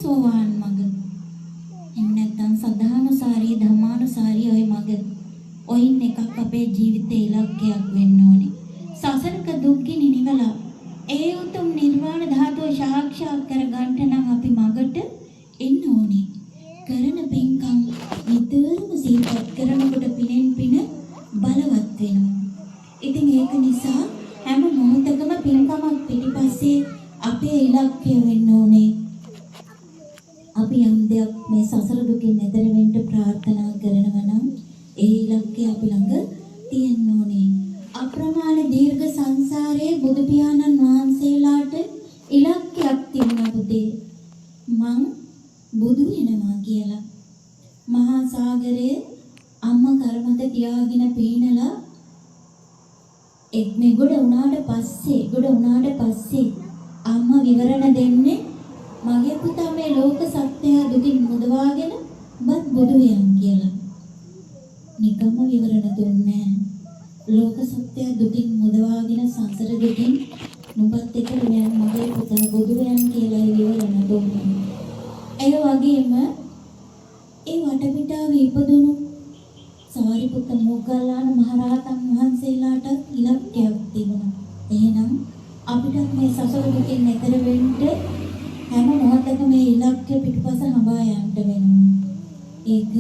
සෝවාන් මඟ. එහෙම නැත්නම් සද්ධානුසාරී ධම්මානුසාරී ওই මඟ. ඔයින් එකක් අපේ ජීවිතේ ඉලක්කයක් වෙන්න ඕනේ. සසරක දුක්ගිනි නිවලා ඒ උතුම් නිර්වාණ ධාතුව සාක්ෂාත් කර ගන්නට නම් අපි මඟට එන්න ඕනේ. කරන පින්කම් නිතරම සිහිපත් කරනකොට පිනෙන් පින බලවත් වෙනවා. ඉතින් ඒක නිසා හැම මොහොතකම පින්කමක් පිටිපස්සේ අපේ ඉලක්කය වෙන්න ඕනේ. අපි යම් දෙයක් මේ සසර දුකින් එතර වෙන්න ප්‍රාර්ථනා කරනවා නම් ඒ ඉලක්කය අපි ළඟ තියෙන්න ඕනේ. අප්‍රමාණ දීර්ඝ සංසාරයේ බුදු පියාණන් වහන්සේලාට ඉලක්කයක් තිබුණා පුතේ. මං බුදු වෙනවා කියලා. මහා සාගරයේ අම්මා කරමත තියාගෙන පීනලා මේ ගොඩ උනාට පස්සේ අම්මා විවරණ දෙන්නේ මගේ පුතා මේ ලෝක සත්‍යය දුකින් මුදවාගෙන බත් බුදු වෙයන් කියලා. නිකම්ම විවරණ දුන්නේ ලෝක සත්‍යය දුකින් මුදවාගෙන සංසාර දුකින් නුඹත් එක්ක මගේ පුතා බුදු වෙයන් කියලා විවරණ දුන්නා. ඒ වගේම ඒ වටපිටාවේ ඉපදුණු සාරිපුත්ත මොග්ගල්ලාන මහරහතන් වහන්සේලාට ඉලක්කයක් තිබුණා. එහෙනම් අපිට මේ සසර දුකින් එතර වෙන්න හැම මොහොතකම මේ ඉලක්කය පිටපස හඹා යන්න වෙනවා. ඒක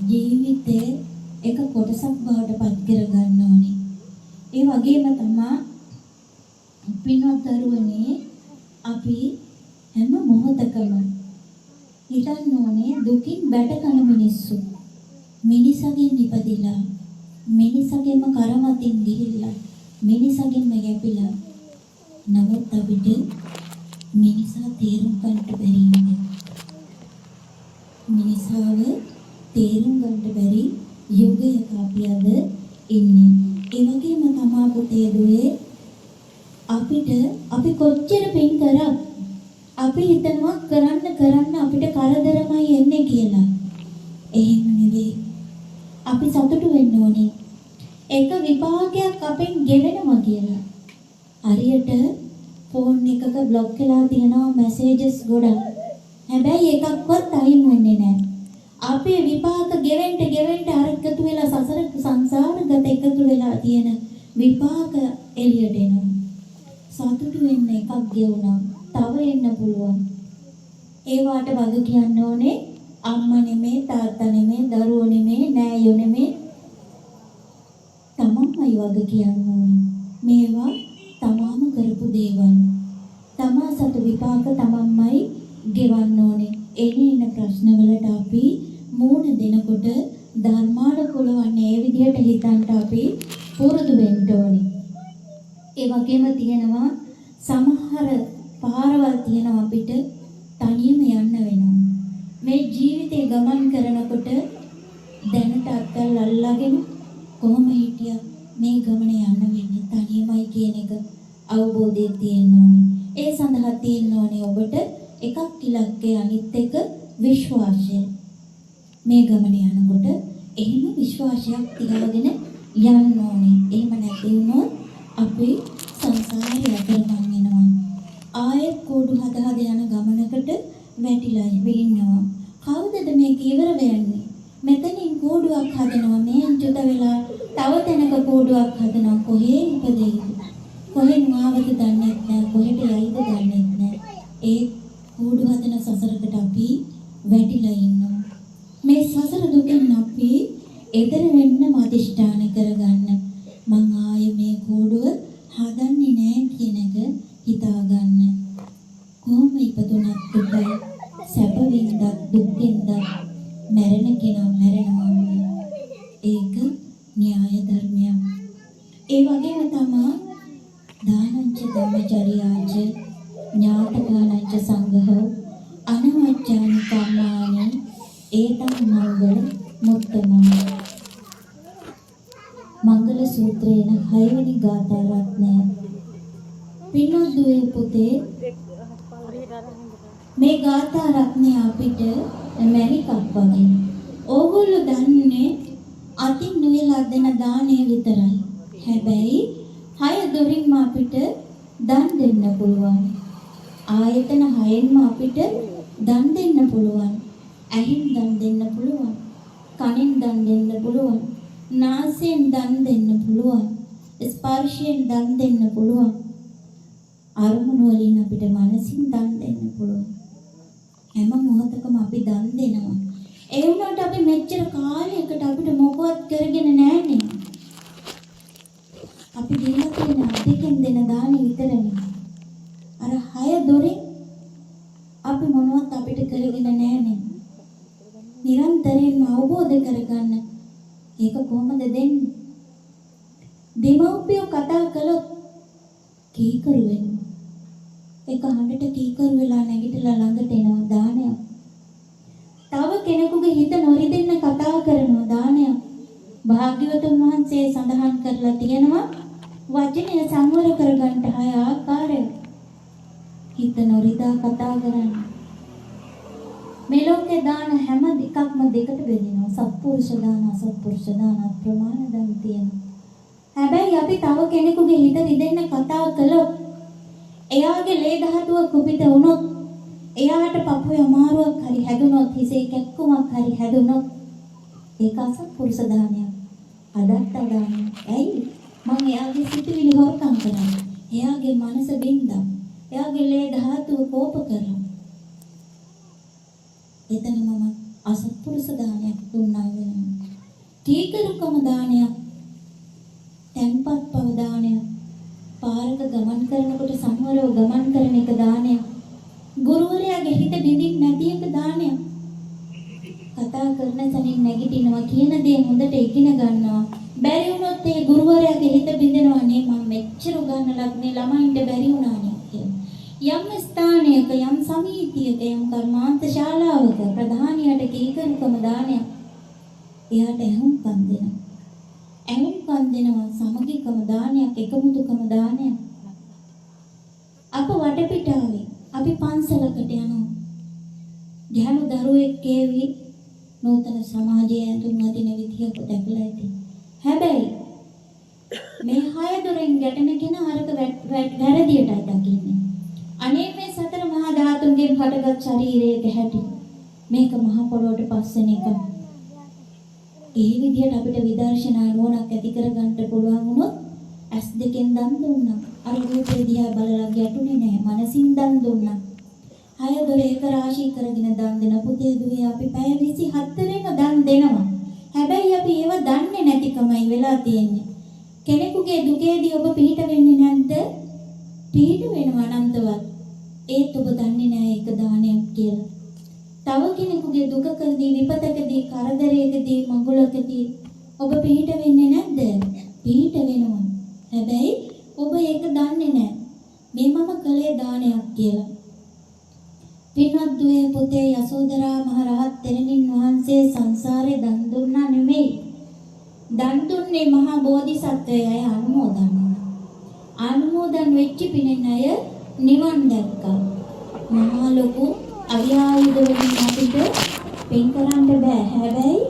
ජීවිතේ එක කොටසක් බවට පත් කර ගන්න ඕනේ. ඒ වගේම තමයි පින්වත් දරුවනේ අපි හැම මොහොතකම හිතන්න ඕනේ දුකින් බැට කන මිනිස්සු. මිනිසගෙන් ඉපදිලා මිනිසගෙන්ම කරමතින් ගිහිල්ලා මිනිසගෙන්ම යැපිලා නමුත් අපිට මිනිසා තේරුම් ගන්නට බැරි ඉන්නේ. මිනිසාව තේරුම් ගන්නට බැරි යුගයක අපි අද ඉන්නේ. ඒ වගේම තමා පුතේ දුවේ අපි කොච්චර පින් කරත් අපි හිතනවා කරන්න අපිට කරදරමයි එන්නේ කියලා. එහෙම නෙවෙයි. අපි සතුටු වෙන්න ඕනේ. එක විභාගයක් අපෙන් ගෙවෙනවා කියලා. හරියට ෆෝන් එකක බ්ලොක් වෙලා තියෙනවා මැසේජස් ගොඩක්. හැබැයි එකක්වත් අයින් වෙන්නේ නැහැ. අපේ විපාක ගෙවෙන්න අර එකතු වෙලා සසර සංසාරගත එකතු වෙලා තියෙන විපාක එළියට එනවා. සතුටු වෙන්න එකක් ගෙවුණා. තව එන්න පුළුවන්. ඒවට වග කියන්න ඕනේ අම්මා නෙමේ තාත්තා නෙමේ දරුවෝ නෙමේ නෑයෝ නෙමේ තමන්මයි වග කියන්න ඕනේ. මේවා තමාම කරපු දේවල්. තමා සතු විපාක තමන්මයි ගෙවන්න ඕනේ. එන ප්‍රශ්නවලට අපි මූණ දෙනකොට ධර්මානුකූලවන්නේ ඒ විදිහට හිතන්න අපි පුරුදු වෙන්න ඕනේ. ඒ වගේම තියෙනවා සමහර පාරවල් තියෙනවා අපිට තනියම යන්න වෙනවා. මේ ජීවිතේ ගමන් කරනකොට දැනට අත්වල අල්ලාගෙන කොහොම හිටියා මේ ගමන යන්න වෙන්නේ තනියමයි කියන එක අවබෝධය තියෙන්න ඕනේ. ඒ සඳහා තියෙන්න ඕනේ ඔබට එකක් ඉලක්කය අනිත් එක විශ්වාසය. මේ ගමන යනකොට එහෙම විශ්වාසයක් තියාගෙන යන්න ඕනේ. එහෙම නැති වුණොත් අපි සංසාරේ අතරමං වෙනවා. ආයෙත් කෝඩු හදා යන ගමනකට වැටිලා ඉන්නවා. කවුදද මේක ඉවර වෙන්නේ? මෙතනින් කෝඩුවක් හදනවා මේන් ජුත වෙලා තව තැනක කෝඩුවක් හදනවා. කොහේ ඉපදෙයිද? කොහෙන් ආවද දන්නේ නැහැ. කොහෙට යයිද දන්නේ නැහැ. ඒ කෝඩු හදන සසරකට අපි වැටිලා ඉන්නවා. මේ සසර දුකෙන් අපි එතර වෙන්න අධිෂ්ඨාන කරගන්න. මං ආයේ මේ කෝඩුව හදන්නේ නැහැ කියන එක හිතා ගන්න. කොහොම ඉපදුනත් දුකයි සැප වින්දත් දුක් වින්දත් මැරෙන කෙනා මැරෙනවා. ඒක න්‍යාය ධර්මයක්. ඒ වගේම තමයි දානංච ධම්මචර්යාච ඥාතකානංච සංඝහ අනවච්චානි කම්මානි ඒතං මංගල මුත්තමං. මංගල සූත්‍රයේන 6 වෙනි ගාථා රත්නය. පින්වත් දුවේ පුතේ මේ ගාථා රත්නය අපිට මැරිකක් වගේ. ඕගොල්ලෝ දන්නේ අතින් නුයලා දෙන දාණය විතරයි. හැබැයි 6 දොරින්ම අපිට දන් දෙන්න පුළුවන්. ආයතන 6න්ම අපිට දන් දෙන්න පුළුවන්. ඇහින් දන් දෙන්න පුළුවන්. කනෙන් දන් දෙන්න පුළුවන්. නාසයෙන් දන් දෙන්න පුළුවන්. ස්පර්ශයෙන් දන් දෙන්න පුළුවන්. අරමුණු වලින් අපිට මනසින් දන් දෙන්න පුළුවන්. හැම මොහොතකම අපි දන් දෙනවා. ඒ වුණාට අපි මෙච්චර කාලයකට අපිට මොකවත් කරගෙන නැන්නේ. අපි දීලා තියෙන අධිකෙන් දෙන දානෙ විතරනේ. අර 6 දොරෙන් අපි මොනවත් අපිට කරගෙන නැන්නේ. නිරන්තරයෙන් අවබෝධ කරගන්න. ඒක කොහොමද දෙන්නේ? දෙමව්පියෝ කතා කළොත් කීකරු වෙනවා. ඒක හඬට කීකරු වෙලා නැගිටලා ළඟට එනවා දානයක්. තව කෙනෙකුගේ හිත නොරිදෙන්න කතා කරනවා දානයක්. භාග්‍යවතුන් වහන්සේ සඳහන් කරලා තියෙනවා වචනය සංවර කරගන්න 6 ආකාරයක්. හිත නොරිදා කතා කරන්න. මේ ලෝකේ දාන හැම එකක්ම දෙකට බෙදෙනවා. සත්පුරුෂ දාන, අසත්පුරුෂ දාන, ප්‍රමාණ දාන තියෙනවා. හැබැයි අපි තව කෙනෙකුගේ හිත රිදෙන්න කතා කළොත්, එයාගේ ලේ ධාතුව කුපිත වුණොත්, එයාට පපුවේ අමාරුවක් හරි හැදුනොත්, හිසේ කැක්කුමක් හරි හැදුනොත්, ඒක අසත්පුරුෂ දානයක්. අදත්ත දානයක්. ඇයි? මම එයාගේ සිතුවිලි හොරකම් කරා. එයාගේ මනස බින්දා. එයාගේ ලේ ධාතුව කෝප කරා. එතන මම අසත්පුරුෂ දානයක් දුන්නා වෙනවා. කීකරුකම දානයක්, tempat බව දානයක්, පාරක ගමන් කරනකොට සංවරව ගමන් කරන එක දානයක්, ගුරුවරයාගේ හිත බිඳින් නැති එක දානයක්. කතා කරන තැනින් නැගිටිනවා, කියන දේ හොඳට ඉගෙන ගන්නවා. බැරි වුණොත් ඒ ගුරුවරයාගේ හිත බිඳෙනවා නේ, මම මෙච්චර උගන්නලත් මේ ළමයින්ට බැරි වුණා නේ කියලා. යම් ස්ථානයක, යම් සමිතියක, යම් කර්මාන්ත ශාලාවක ප්‍රධානියට කීකරුකම දානයක්. එයාට ඇහුම්කන් දෙනවා. ඇහුම්කන් දෙනවා, සමගිකම දානයක්, එකමුතුකම දානයක්. අප වටපිටාවේ අපි පන්සලකට යනවා. ගැහණු දරුවෙක් කේවි නූතන සමාජයේ ඇතුන් අදින විදියක් දැකලා ඇති. හැබැයි මේ 6 දොරෙන් ගැටෙන කෙනා අරක වැරදියටයි දකින්නේ. අනේ මේ සතර මහා ධාතුන්ගෙන් හටගත් ශරීරයක හැටි. මේක මහ පොළොවට පස්සෙන එක. ඒ විදියට අපිට විදර්ශනා නුවණක් ඇති කරගන්න පුළුවන් වුණොත් ඇස් දෙකෙන් දන් දුන්නා. අර රූපේ දිහා බලලා ගැටුනේ නැහැ. මනසින් දන් දුන්නා. 6 දොර එක රාශී කරගෙන දන් දෙන පුතේ දුවේ අපි පැය 24ෙම දන් දෙනවා. හැබැයි අපි ඒව දන්නේ නැතිකමයි වෙලා තියෙන්නේ. කෙනෙකුගේ දුකේදී ඔබ පිහිට වෙන්නේ නැද්ද? පිහිට වෙනවා අනන්තවත්. ඒත් ඔබ දන්නේ නැහැ ඒක දානයක් කියලා. තව කෙනෙකුගේ දුකකදී, විපතකදී, කරදරයකදී, මඟුලකදී ඔබ පිහිට වෙන්නේ නැද්ද? පිහිට වෙනවා. හැබැයි ඔබ ඒක දන්නේ නැහැ. මේ මම කළේ දානයක් කියලා. පින්වත් දුවේ පුතේ යසෝදරා මහ රහත් තෙරණින් වහන්සේ සංසාරේ දන් දුන්නා නෙමෙයි. දන් දුන්නේ මහා බෝධිසත්වයයි අනුමෝදන් වුණා. අනුමෝදන් වෙච්ච පිනෙන් අය නිවන් දැක්කා. මහා ලොකු අවියායුධ වලින් අපිට පින් කරන්න බෑ. හැබැයි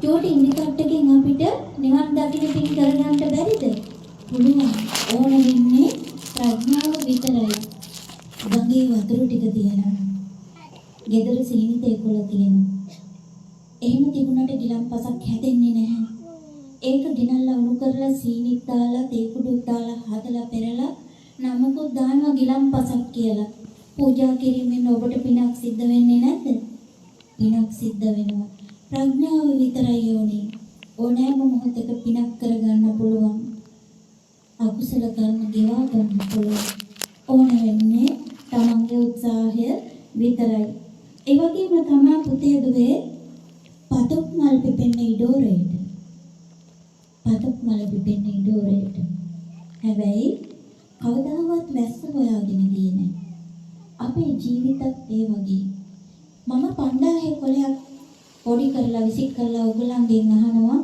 චෝටි ඉන්දිකට්ටකින් අපිට නිවන් දකින්න පින් කරගන්න බැරිද? පුළුවන්. ඕන වෙන්නේ ප්‍රඥාව විතරයි. ගඟේ වතුර ටික තියෙනවා. ගෙදර සීනි තේකොළ තියෙනවා. එහෙම තිබුණාට ගිලම්පසක් හැදෙන්නේ නැහැ. ඒක ගෙනල්ලා උණු කරලා සීනිත් දාලා තේකුඩුත් දාලා හදලා පෙරලා නමකුත් දානවා ගිලම්පසක් කියලා. පූජා කිරීමෙන් ඔබට පිනක් සිද්ධ වෙන්නේ නැද්ද? පිනක් සිද්ධ වෙනවා. ප්‍රඥාව විතරයි ඕනේ. ඕනෑම මොහොතක පිනක් කරගන්න පුළුවන්. අකුසල කර්ම ගෙවා ගන්න පුළුවන්. ඕන වෙන්නේ තමන්ගේ උත්සාහය විතරයි. ඒ වගේම තමයි පුතේ දුවේ පතොක් මල් පිපෙන්නේ ඉඩෝරේට. පතොක් මල් පිපෙන්නේ ඉඩෝරේට. හැබැයි කවදාවත් වැස්ස හොයාගෙන ගියේ නැහැ. අපේ ජීවිතත් ඒ වගේ. මම 5000 කොලයක් පොඩි කරලා විසික් කරලා ඔයගලන්ගෙන් අහනවා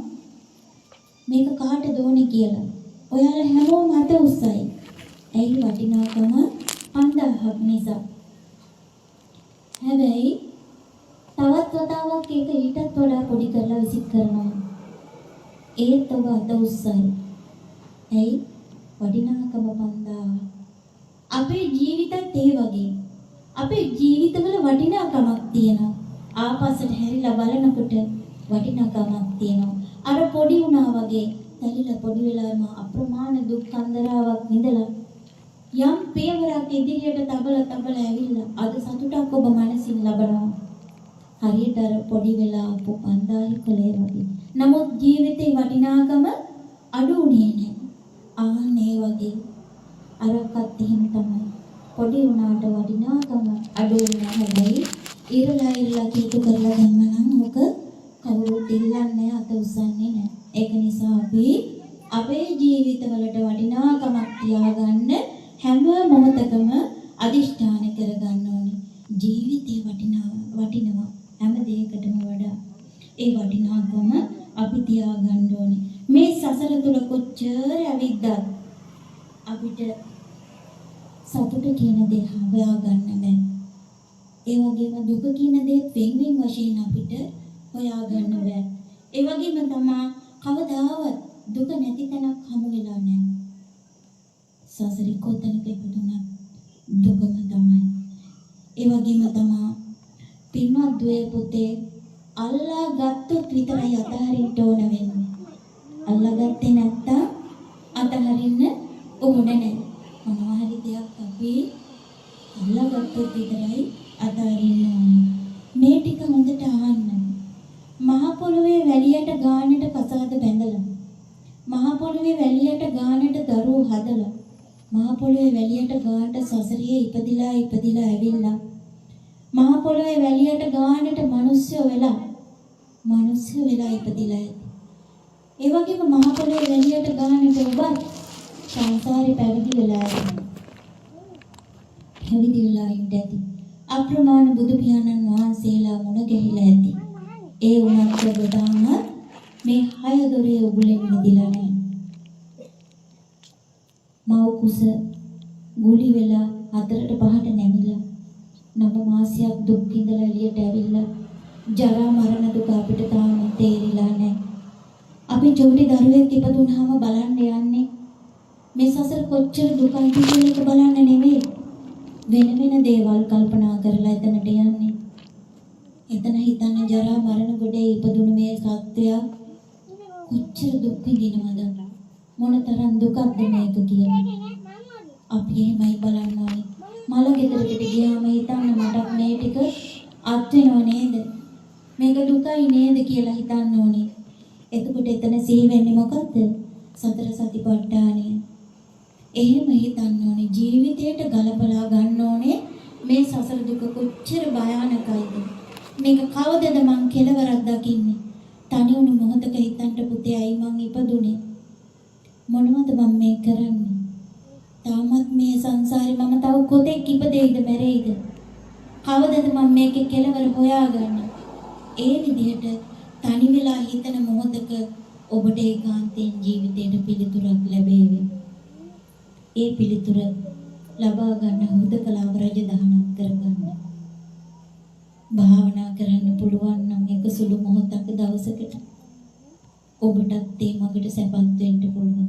මේක කාටද ඕනේ කියලා. ඔයාලා හැමෝම අත උස්සයි. ඇයි වටිනාකම 5000ක් නිසා. හැබැයි තවත් වතාවක් ඒක ඊටත් වඩා පොඩි කරලා විසික් කරනවා. ඒත් ඔබ අත උස්සයි. ඇයි වටිනාකම 5000. අපේ ජීවිතත් ඒ වගේ. අපේ ජීවිතවල වටිනාකමක් තියෙනවා. ආපස්සට හැරිලා බලනකොට වටිනාකමක් තියෙනවා. අර පොඩි වුණා වගේ තැලිලා පොඩි වෙලාම අප්‍රමාණ දුක් අන්දරාවක් විඳලා යම් පියවරක් ඉදිරියට තබල ඇවිල්ලා අද සතුටක් ඔබ මනසින් ලබනවා. හරියට අර පොඩි වෙලා ආපු පන්දාහි කොලේ වගේ. නමුත් ජීවිතේ වටිනාකම අඩු උනේ නැහැ. ආන්නේ වගේ අරකට එහෙම තමයි. පොඩි වුණාට වටිනාකම අඩු වෙනවා. හැබැයි ඉරලා කීතු කරලා ගන්න නම් ඔක කවුරුත් ඉල්ලන්නේ අත උස්සන්නේ නැහැ. ඒක නිසා අපි අපේ ජීවිතවලට වටිනාකමක් තියාගන්න හැම මොහොතකම අදිෂ්ඨාන කරගන්න ඕනේ. ජීවිතේ වටිනවා හැම දෙයකටම වඩා. ඒ වටිනාකම අපි තියාගන්න ඕනේ. මේ සසර තුල කොච්චර ඇවිද්දත් අපිට සතුට කියන දේ හොයා ගන්න බෑ. ඒ වගේම දුක කියන දේ වෙන්වෙන් වශයෙන් අපිට හොයා ගන්න බෑ. ඒ වගේම තමයි කවදාවත් දුක නැති තැනක් හමු වෙලා නැහැ. සසරේ කොතනක ඉපදුණත් දුකම තමයි. ඒ වගේම තමයි පින්වත් දුවේ පුතේ අල්ලා ගත්තොත් විතරයි අතහරින්න ඕන වෙන්නේ. අල්ලා ගත්තේ නැත්තම් අතහරින්න ඕන නැහැ. මොනවා හරි දෙයක් අපි අල්ලා ගත්තොත් විතරයි අතහරින්න ඕන. මේ ටික හොඳට අහන්න. මහ පොළොවේ වැලියට ගානට කසාද බැඳලා මහ පොළොවේ වැලියට ගානට දරුවෝ හදලා මහ පොළොවේ වැලියට ගානට සසරියේ ඉපදිලා ඇවිල්ලා මහ පොළොවේ වැලියට ගානට මිනිස්සු වෙලා ඉපදිලා ඇති. ඒ වගේම මහ පොළොවේ වැලියට ගානට ඔබ සංසාරේ පැවිදි වෙලා ඉඳි. අප්‍රමාණ බුදු පියාණන් වහන්සේලා මුණ ගැහිලා ඇති. ඒ උනත් ගොඩාම මේ හය දොරේ උගුලෙන් මිදිලා නැහැ. මව කුස ගුලි වෙලා 4ට 5ට නැමිලා 9 මාසයක් දුක් විඳලා එළියට ඇවිල්ලා ජරා මරණ දුක අපිට තාම තේරිලා නැහැ. අපි චොටි දරුවෙක් ඉපදුනහම බලන්න යන්නේ මේ සසර කොච්චර දුකයි කියන එක බලන්න නෙමෙයි. වෙන දේවල් කල්පනා කරලා එතනට යන්නේ. එතන හිතන්නේ ජරා මරණ ගොඩේ ඉපදුණු මේ සත්වයා කොච්චර දුක් විඳිනවද? මොනතරම් දුකක්ද මේක කියන්නේ. අපි එහෙමයි බලන්න ඕනේ. මල ගෙදරකට ගියාම හිතන්න මටත් මේ ටික අත් වෙනව නේද? මේක දුකයි නේද කියලා හිතන්න ඕනේ. එතකොට එතන සිහි වෙන්නේ මොකද්ද? සතර සතිපට්ඨානය. එහෙම හිතන්න ඕනේ. ජීවිතයට ගලපලා ගන්න ඕනේ මේ සසර දුක කොච්චර භයානකයිද? මේක කවදද මං කෙලවරක් දකින්නේ? තනි වුණු මොහොතක හිතන්න පුතේ අයි මං ඉපදුනේ. මොනවද මම මේ කරන්නේ? තාමත් මේ සංසාරේ මම තව කොතෙක් ඉපදෙයිද මැරෙයිද? කවදද මම මේකේ කෙලවර හොයාගන්නේ? ඒ විදිහට තනි වෙලා හිතන මොහොතක ඔබට ඒකාන්තයෙන් ජීවිතේට පිළිතුරක් ලැබේවි. ඒ පිළිතුර ලබා ගන්න හුදකලාව රජදහනක් කරගන්න. භාවනා කරන්න පුළුවන් නම් එක සුළු මොහොතක් දවසකට ඔබටත් ඒ මගට සැපත් වෙන්න පුළුවන්.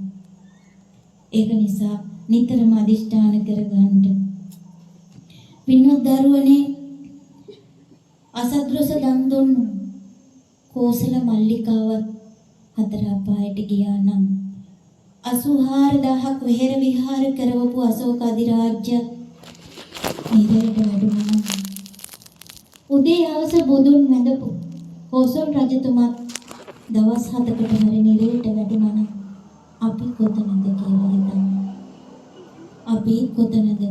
ඒක නිසා නිතරම අදිෂ්ඨාන කරගන්න. පින්වත් දරුවනේ අසද්දරස දන් දුන්නු කෝසල මල්ලිකාවත් 4 අපායට ගියා නම් 84000ක් වෙහෙර විහාර කරවපු අශෝක අධිරාජ්‍ය නිරයට වැඩුණා. උදේ හවස බුදුන් වැඳපු කෝසල් රජතුමත් දවස් 7කට හරි නිරයට වැඩුණා. අපි කොතනද කියලා හිතන්න. අපි කොතනද?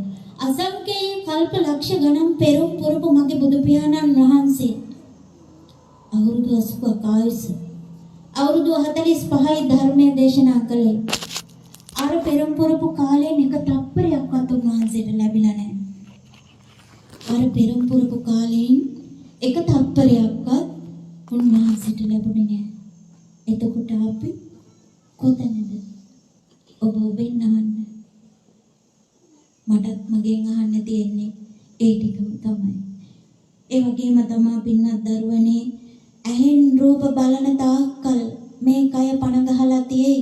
අසංකේය කල්ප ලක්ෂ ගණන් පෙරම් පුරපු මගේ බුදු පියාණන් වහන්සේ අවුරුදු 80ක ආයුෂ අවුරුදු 45යි ධර්මයේ දේශනා කළේ. අර පෙරම් පුරපු කාලයෙන් එක තප්පරයක්වත් උන්වහන්සේට ලැබිලා නැහැ. අර පෙරම් පුරපු කාලයෙන් එක තප්පරයක්වත් උන්වහන්සේට ලැබුණේ නැහැ. එතකොට අපි කොතනද? ඔබෙන් අහන්න. මටත් මගෙන් අහන්න තියෙන්නේ ඒ ටිකම තමයි. ඒ වගේම තමයි පින්වත් දරුවනේ ඇහෙන් රූප බලන තාක්කල් මේ කය පණ ගහලා තියෙයි.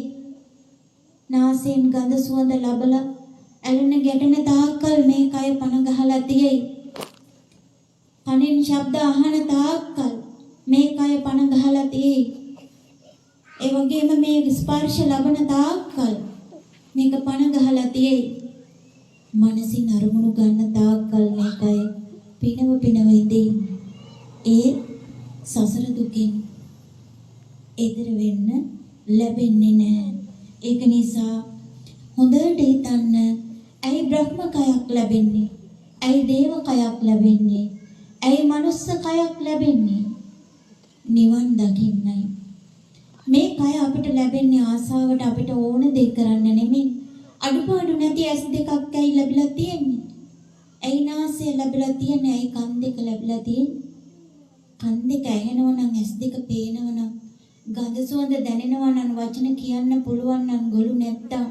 නාසයෙන් ගඳ සුවඳ ලබලා ඇලෙන ගැටෙන තාක්කල් මේ කය පණ ගහලා තියෙයි. කනින් ශබ්ද අහන තාක්කල් මේ කය පණ ගහලා තියෙයි. ඒ වගේම මේ ස්පර්ශ ලබන තාක්කල් මේක පණ ගහලා තියෙයි. මනසින් අරමුණු ගන්න තාක්කල් මේ කය පිනව ඉදී. ඒ සසර දුකින් එතර වෙන්න ලැබෙන්නේ නැහැ. ඒක නිසා හොඳට හිතන්න, ඇයි බ්‍රහ්ම කයක් ලැබෙන්නේ? ඇයි දේව කයක් ලැබෙන්නේ? ඇයි මනුස්ස කයක් ලැබෙන්නේ? නිවන් දකින්නයි. මේ කය අපිට ලැබෙන්නේ ආසාවට අපිට ඕන දේ කරන්න නෙමෙයි. අඩුපාඩු නැති ඇස් දෙකක් ඇයි ලැබිලා තියෙන්නේ? ඇයි නාසය ලැබිලා තියෙන්නේ? ඇයි කන් දෙක ලැබිලා තියෙන්නේ? කන් දෙක ඇහෙනවා නම්, ඇස් දෙක පේනවා නම්, ගඳ සුවඳ දැනෙනවා නම්, වචන කියන්න පුළුවන් නම්, ගොළු නැත්තම්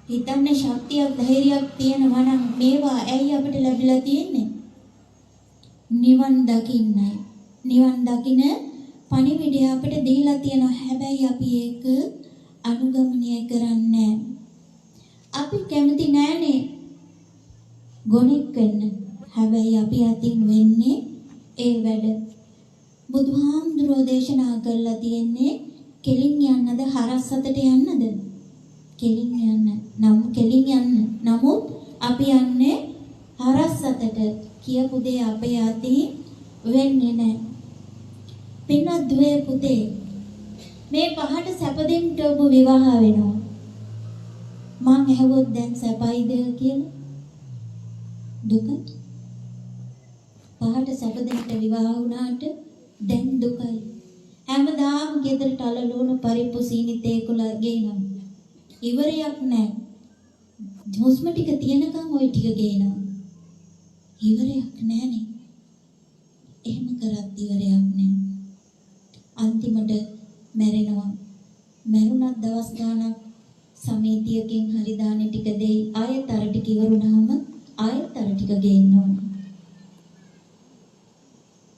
හිතන්න ශක්තියක් ධෛර්යයක් තියෙනවා නම් මේවා ඇයි අපිට ලැබිලා තියෙන්නේ? නිවන් දකින්නයි. නිවන් දකින පණිවිඩය අපිට දීලා තියෙනවා. හැබැයි අපි ඒක අනුගමනය කරන්නේ අපි කැමති නෑනේ ගොනෙක් වෙන්න. හැබැයි අපි අතින් වෙන්නේ ඒ වැඩ. බුදුහාමුදුරෝ දේශනා කරලා තියෙන්නේ කෙලින් යන්නද හරස් අතට යන්නද? කෙලින් යන්න. නමුත් අපි යන්නේ හරස් අතට. කියපු දේ අපේ අතින් වෙන්නේ නැහැ. පින්වත් දුවේ පුතේ, මේ පහට සැප දෙන්න ඔබ විවාහ වෙනවා. මං ඇහුවොත් දැන් සැපයිද කියලා? දුක. පහට සැප දෙන්න විවාහ වුණාට දැන් දුකයි. හැමදාම ගෙදරට අලලෝන පරිප්පු සීනි තේකුල ගේනවා. ඉවරයක් නැහැ. හුස්ම ටික තියනකම් ওই ටික ගේනවා. ඉවරයක් නැහනේ. එහෙම කරත් ඉවරයක් නැහැ. අන්තිමට මැරෙනවා. මැරුණත් දවස් ගාණක් සමීතියකින් හරි දාන්නේ ටික දෙයි. ආයෙත් අර ටික ඉවරුනහම ආයෙත් අර ටික ගේන්න ඕනේ.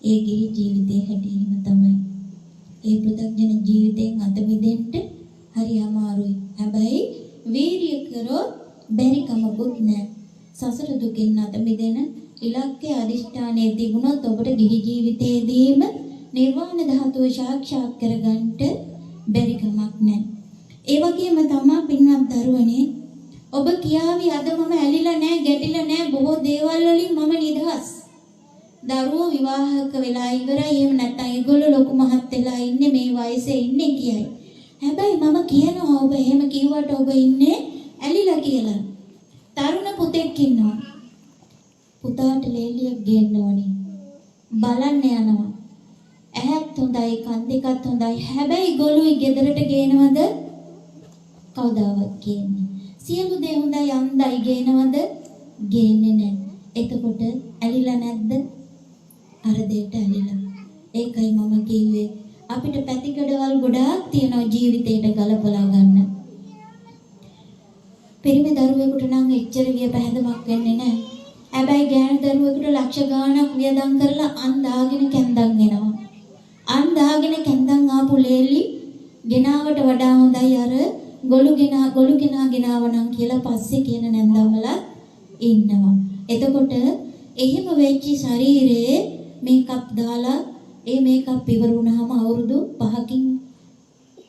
ඒ ගිහි ජීවිතේ හැටිම තමයි. ඒ පෘථග්ජන ජීවිතෙන් අත මිදෙන්න හරි අමාරුයි. හැබැයි වීරිය කරොත් බැරි කමකුත් නැහැ. සසර දුකින් අත මිදෙන ඉලක්කය අදිෂ්ඨානයේ තිබුණොත් ඔබට ගිහි ජීවිතයේදීම නිර්වාණ ධාතුව සාක්ෂාත් කරගන්නට බැරි කමක් නැහැ. ඒ වගේම තමයි පින්වත් දරුවනේ, ඔබ කියාවි අද මම ඇලිලා නැහැ, ගැටිලා නැහැ, බොහෝ දේවල් වලින් මම නිදහස්. දරුවෝ විවාහක වෙලා ඉවරයි. එහෙම නැත්නම් ඒගොල්ලෝ ලොකු මහත් වෙලා ඉන්නේ, මේ වයසේ ඉන්නේ කියයි. හැබැයි මම කියනවා ඔබ එහෙම කිව්වට ඔබ ඉන්නේ ඇලිලා කියලා. තරුණ පුතෙක් ඉන්නවා. පුතාට ලේලියක් ගේන්න ඕනේ. බලන්න යනවා. ඇහත් හොඳයි, කන් දෙකත් හොඳයි. හැබැයි ගොළුයි ගෙදරට ගේනවද? කවදාවත් ගේන්නේ. සියලු දේ හොඳයි, අන්දයි ගේනවද? ගේන්නේ නැහැ. එතකොට ඇලිලා නැද්ද? අර දෙයට ඇලිලා. ඒකයි මම කිව්වේ අපිට පැතිකඩවල් ගොඩාක් තියෙනවා ජීවිතේට ගලපලා ගන්න. පිරිමි දරුවෙකුට නම් එච්චර විය පැහැදමක් වෙන්නේ නැහැ. හැබැයි ගෑනු දරුවෙකුට ලක්ෂ ගාණක් වියදම් කරලා අන්දාගෙන කැන්දන් එනවා. අන්දාගෙන කැන්දන් ආපු ලේලි ගෙනාවට වඩා හොඳයි අර ගොළු ගෙනාවනම් කියලා පස්සේ කියන නැන්දාමලා ඉන්නවා. එතකොට එහෙම වෙච්ච ශරීරයේ මේකප් දාලා ඒ මේකප් ඉවර වුණාම අවුරුදු 5කින්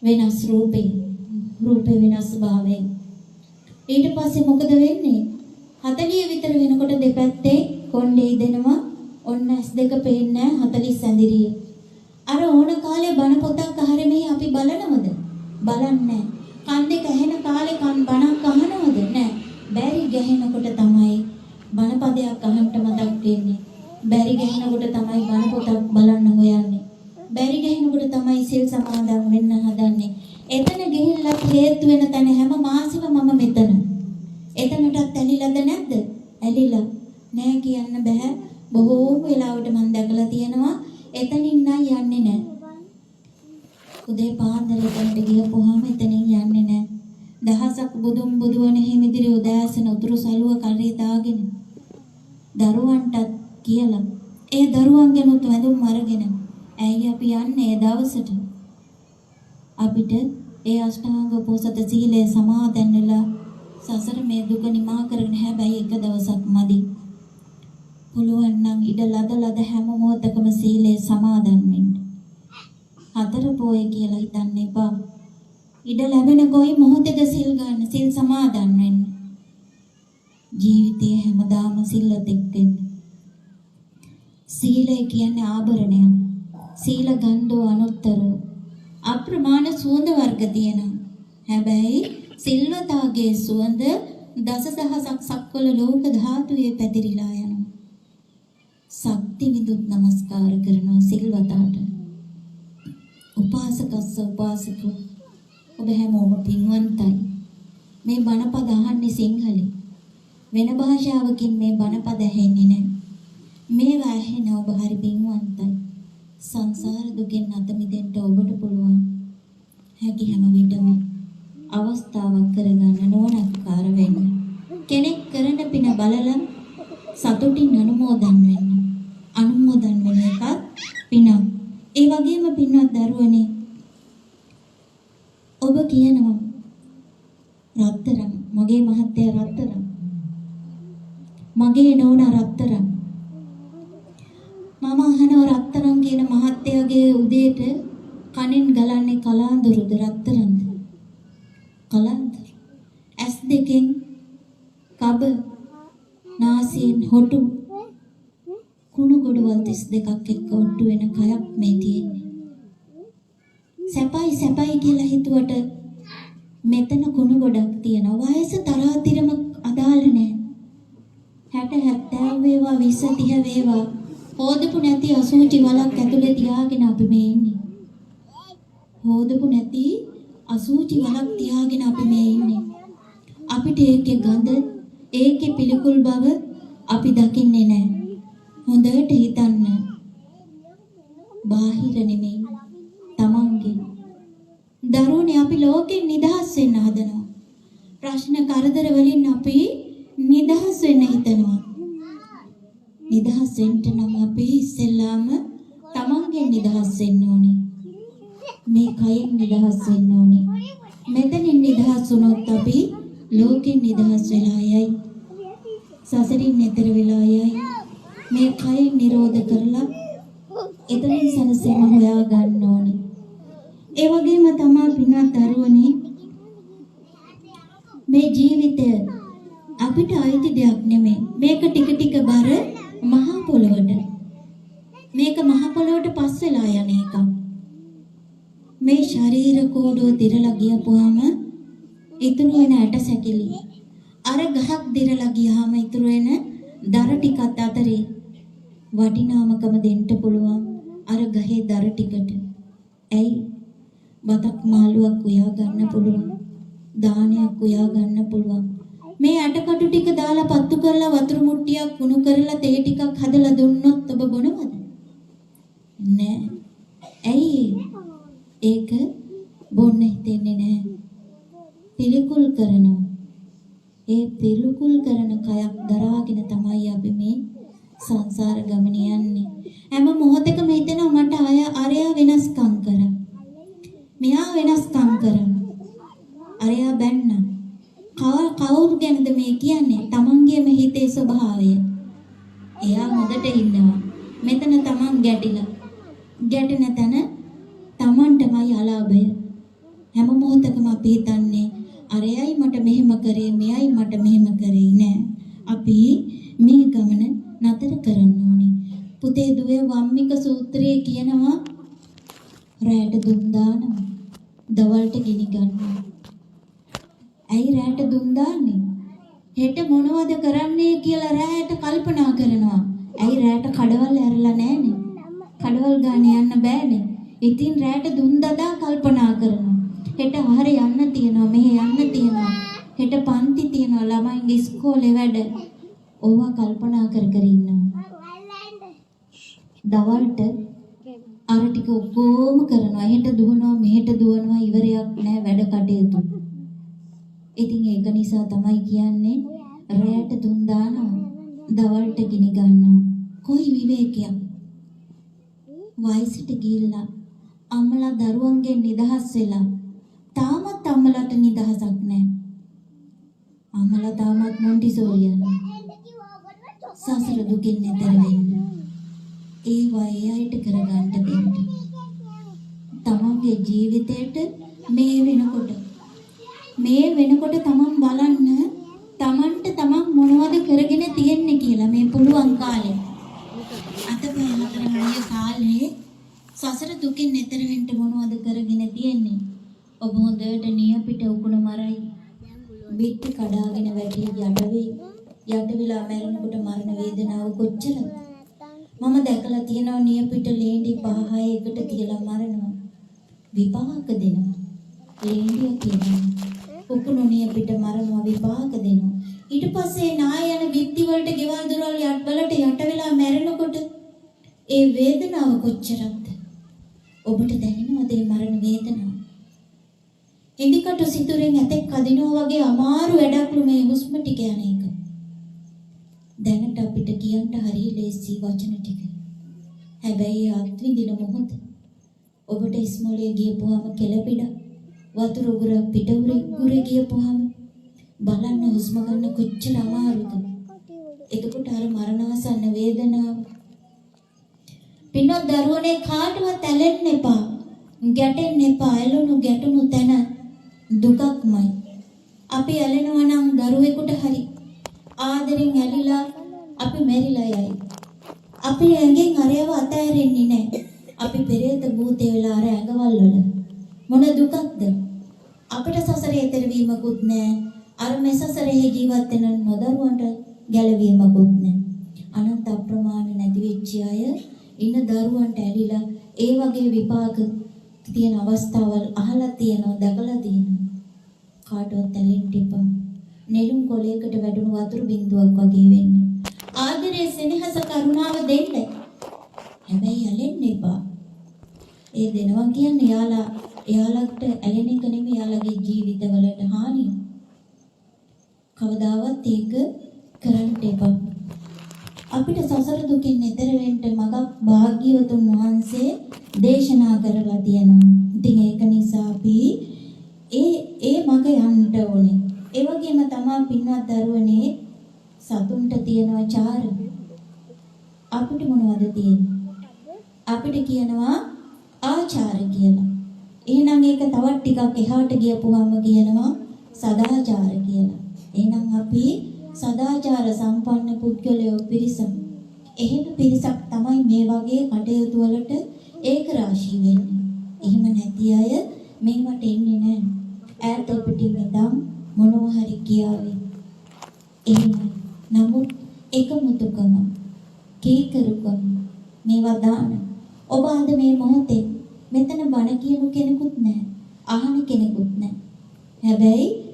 වෙනස් රූපේ වෙනස් භාවයෙන් ඊට පස්සේ මොකද වෙන්නේ? 40 විතර වෙනකොට දෙපැත්තේ කොණ්ඩේ දෙනවා. ඔන්න S2 පේන්නේ 40 ඇඳිරිය. අර ඕන කාලේ බණ පොතක් අහරෙමේ අපි බලනවද? බලන්නේ. කන් දෙක ඇහෙන කාලේ බණක් අහනවද? නැහැ. බැරි ගැහෙනකොට තමයි බණ පදයක් අහන්න මතක් වෙන්නේ. බැරි ගැහෙනකොට තමයි බණ පොතක් බලන්න හොයන්නේ. බැරි ගැහෙනකොට තමයි සිල් සමාදන් වෙන්න හදන්නේ. එතන ගිහිල්ලා හේතු වෙන තැන හැම මාසෙම මම මෙතන. එතනටත් ඇලිලාද නැද්ද? ඇලිලා. නෑ කියන්න බෑ. බොහෝ වෙලාවට මම දැකලා තියෙනවා එතනින් නම් යන්නේ නෑ. උදේ පාන්දර එතනට ගියපුවාම එතනින් යන්නේ නෑ. දහසක් බුදුවන හිමිදිරි උදෑසන උතුරු සළුව කරේ දාගෙන දරුවන්ටත් කියලා ඒ දරුවන්ගෙනුත් වැඳුම් අරගෙන ඇයි අපි යන්නේ ඒ දවසට? අපිට ඒ අෂ්ටාංග පොසත සීලය සමාදන් වෙලා සසර මේ දුක නිමා කරගෙන හැබැයි එක දවසක් මදි. පුළුවන් නම් ඉඩ ලද හැම මොහොතකම සීලය සමාදන් වෙන්න. හතර පොය කියලා හිතන්න එපා. ඉඩ ලැබෙන කොයි මොහොතේද සිල් ගන්න, සිල් සමාදන් වෙන්න. ජීවිතයේ හැමදාම සිල්ලතෙක් වෙන්න. සීලය කියන්නේ ආභරණයක්. සීල ගන්ධෝ අනුත්තරෝ. අප්‍රමාණ සුවඳ වර්ග තියෙනවා. හැබැයි සිල්වතාගේ සුවඳ දසදහසක් සක්වල ලෝක ධාතුවේ පැතිරිලා යනවා. ශක්ති විදුත් නමස්කාර කරනවා සිල්වතාට. උපාසකස්ස උපාසකෝ ඔබ හැමෝම පින්වන්තයි. මේ බණපද අහන්නේ සිංහලෙන්. වෙන භාෂාවකින් මේ බණපද ඇහෙන්නේ නැහැ. මේවා ඇහෙන ඔබ හරි පින්වන්තයි. සංසාර දුකෙන් අත මිදෙන්න ඔබට පුළුවන්. හැකි හැම විටම අවස්ථාවක් කරගන්න නොනක්කාර වෙන්න. කෙනෙක් කරන පින බලලා සතුටින් අනුමෝදන් වෙන්න. අනුමෝදන් වෙන එකත් පිනක්. ඒ වගේම පින්වත් දරුවනේ ඔබ කියනවා රත්තරන් මගේ මහත්තයා රත්තරන් මගේ නෝනා රත්තරන් මම අහනවා රත්තරන් කියන මහත්තයාගේ උදේට කනෙන් ගලන්නේ කලාඳුරුද රත්තරන්ද කලාඳුරු ඇස් දෙකෙන් කබ නාසයෙන් හොටු කුණු ගොඩවල් 32ක් එක්ක ඔට්ටු වෙන කයක් මේ තියෙන්නේ. සැපයි කියලා හිතුවට මෙතන කුණු ගොඩක් තියෙනවා. වයස තරාතිරම අදාළ නැහැ. 60 70 වේවා 20 30 වේවා හොදපු නැති අසුචි වලක් ඇතුලේ තියාගෙන අපි මේ ඉන්නේ. හොදපු නැති අසුචි වලක් තියාගෙන අපි මේ ඉන්නේ. අපිට ඒකේ ගඳ ඒකේ පිළිකුල් බව අපි දකින්නේ නැහැ. හොඳට හිතන්න. බාහිර නෙමෙයි තමන්ගේ. දරුවනේ අපි ලෝකෙන් නිදහස් වෙන්න හදනවා. ප්‍රශ්න කරදර වලින් අපි නිදහස් වෙන්න හිතනවා. නිදහස් වෙන්න නම් අපි ඉස්සෙල්ලාම තමන්ගෙන් නිදහස් වෙන්න ඕනේ. මේ කයෙන් නිදහස් වෙන්න ඕනේ. මෙතනින් නිදහස් වුණොත් අපි ලෝකෙන් නිදහස් වෙලා යයි. සසරින් එතර වෙලා යයි. මේ කයෙන් නිරෝධ කරලා එතනින් සනසීම හොයා ගන්න ඕනේ. ඒ වගේම තමයි පින්වත් දරුවනේ මේ ජීවිතය අපිට අයිති දෙයක් නෙමෙයි. මේක ටික ටික බර මහා පොළොවට. මේක මහා පොළොවට පස් වෙලා යන එකක්. මේ ශරීර කෝඩුව දිරලා ගියපුවාම ඉතුරු වෙන ඇට සැකිලි. අර ගහක් දිරලා ගියාම ඉතුරු වෙන දර ටිකත් අතරේ වටිනාමකම දෙන්න පුළුවන් අර ගහේ දර ටිකට. ඇයි? බතක් මාළුවක් උයා ගන්න පුළුවන්. දානයක් උයා ගන්න පුළුවන්. මේ අටකටු ටික දාලා පත්තු කරලා වතුර මුට්ටියක් කුණු කරලා තේ ටිකක් හදලා දුන්නොත් ඔබ බොනවද? නෑ. ඇයි? ඒක බොන්න හිතෙන්නේ නෑ. පිළිකුල් කරනවා. ඒ පිළිකුල් කරන කයක් දරාගෙන තමයි අපි මේ සංසාර ගමන යන්නේ. හැම මොහොතකම හිතෙනවා මට අරයා වෙනස්කම් කරා. මෙයා වෙනස්කම් කරා. අරයා බැන්න. කවුරු ගැනද මේ කියන්නේ? තමන්ගේම හිතේ ස්වභාවය. එයා හොඳට ඉන්නවා. මෙතන තමන් ගැටිලා. ගැටෙන තැන තමන්ටමයි අලාභය. හැම මොහොතකම අපි හිතන්නේ අරයයි මට මෙහෙම කරේ, මෙයයි මට මෙහෙම කරේ නෑ. අපි මේ ගමන නතර කරන්න ඕනේ. පුතේ දුවේ වම්මික සූත්‍රයේ කියනවා රැට දුම් දානවා. දවල්ට ගිනි ගන්නවා. ඇයි රැට දුම් දාන්නේ? හෙට මොනවද කරන්නේ කියලා රැට කල්පනා කරනවා. ඇයි රැට කඩවල් ඇරලා නැහනේ? කඩවල් ගානේ යන්න බෑනේ. ඉතින් රැට දුම් දදා කල්පනා කරනවා. හෙට ආහාර යන්න තියෙනවා, මෙහෙ යන්න තියෙනවා. හෙට පන්ති තියෙනවා, ළමයින්ගේ ඉස්කෝලේ වැඩ. ඕවා කල්පනා කර කර ඉන්නවා. දවල්ට අර ටික ඔක්කොම කරනවා. හෙට දුවනවා, මෙහෙට දුවනවා, ඉවරයක් නැහැ වැඩ කටයුතු. ඉතින් ඒක නිසා තමයි කියන්නේ රැයට දුම් දානවා, දවල්ට ගිනි ගන්නවා. කොයි විවේකයක්? වයසට ගිහිල්ලා අම්මලා දරුවන්ගෙන් නිදහස් වෙලා තාමත් අම්මලාට නිදහසක් නැහැ. අම්මලා තාමත් මොන්ටිසෝරි යනවා. සසර දුකින් ඈතර වෙන්න. ඒ වයයට කරගන්න දෙන්න. තමන්ගේ ජීවිතේට මේ වෙනකොට තමන් බලන්න තමන්ට තමන් මොනවද කරගෙන තියෙන්නේ කියලා මේ පුළුවන් කාලේ. අතපය හතර හරිය කාලේ සසර දුකින් ඈතර වෙන්න මොනවද කරගෙන තියෙන්නේ? ඔබ හොඳට නියපිට උකුණ මරයි. බිත්ති කඩාගෙන වැටි යට වෙලා මැරෙනකොට මරණ වේදනාව කොච්චරද? මම දැකලා තියෙනවා නියපිට ලේන්ඩි 5-6 එකට තියලා මරනවා. විපාක දෙනවා. ලේන්ඩිය කියනවා. උකුණු නියපිට මරනවා විපාක දෙනවා. ඊට පස්සේ නාය යන බිත්ති වලට ගෙවල් දොරවල් වලට යට වෙලා මැරෙනකොට ඒ වේදනාව කොච්චරද? ඔබට දැනෙනවද ඒ මරණ වේදනාව? ඉදිකට සිතුරෙන් ඇතෙක් කදිනවා වගේ අමාරු වැඩක්ලු මේ හුස්ම ටික යන එක. දැනට අපිට කියන්න හරිය ලේසි වචන ටික. හැබැයි අත්විඳින මොහොත ඔබට ඉස්මෝලේ ගියපුවාම කෙලපිඩ වතුර උගුර පිට උගුර ගියපුවාම බලන්න හුස්ම ගන්න කොච්චර අමාරුද. එතකොට අර මරණාසන්න වේදනාව. පින්නොත් දරුවනේ කාටවත් ඇලෙන්න එපා. ගැටෙන්න එපා. ඇලුණු ගැටුණු තැන දුකක්මයි. අපි ඇලෙනවා නම් දරුවෙකුට හරි ආදරෙන් ඇලිලා අපි මෙරිලා යයි. අපි ඇඟෙන් අරයව අතෑරෙන්නේ නැහැ. අපි පෙරේත භූතේ වෙලා අර ඇඟවල් වල මොන දුකක්ද? අපිට සසරේ ඈතර වීමකුත් නැහැ. අර මෙසසරේ ජීවත් වෙන නොදරුවන්ට ගැලවීමකුත් නැහැ. අනන්ත අප්‍රමාණ නැති වෙච්ච අය ඉන්න දරුවන්ට ඇලිලා ඒ වගේ විපාක තියෙන අවස්ථාවල් අහලා තියෙනවා, දැකලා තියෙනවා. කාටවත් ඇලෙන්න එපා. නෙළුම් කොළයකට වැදුණු වතුර බින්දුවක් වගේ වෙන්නේ. ආදරයේ සෙනෙහස කරුණාව දෙන්න. හැබැයි ඇලෙන්න එපා. ඒ දෙනවා කියන්නේ එයාලට ඇලෙන එක නෙමෙයි, එයාලගේ ජීවිතවලට හානිය. කවදාවත් ඒක කරන්න එපා. අපිට සසර දුකින් ඈතර වෙන්න මගක් භාග්‍යවතුන් වහන්සේ දේශනා කරලා තියෙනවා. ඉතින් ඒක නිසා අපි ඒ මග යන්න ඕනේ. ඒ වගේම තමයි පින්වත් දරුවනේ සතුන්ට තියෙන චාර. අපිට මොනවද තියෙන්නේ? අපිට කියනවා ආචාර කියලා. එහෙනම් ඒක තවත් ටිකක් එහාට ගියපුවම කියනවා සදාචාර කියලා. එහෙනම් අපි සදාචාර සම්පන්න පුද්ගලයෝ පිරිසක්. එහෙම පිරිසක් තමයි මේ වගේ කටයුතු වලට ඒක රාශී වෙන්නේ. එහෙම නැති අය මේවට එන්නේ නැහැ. ඈත පිටින් ඉඳන් මොනවා හරි කියාවේ. එහෙම නමුත් එකමුතුකම කීකරුකම මේවා දාන ඔබ අද මේ මොහොතේ මෙතන බණ කියනු කෙනෙකුත් නැහැ. අහන කෙනෙකුත් නැහැ. හැබැයි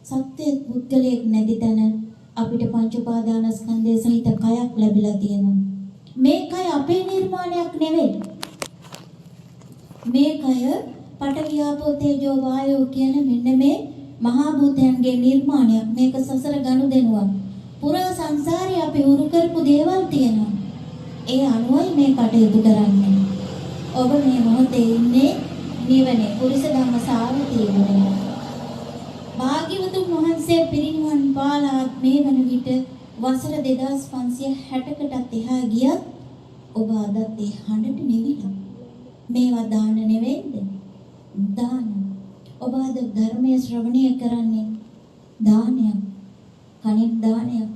සත්‍ය පුද්ගලයෙක් නැති තැන අපිට පංච උපාදානස්කන්ධය සහිත කයක් ලැබිලා තියෙනවා. මේ කය අපේ නිර්මාණයක් නෙවෙයි. මේ කය පඨවි ආපෝ තේජෝ වායෝ කියන මෙන්න මේ මහා භූතයන්ගේ නිර්මාණයක්. මේක සසර ගනුදෙනුවක්. පුරා සංසාරේ අපි උරු කරපු දේවල් තියෙනවා. ඒ අනුවයි මේ කටයුතු කරන්නේ. ඔබ මේ මොහොතේ ඉන්නේ නිවනේ පුරුෂ ධම්ම සාරතියනේ. භාග්‍යවතුන් වහන්සේ පිරිනිවන් පාලා මේ වන විට වසර 2560කටත් එහා ගියත් ඔබ අදත් ඒ හඬට නිවිලා. මේවා දාන නෙවෙයිද? දාන. ඔබ අද ධර්මයේ ශ්‍රවණය කරන්නේ දානයක්. කනින් දානයක්.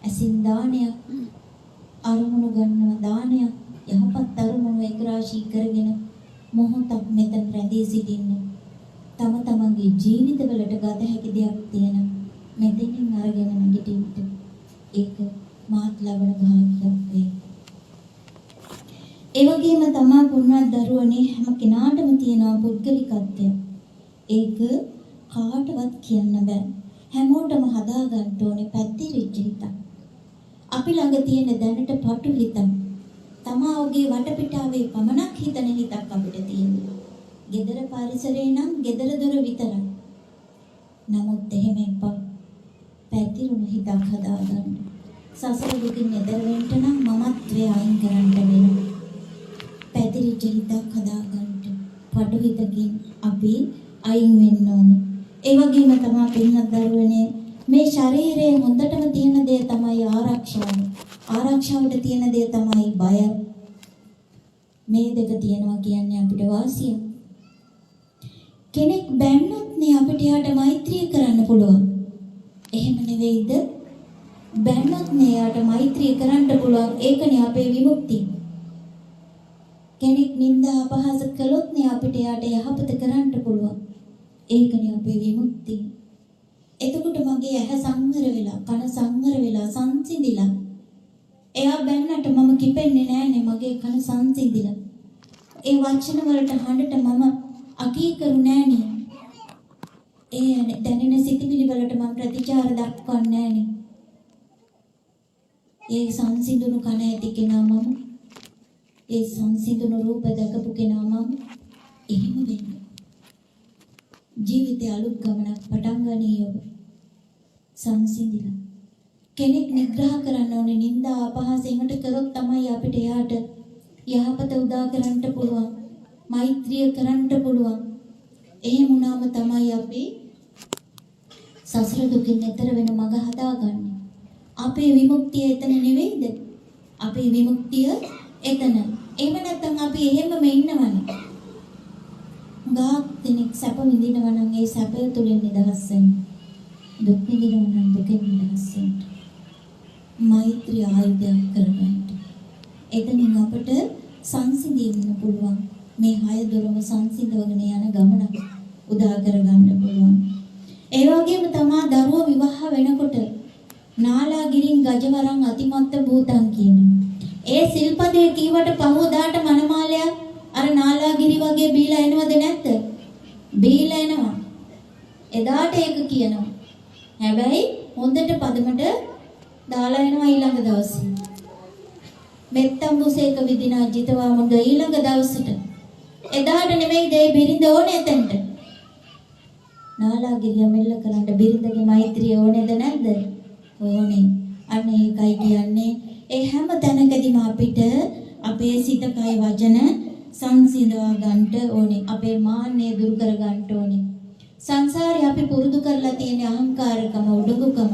ඇසින් දානයක්. අරමුණු ගන්නව දානයක්. යහපත් අරමුණු එක රාශී කරගෙන මොහොතක් මෙතන රැඳී සිටින්නේ. තම තමන්ගේ ජීවිතවලට ගත හැකි දෙයක් තියෙන මෙතනින් අරගෙන නැගිටින්න. ඒක මාත් ලබන භාග්‍යයක් වේ. ඒ වගේම තමා පුණ්‍යවත් දරුවනේ හැම කෙනාටම තියෙන පුද්ගලිකත්වය. ඒක කාටවත් කියන්න බෑ. හැමෝටම හදා ගන්න ඕනේ පැතිරිච්ච හිතක්. අපි ළඟ තියෙන දැනට පටු හිතක්. තමා ඔහුගේ වටපිටාවේ පමණක් හිතන හිතක් අපිට තියෙනවා. ගෙදර පරිසරේ නම් ගෙදර දොර විතරයි. නමුත් එහෙම එපා. පැතිරුණු හිතක් හදාගන්න. සසර දුකින් ඈතර වෙන්න නම් මමත්වය අයින් කරන්න වෙනවා. පැතිරිච්ච හිතක් හදාගන්න. පටු හිතකින් අපි අයින් වෙන්න ඕනේ. ඒ වගේම තමයි පින්නත් දරුවනේ මේ ශරීරයේ හොඳටම තියෙන දේ තමයි ආරක්ෂාව. ආරක්ෂාවට තියෙන දේ තමයි බය. මේ දෙක තියෙනවා කියන්නේ අපිට වාසිය. කෙනෙක් බැන්නොත් නේ අපිට යාට මෛත්‍රිය කරන්න පුළුවන්. එහෙම නෙවෙයිද? බැන්නොත් නේ යාට මෛත්‍රිය කරන්න පුළුවන්. ඒකනේ අපේ විමුක්තිය. කෙනෙක් නිନ୍ଦා අපහාස කළොත් නේ අපිට යාට යහපත කරන්න පුළුවන්. ඒකනේ අපේ විමුක්තිය. එතකොට මගේ ඇහැ සංවර වෙලා, කන සංවර වෙලා, සංසිඳිලා. එයා බැන්නට මම කිපෙන්නේ නෑනේ, මගේ කන සංසිඳිලා. ඒ වචන වලට හඬට මම අකීකරු නෑනේ. ඒ දැනෙන සිතිවිලි වලට මම ප්‍රතිචාර දක්වන්නේ නෑනේ. ඒ සංසිඳුණු කන ඇති කෙනා මම. ඒ සංසිඳුණු රූප දැකපු කෙනා මම. එහෙම වෙන්න. ජීවිතය අලුත් ගමනක් පටන් ගනී ඔබ. සංසිඳිලා. කෙනෙක් නිග්‍රහ කරන්න ඕනේ, නිନ୍ଦා අපහාස එහෙමට කරොත් තමයි අපිට එයාට යහපත උදා කරන්න පුළුවන්. මෛත්‍රිය කරන්න පුළුවන්. එහෙම වුණාම තමයි අපි සසර දුකින් එතර වෙන මඟ හදාගන්නේ. අපේ විමුක්තිය එතන නෙවෙයිද? අපේ විමුක්තිය එතන. එහෙම නැත්නම් අපි එහෙමම ඉන්නවනේ. ගාක් දෙනෙක් සැප විඳිනවා නම් ඒ සැපය තුලින් නිදහස් වෙන්න. දුක් විඳිනවා නම් දුකෙන් නිදහස් වෙන්න. මෛත්‍රී ආයුධයක් කරගන්න. එතනින් අපට සංසිඳෙන්න පුළුවන්. මේ හය දොරම සංසිඳවගෙන යන ගමනක් උදා කරගන්න පුළුවන්. ඒ වගේම තමා දරුවෝ විවාහ වෙනකොට නාලාගිරින් ගජවරන් අතිමත්ත භූතං කියන. ඒ සිල්පදේ කීවට පහවදාට මනමාලයක් අර නාලාගිරි වගේ බීලා එනවද නැද්ද? බීලා එනවා. එදාට ඒක කියනවා. හැබැයි හොඳට පදමට දාලා එනවා ඊළඟ දවසේ. මෙත්තම්බුසේක විදිනා ජිතවා මුද ඊළඟ දවසට. එදාට නෙමෙයි දෙයි බිරිඳ ඕනේ එතනට. නාලාගිරිය මෙල්ල කරන්න බිරිඳගේ මෛත්‍රිය ඕනේද නැද්ද? ඕනේ. අන්න ඒකයි කියන්නේ. ඒ හැම තැනකදීම අපිට අපේ සිත කය වචන සංසිඳවා ගන්නට ඕනේ. අපේ මාන්නය දුරු කර ගන්නට ඕනේ. සංසාරේ අපි පුරුදු කරලා තියෙන අහංකාරකම, උඩඟුකම,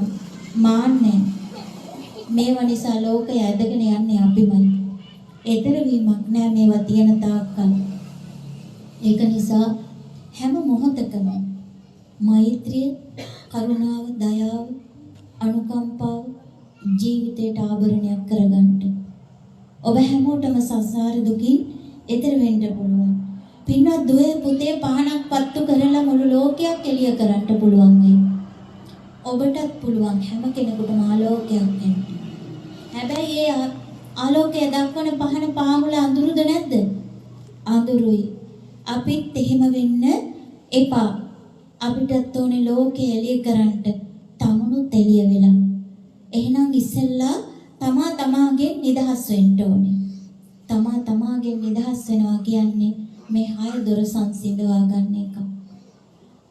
මාන්නය. මේවා නිසා ලෝකය ඇදගෙන යන්නේ අපිමයි. ඊතර වීමක් නෑ මේවා තියෙන තාක්කල්. ඒක නිසා හැම මොහොතකම මෛත්‍රිය, කරුණාව, දයාව, අනුකම්පාව ජීවිතයට ආභරණයක් කරගන්න. ඔබ හැමෝටම සංසාර දුකින් එතර වෙන්න පුළුවන්. පින්වත් දුවේ පුතේ පහනක් පත්තු කරලා මුළු ලෝකයක් එළිය කරන්න පුළුවන් වෙයි. ඔබටත් පුළුවන් හැම කෙනෙකුටම ආලෝකයක් වෙන්න. හැබැයි ඒ ආලෝකය දක්වන පහන පාමුල අඳුරුද නැද්ද? අඳුරුයි. අපිත් එහෙම වෙන්න එපා. අපිටත් ඕනේ ලෝකය එළිය කරන්න. තමුණුත් එළිය වෙලා. එහෙනම් ඉස්සෙල්ලා තමාගෙන් නිදහස් වෙන්න ඕනේ. තමාගෙන් නිදහස් වෙනවා කියන්නේ මේ හය දොර සංසිඳවා ගන්න එක.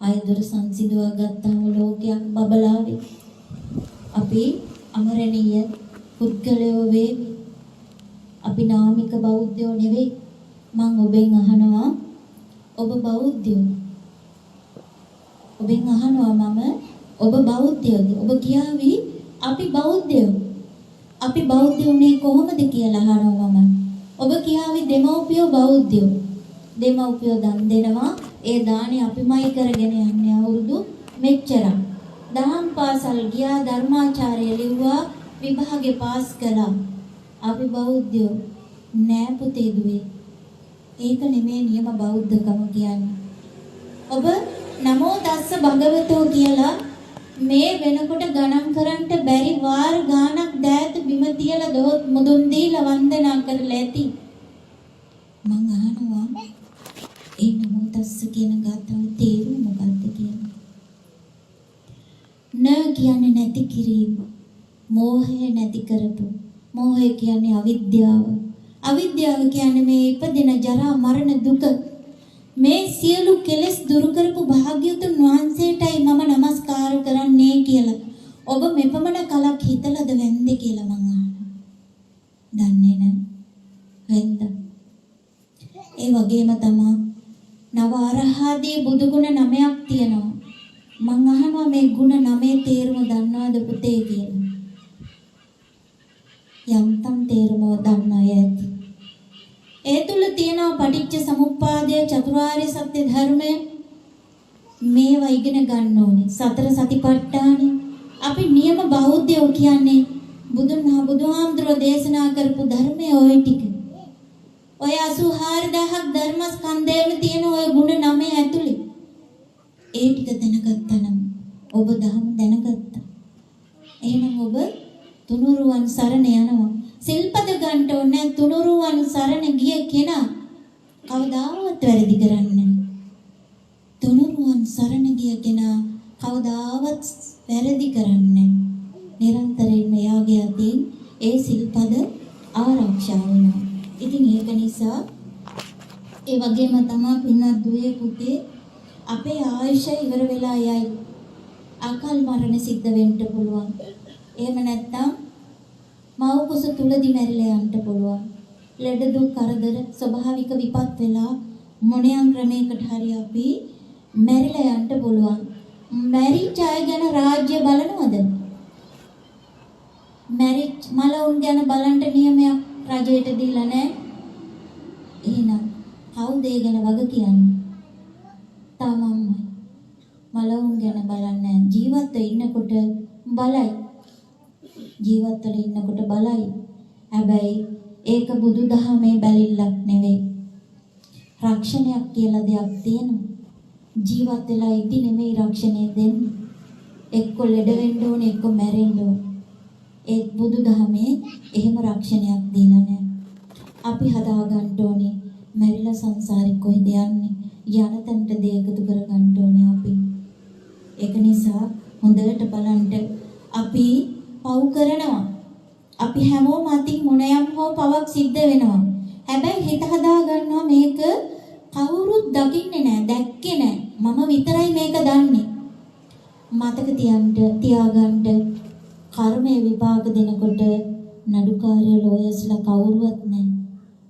හය දොර සංසිඳවා ගත්තාම ලෝකයක් බබලාවේ. අපි අමරණීය පුද්ගලයෝ වේවි. අපි නාමික බෞද්ධයෝ නෙවෙයි. මං ඔබෙන් අහනවා, ඔබ බෞද්ධයෝ? ඔබෙන් අහනවා මම, ඔබ බෞද්ධයෝද? ඔබ කියාවි අපි බෞද්ධයෝ. අපි බෞද්ධයෝනේ කොහොමද කියලා අහනවා මම. ඔබ කියාවි දෙමව්පියෝ බෞද්ධයෝ. දෙමව්පියෝ දන් දෙනවා. ඒ දානේ අපිමයි කරගෙන යන්නේ අවුරුදු මෙච්චරක්. දහම් පාසල් ගියා, ධර්මාචාර්ය ලිව්වා, විභාගේ පාස් කළා. අපි බෞද්ධයෝ නෑ පුතේ දුවේ. ඒක නෙමෙයි නියම බෞද්ධකම කියන්නේ. ඔබ නමෝ තස්ස භගවතෝ කියලා මේ වෙනකොට ගණන් කරන්න බැරි වාර ගාණක් දෑත බිම තියලා දොත් මුදුන් දීලා වන්දනා කරලා ඇති. මං අහනවා ඒ නමෝ තස්ස කියන ගාථාවේ තේරුම මොකක්ද කියලා. න කියන්නේ නැති කිරීම. මෝහය නැති කරපු. මෝහය කියන්නේ අවිද්‍යාව. අවිද්‍යාව කියන්නේ මේ ඉපදෙන ජරා මරණ දුක. මේ සියලු කෙලෙස් දුරු කරපු භාග්‍යවතුන් වහන්සේටයි මම নমස්කාර කරන්නේ කියලා. ඔබ මෙපමණ කලක් හිතලද වෙන්නේ කියලා මං අහනවා. දන්නේ නැහැ. වෙන්ද. ඒ වගේම තමයි නව අරහාදී බුදුගුණ 9ක් තියෙනවා. මං අහනවා මේ ಗುಣ 9 තේරුම දන්නවද පුතේ කියලා. යම්තම් තේරුම දන්න අය ඇති. ඒ තුල තියෙනවා පටිච්ච සමුප්පාදය චතුරාර්ය සත්‍ය ධර්මය. මේවා ඉගෙන ගන්න ඕනේ. සතර සතිපට්ඨාන. අපි නියම බෞද්ධයෝ කියන්නේ බුදුහාමුදුරුවෝ දේශනා කරපු ධර්මයේ ওই ටික. ඔය 84000ක් ධර්මස්කන්ධයම තියෙන ඔය ಗುಣ 9 ඇතුලේ. ඒ ටික දැනගත්තා නම් ඔබ ධර්ම දැනගත්තා. එහෙනම් ඔබ තුනුරුවන් සරණ යනවා. සිල්පද ගන්න ඕනේ තුනුරුවන් සරණ ගිය කෙනා කවදාවත් වැරදි කරන්නේ නැහැ. තුනුරුවන් සරණ ගිය කෙනා කවදාවත් වැරදි කරන්නේ නැහැ. නිරන්තරයෙන්ම යාගේ අතින් ඒ සිල්පද ආරක්ෂා වෙනවා. ඉතින් ඒක නිසා ඒ වගේම තමයි පින්වත් දුවේ පුතේ අපේ ආයුෂ ඉවර වෙලා යයි. අකල් මරණ සිද්ධ වෙන්න පුළුවන්. එහෙම නැත්නම් මව කුස තුලදී මැරිලා යන්න පුළුවන්. ලෙඩ දුක් කරදර ස්වභාවික විපත් වෙලා මොණයන් ක්‍රමයකට හරි අපි මැරිලා යන්න පුළුවන්. මැරිච්ච අය ගැන රාජ්‍ය බලනවද? මැරිච් මලවුන් ගැන බලන්න නියමයක් රජයට දීලා නැහැ. එහෙනම් කවුද ඒ ගැන වග කියන්නේ? තමන්මයි. මලවුන් ගැන බලන්නේ ජීවත්ව ඉන්නකොට බලයි. ජීවත්වල ඉන්නකොට බලයි. හැබැයි ඒක බුදුදහමේ බැලිල්ලක් නෙවෙයි. රක්ෂණයක් කියලා දෙයක් තියෙනවා. ජීවත් වෙලා ඉදි නෙමෙයි රක්ෂණය දෙන්නේ. එක්ක ලෙඩ වෙන්න ඕනේ එක්ක මැරෙන්න ඕනේ. ඒ බුදුදහමේ එහෙම රක්ෂණයක් දීලා නැහැ. අපි හදා ගන්න ඕනේ මැරිලා සංසාරේ කොහෙද යන්නේ? යන තැනට දේ එකතු කර ගන්න ඕනේ අපි. ඒක නිසා හොඳට බලන්න අපි පව් කරනවා. අපි හැමෝම අතින් මොනයම් හෝ පවක් සිද්ධ වෙනවා. හැබැයි හිත හදා ගන්නවා මේක කවුරුත් දකින්නේ නැහැ, දැක්කේ නැහැ. මම විතරයි මේක දන්නේ. මතක තියාගන්න කර්මයේ විපාක දෙනකොට නඩුකාරයෝ ලෝයර්ස්ලා කවුරුවත් නැහැ.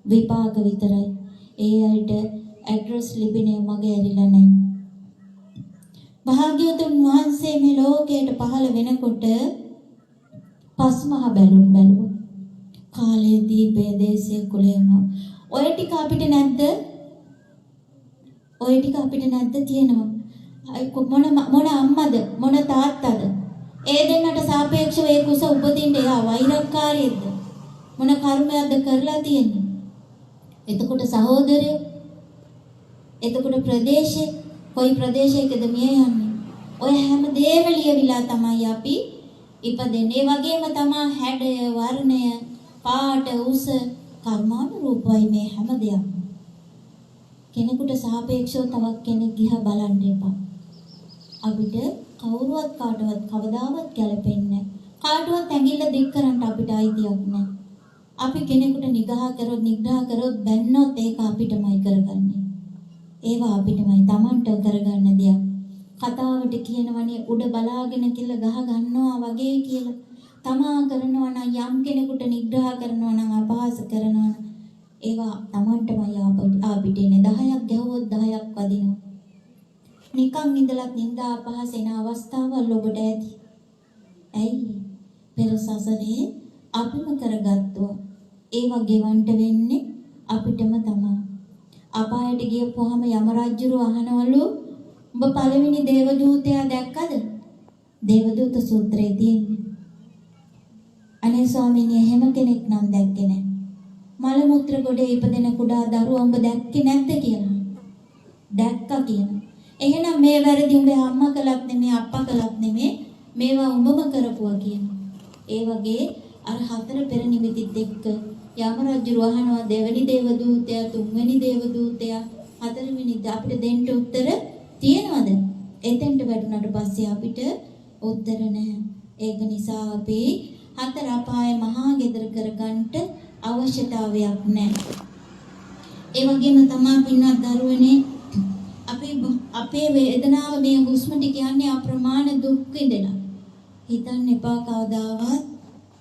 විපාක විතරයි. ඒ අයට ඇඩ්‍රස් ලිපිනේ මගේ ඇරිලා නැහැ. භාග්‍යවතුන් වහන්සේ මේ ලෝකයට පහළ වෙනකොට පස්මහ බැලුවා. කාලයේ දීපේ දේශේ කුලේම ඔය ටික අපිට නැද්ද? ඔය ටික අපිට නැද්ද තියෙනවා. මොන අම්මද මොන තාත්තද? ඒ දෙන්නට සාපේක්ෂව ඒ කුස උපදින්න එයා වෛරක්කාරයෙක්ද? මොන කර්මයක්ද කරලා තියෙන්නේ? එතකොට සහෝදරයෝ එතකොට ප්‍රදේශේ කොයි ප්‍රදේශයකද මිය යන්නේ? ඔය හැම දේම ලියවිලා තමයි අපි ඉපදෙන්නේ. ඒ වගේම තමයි හැඩය, වර්ණය, පාට, උස කර්මානුරූපයි මේ හැම දෙයක්ම. කෙනෙකුට සාපේක්ෂව තවත් කෙනෙක් දිහා බලන්න එපා. අපිට කවුරුවත් කාටවත් කවදාවත් ගැලපෙන්නේ නැහැ. කාටවත් ඇඟිල්ල දික් කරන්න අපිට අයිතියක් නැහැ. අපි කෙනෙකුට නිග්‍රහ කරොත් බැන්නොත් ඒක අපිටමයි කරගන්නේ. ඒවා අපිටමයි Tamanට කරගන්න දෙයක්. කතාවට කියනවනේ උඩ බලාගෙන කියලා ගහ ගන්නවා වගේ කියලා. තමා කරනවා නම් යම් කෙනෙකුට නිග්‍රහ කරනවා නම් අපහාස කරනවා නම් ඒවා Tamanටමයි අපිට එන්නේ. 10ක් ගැහුවොත් 10ක් වදිනවා. නිකන් ඉඳලා නින්දා අපහාස එන අවස්ථාවල් ඔබට ඇති. ඇයි? පෙර සසරේ අපිම කරගත්තා. ඒවා ගෙවන්න වෙන්නේ අපිටම තමයි. අපායට ගියපුවාම යම රජුරු අහනවලු ඔබ පළවෙනි දේවදූතයා දැක්කද? දේවදූත සූත්‍රයේ තියෙන්නේ. අනේ ස්වාමීනි එහෙම කෙනෙක් නම් දැක්කේ නැහැ. මල මුත්‍ර ගොඩේ ඉපදෙන කුඩා දරුවා ඔබ දැක්කේ නැද්ද කියලා. දැක්කා කියනවා. එහෙනම් මේ වැරදි උඹේ අම්මා කළත් නෙමෙයි අප්පා කළත් නෙමෙයි මේවා උඹම කරපුවා කියනවා. ඒ වගේ අර හතර පෙර නිමිතිත් එක්ක යම රජු අහනවා දෙවෙනි දේවදූතයා තුන්වෙනි දේවදූතයා හතරවෙනි අපිට දෙන්න උත්තර තියෙනවද? එතෙන්ට වැටුණාට පස්සේ අපිට උත්තර නැහැ. ඒක නිසා අපි හතර අපාය මහා ගෙදර කරගන්නට අවශ්‍යතාවයක් නැහැ. ඒ වගේම තමයි පින්වත් දරුවනේ අපේ වේදනාව මේ හුස්ම ටික යන්නේ අප්‍රමාණ දුක් විඳලා. හිතන්න එපා කවදාවත්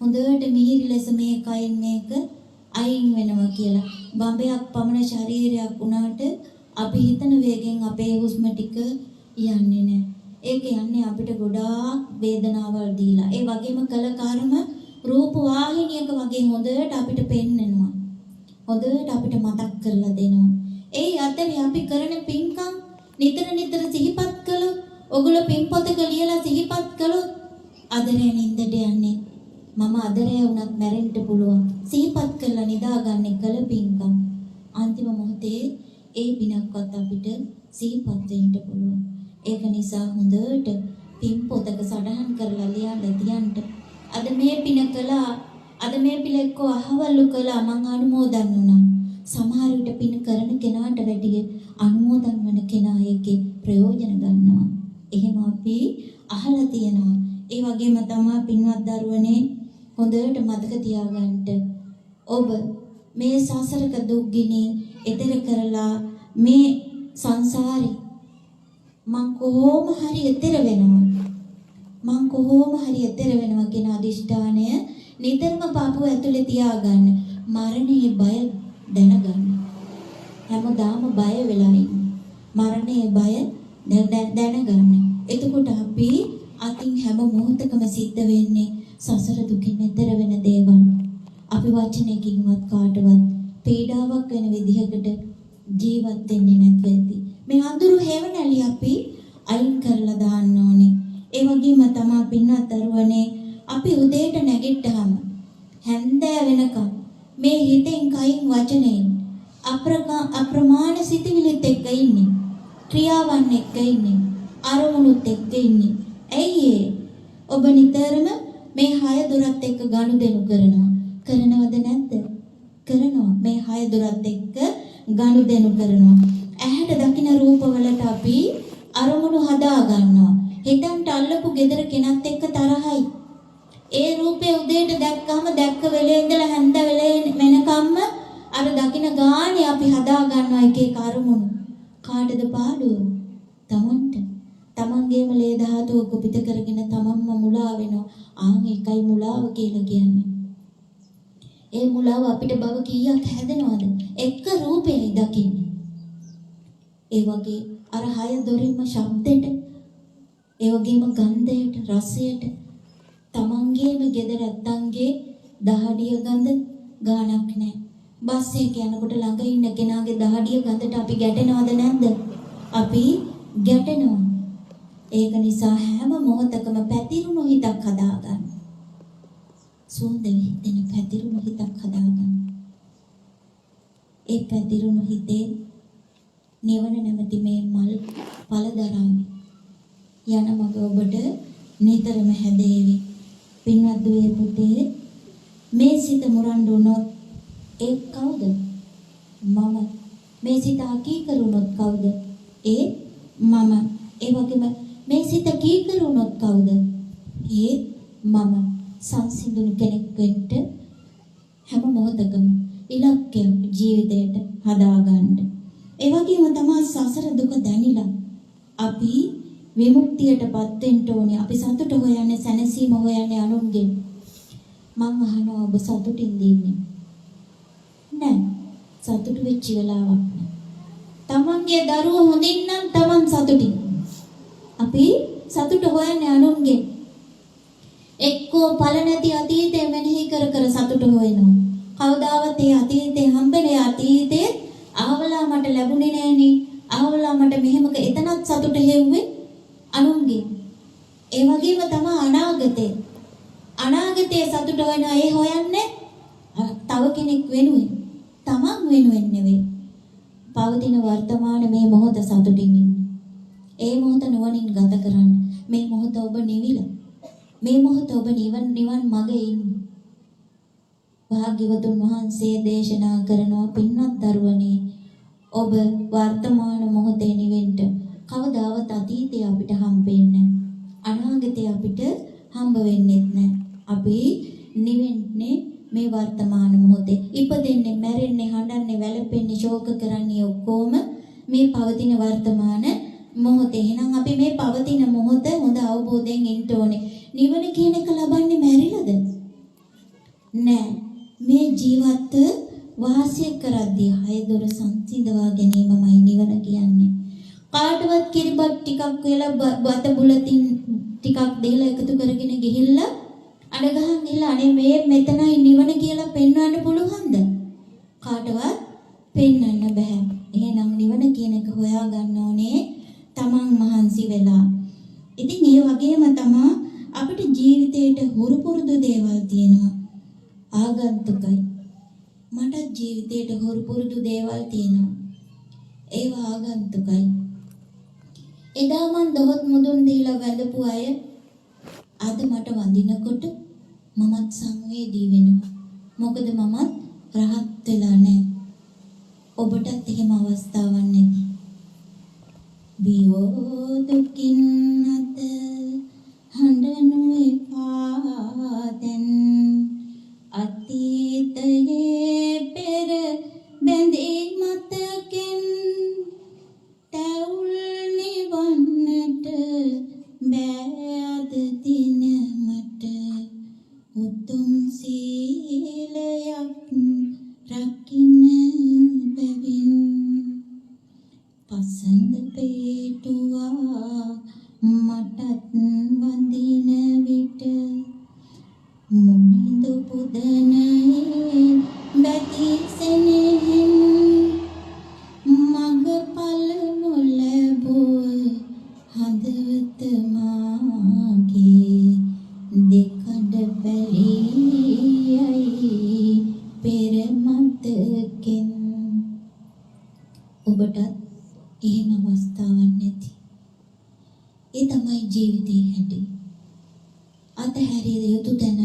හොඳට මිහිරි ලෙස මේ කයින් මේක අයින් වෙනවා කියලා. බඹයක් පමණ ශරීරයක් වුණාට අපි හිතන වේගෙන් අපේ හුස්ම ටික යන්නේ නැහැ. ඒ කියන්නේ අපිට ගොඩාක් වේදනාවල් දීලා. ඒ වගේම කළ කර්ම රූප වාහිනියක වගේ හොඳට අපිට පෙන්නනවා. හොඳට අපිට මතක් කරලා දෙනවා. ඒ අතරේ අපි කරන පින්කම් නිතර නිතර සිහිපත් කළොත්, ඔගොල්ලෝ පින්පොතක ලියලා සිහිපත් කළොත් අදරේ නින්දට යන්නේ. මම අදරේ වුණත් මැරෙන්න පුළුවන්. සිහිපත් කරලා නිදාගන්නේ කළ පින්කම්. අන්තිම මොහොතේ ඒ පිනක්වත් අපිට සිහිපත් වෙන්න පුළුවන්. ඒක නිසා හොඳට පින්පොතක සටහන් කරලා ලියලා තියන්න. අද මේ පින කළා, අද මේ පිළ එක්කෝ අහවලු කළා, මං අනුමෝදන් වුණා. සමහර විට පින කරන කෙනාට වැඩිය අනුමෝදන් වන කෙනා ඒකේ ප්‍රයෝජන ගන්නවා. එහෙම අපි අහලා තියෙනවා. ඒ වගේම තමයි පින්වත් දරුවනේ හොඳට මතක තියාගන්න. ඔබ මේ සසරක දුක් ගිනි එතර කරලා මේ සංසාරේ මං කොහොම හරි එතර වෙනවා. මං කොහොම හරි එතර වෙනවා කියන අදිෂ්ඨානය නිතරම පාපුව ඇතුලේ තියාගන්න. මරණයේ බය දැනගන්න. හැමදාම බය වෙලා ඉන්න. මරණයේ බය දැනගන්න. එතකොට අපි අතින් හැම මොහොතකම සිද්ධ වෙන්නේ සසර දුකින් එතර වෙන දේවල්. අපි වචනයකින්වත් කාටවත් පීඩාවක් වෙන විදිහකට ජීවත් වෙන්නේ නැතුව ඇති. මේ අඳුරු හේවණලි අපි අයින් කරලා දාන්න ඕනේ. ඒ වගේම තමයි පින්වත් දරුවනේ අපි උදේට නැගිට්ටාම හැන්දෑ වෙනකම් මේ හිතෙන් කයින් වචනයෙන් අප්‍රමාණ සිතිවිලිත් එක්ක ඉන්නේ. ක්‍රියාවන් එක්ක ඉන්නේ. අරමුණුත් එක්ක ඉන්නේ. ඇයි ඔබ නිතරම මේ 6 දොරත් එක්ක ගනුදෙනු කරනවා. කරනවද නැද්ද? කරනවා. මේ 6 දොරත් එක්ක ගනුදෙනු කරනවා. ඇහැට දකින රූපවලට අපි අරමුණු හදා ගන්නවා. හිතන්ට අල්ලපු gedara කෙනත් එක්ක තරහයි. ඒ රූපේ උදේට දැක්කම දැක්ක වෙලේ ඉඳලා හැන්ද වෙලේ වෙනකම්ම අර දකින ගානේ අපි හදා ගන්නවා එක එක අරමුණු. කාටද පාඩුව? තමන්ට. තමන්ගේම ලේ ධාතුව කුපිත කරගෙන තමන්ම මුලා වෙනවා. ආන් එකයි මුලාව කියලා කියන්නේ. ඒ මුලාව අපිට භව කීයක් හැදෙනවද? එක රූපෙයි දකින්නේ. ඒ වගේ අර 6 දොරින්ම ශබ්දෙට, ඒ වගේම ගන්ධයට, රසයට, තමන්ගේම gedara ඇත්තන්ගේ දහඩිය ගඳ ගානක් නැහැ. බස් එක යනකොට ළඟ ඉන්න කෙනාගේ දහඩිය ගඳට අපි ගැටෙනවද නැද්ද? අපි ගැටෙනවා. ඒක නිසා හැම මොහොතකම පැතිරුණු හිතක් හදාගන්න. සුවඳ විහිදෙන පැතිරුණු හිතක් හදාගන්න. ඒ පැතිරුණු හිතේ නිවන නැමැති මේ මල් පළදරාවි. යන මග ඔබට නිතරම හැදේවි. පින්වත් දුවේ පුතේ, මේ සිත මුරණ්ඩු වුණොත් ඒ කවුද? මම. මේ සිත අකීකරුණොත් කවුද? ඒ මම. ඒ වගේම මේ සිත කීකරුණොත් කවුද? ඒ මම. සංසිඳුණු කෙනෙක් වෙන්න හැම මොහොතකම ඉලක්කය ජීවිතයට හදාගන්න. ඒ වගේම තමයි සසර දුක දැනිලා අපි විමුක්තියටපත් වෙන්න ඕනේ. අපි සතුට හොයන්නේ, සැනසීම හොයන්නේ අනුන්ගෙන්. මං අහනවා ඔබ සතුටින් දින්නේ නෑ? සතුටු වෙච්ච වෙලාවක් නෑ. තමන්ගේ දරුවෝ හොඳින් නම් තමන් සතුටින්. අපි සතුට හොයන්නේ අනුන්ගෙන්. එක්කෝ පළ නැති අතීතය මෙනෙහි කර කර සතුට හොයනවා. කවදාවත් ඒ අතීතේ හම්බෙන්නේ අතීතේ අහවලා මට ලැබුණේ නෑනේ. අහවලා මට මෙහෙමක එතනත් සතුට හෙව්වේ අනුන්ගෙන්. ඒ වගේම තමයි අනාගතේ. අනාගතේ සතුට වෙන අය හොයන්නේ තව කෙනෙක් වෙනුවෙන්. තමන් වෙනුවෙන් නෙවෙයි. පවතින වර්තමාන මේ මොහොත සතුටින් ඉන්න. ඒ මොහොත නුවණින් ගත කරන්න. මේ මොහොත ඔබ නිවිලා. මේ මොහොත ඔබ නිවන් මගේ ඉන්න. භාග්‍යවතුන් වහන්සේ දේශනා කරනවා පින්වත් දරුවනේ, ඔබ වර්තමාන මොහොතේ නිවෙන්න. කවදාවත් අතීතය අපිට හම්බෙන්නේ නැහැ. අනාගතය අපිට හම්බ වෙන්නේ නැහැ. අපි නිවෙන්නේ මේ වර්තමාන මොහොතේ. ඉපදෙන්නේ, මැරෙන්නේ, හඬන්නේ, වැළපෙන්නේ, ශෝක කරන්නේ ඔක්කොම මේ පවතින වර්තමාන මොහොතේ. එහෙනම් අපි මේ පවතින මොහොත හොඳ අවබෝධයෙන් ඉන්න ඕනේ. නිවන කියන එක ලබන්නේ මැරිලාද? නෑ. මේ ජීවත් වාසය කරද්දී 6 දොර සංසිඳවා ගැනීමමයි නිවන කියන්නේ. කාටවත් කිරිබත් ටිකක් වෙලා බත බුලතින් ටිකක් දීලා එකතු කරගෙන ගිහිල්ලා අඩ ගහන් ගිහිල්ලා අනේ මේ මෙතනයි නිවන කියලා පෙන්වන්න පුළුවන්ද? කාටවත් පෙන්වන්න බෑ. එහෙනම් නිවන කියන එක හොයා ගන්න ඕනේ තමන් මහන්සි වෙලා. ඉතින් ඒ වගේම තමයි අපිට ජීවිතේට හුරු පුරුදු දේවල් තියෙනවා. ආගන්තුකයි. මට ජීවිතේට හුරු පුරුදු දේවල් තියෙනවා. ඒවා ආගන්තුකයි. එදා මන් දොහොත් මුදුන් දීලා වැඳපු අය අද මට වඳිනකොට මමත් සංවේදී වෙනවා. මොකද මමත් රහත් වෙලා නැහැ. ඔබටත් එහෙම අවස්ථාවක් නැති. බියෝ දුකින් නැත හඬනු එපාදෙන් අතීතයේ පෙර බැඳී මතකෙන් තැවුල් නිවන්නට බෑද දිනමට උතුම් සීලයක් රකින්න බැවින් පසඟ පේටුවා මටත් වඳින විට මුනිඳු පුදනේ බැති සෙනෙහින් මගපල නොලැබුව හදවත මාගේ දෙකඩ බැලියයි පෙර මතකෙන්. ඔබටත් එහෙම අවස්ථාවක් නැති. ඒ තමයි ජීවිතේ හැටි. අතහැරිය යුතු තැන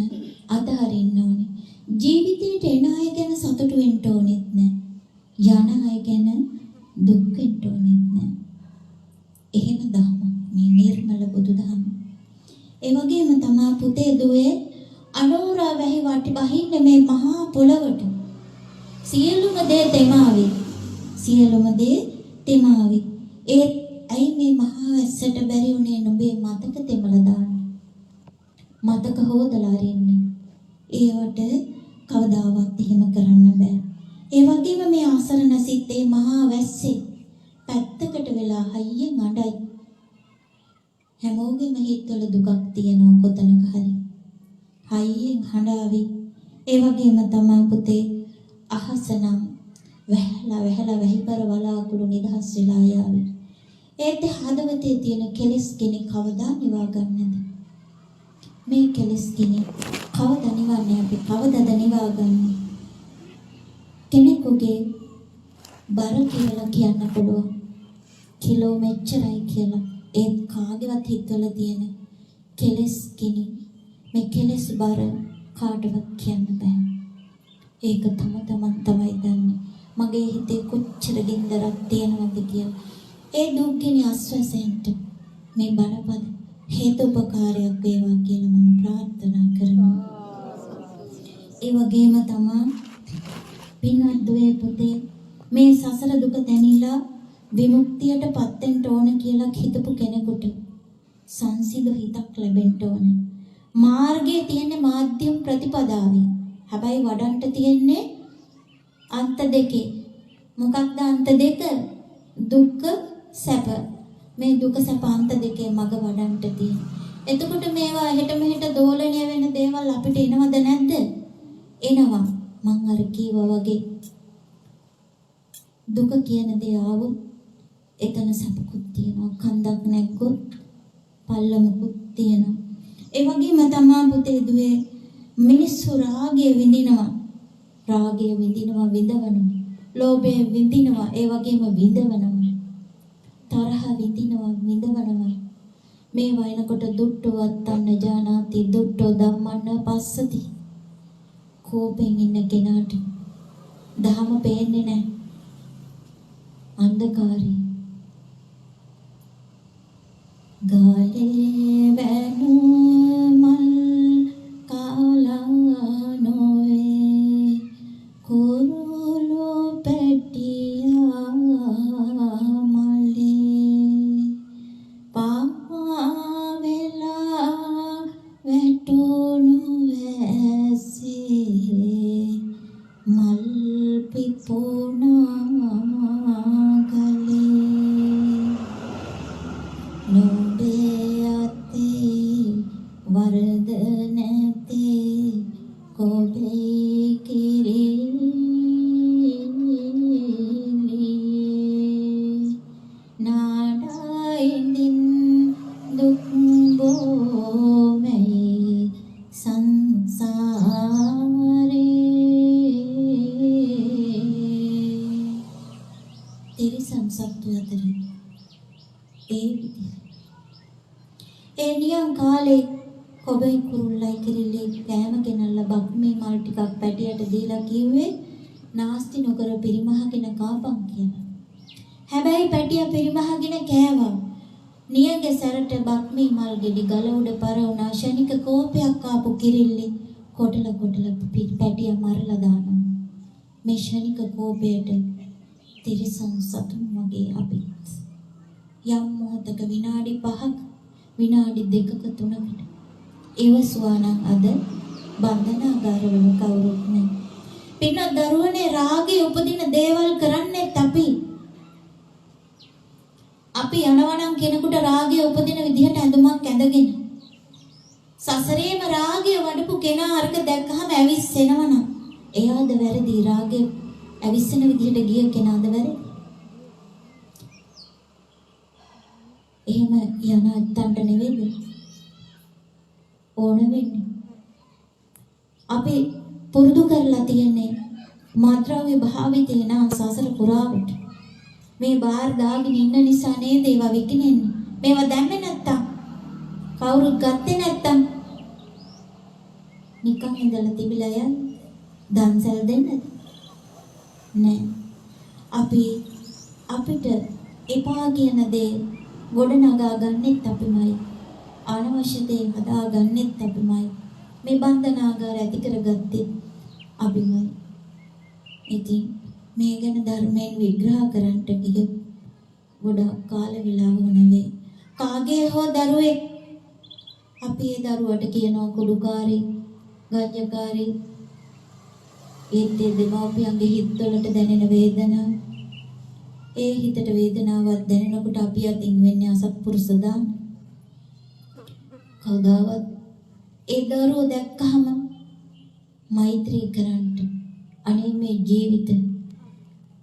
අතහරින්න ඕනේ. ජීවිතේට එන අය ගැන සතුටු වෙන්න ඕනෙත් නෑ. යන අය ගැන දුක් වෙන්න ඕනෙත් නෑ. එහෙම දහමක් මේ නිර්මල බුදුදහම. ඒ වගේම තමා පුතේ දුවේ අනෝරා වැහි වටි බහින්න මේ මහා පොළවට සියලුම දේ තෙමාවි. සියලුම දේ තෙමාවි. ඒ ඇයි මේ මහා වැස්සට බැරි උනේ නුඹේ මතක තෙමලා දාන්න. මතක හොදලා අරින්න. ඒවට කවදාවත් එහෙම කරන්න බෑ. ඒ වගේම මේ ආසරණ සිත්තේ මහා වැස්සේ පැත්තකට වෙලා හයියෙන් අඬයි. හැමෝගෙම හිතවල දුකක් තියෙනවා කොතනක හරි. හයියෙන් හඬාවි. ඒ වගේම තමා පුතේ අහසනම් වැහලා වැහිපර වලාකුළු නිදහස් වෙලා යාවි. ඒත් හදවතේ තියෙන කෙලෙස් කෙනෙක් කවදා නිවා ගන්නද? මේ කෙලෙස් කෙනෙක් කවදා නිවන්නේ? අපි කවදාද නිවා ගන්නේ? කෙනෙකුගේ බර කියලා කියන්න පුළුවන්. කිලෝ මෙච්චරයි කියලා. ඒ කාගේවත් හිතවල තියෙන කෙලෙස් කෙනෙක් මේ කෙලෙස් බර කාටවත් කියන්න බෑ. ඒක තමන් තමයි දන්නේ. මගේ හිතේ කොච්චර ගින්දරක් තියෙනවද කියලා. ඒ දුක්ගිනි ආස්වාසයෙන්ට මේ බණපද හේතුපකාරයක් වේවා කියලා මම ප්‍රාර්ථනා කරනවා. ඒ වගේම තමයි පින්වත් දුවේ පුතේ මේ සසර දුක දැනিলা විමුක්තියටපත් වෙන්න ඕන කියලා හිතපු කෙනෙකුට සංසිඳු හිතක් ලැබෙන්න ඕන. මාර්ගයේ තියෙන මාධ්‍යම ප්‍රතිපදාවේ. හැබැයි වඩන්ට තියෙන්නේ අන්ත දෙකේ. මොකක්ද අන්ත දෙක? දුක්ඛ සැප. මේ දුක සැප අන්ත දෙකේ මග වඩන්ට තියෙන. එතකොට මේවා හෙට මෙහෙට දෝලණය වෙන දේවල් අපිට එනවද නැද්ද? එනවා. මං අර කීවා වගේ දුක කියන දේ ආවොත් එතන සැපකුත් තියෙනවා. කන්දක් නැග්ගොත් පල්ලමකුත් තියෙනවා. ඒ වගේම තමා පුතේ දුවේ මිනිස්සු රාගය විඳිනවා. රාගය විඳිනවා විඳවනවා. ලෝභය විඳිනවා ඒ වගේම විඳවනවා. තරහ විඳිනවා විඳවනවා. මේ වයින්කොට දුට්ටෝ වත්තන්න ජානාති දුට්ටෝ ධම්මන්න පස්සති. කෝපෙන් ඉන්න කෙනාට දහම පේන්නේ නැහැ. අන්ධකාරී. ගාලේ වැනු මල් කාලා නොවේ කුරුළු පැටියා මලේ පාවා වෙලා වැටුණු වැස්සේ මල් පිපුණා ගලේ. තිරිසන් සත්තු අතර ඒ විදිහට. ඒ නියම් කාලේ කොබේ කුරුල්ලයි කිරිල්ලේ කෑම ගෙනල්ලා බක්මී මල් ටිකක් පැටියට දීලා කිව්වේ නාස්ති නොකර පිරිමහගෙන කාපන් කියලා. හැබැයි පැටිය පිරිමහගෙන කෑවා. නියගේ සැරට බක්මී මල් ගෙඩි ගල උඩ පර වුණා. ශනික කෝපයක් ආපු කිරිල්ලේ කොටල පැටිය මරලා දානවා. මේ ශනික කෝපයට තිරිසන් සතුන් වගේ අපිත් යම් මොහොතක විනාඩි 5ක් විනාඩි 2ක 3කට ඉවසුවා නම් අද බන්ධනාගාරවල කවුරුත් නැහැ. පින්න දරුවනේ රාගේ උපදින දේවල් කරන්නේත් අපි යනවා නම් කෙනෙකුට රාගය උපදින විදිහට ඇඳුමක් ඇඳගෙන සසරේම රාගය වඩපු කෙනා අරක දැක්කහම ඇවිස්සෙනවා නම් එයාද වැරදි? රාගය ඇවිස්සෙන විදිහට ගිය කෙනාද වැරදි? එහෙම යන අත්තන්ට නෙවෙයි ඕන වෙන්නේ. අපි පුරුදු කරලා තියෙන්නේ මාත්‍රාවේ භාවිතේ නා සසර පුරාවට. මේ බාහිර දාගෙන ඉන්න නිසා නේද ඒවා විකිනෙන්නේ. මේවා දැම්මේ නැත්තම් කවුරුත් ගත්තේ නැත්තම් නිකන් ඉඳලා තිබිලා යන දන්සල් දෙන්නද? නෑ. අපිට එපා කියන දේ ගොඩනගා ගන්නෙත් අපිමයි. අනවශ්‍ය දේ හදා ගන්නෙත් අපිමයි. මේ බන්ධනාගාර ඇති කරගත්තෙත් අපිමයි. ඉතින් මේ ගැන ධර්මයෙන් විග්‍රහ කරන්නට ගියොත් ගොඩක් කාල වේලාව නෙවෙයි. කාගේ හෝ දරුවෙක් අපි ඒ දරුවට කියනවා කුඩුකාරී, ගංජකාරී. ඒ දෙමාපියන්ගේ හිතවලට දැනෙන වේදනාව, ඒ හිතට වේදනාවක් දැනෙනකොට අපි අතින් වෙන්නේ අසත්පුරුෂ දාන. කවදාවත් ඒ දරුවෝ දැක්කහම මෛත්‍රී කරන්න අනේ මේ ජීවිත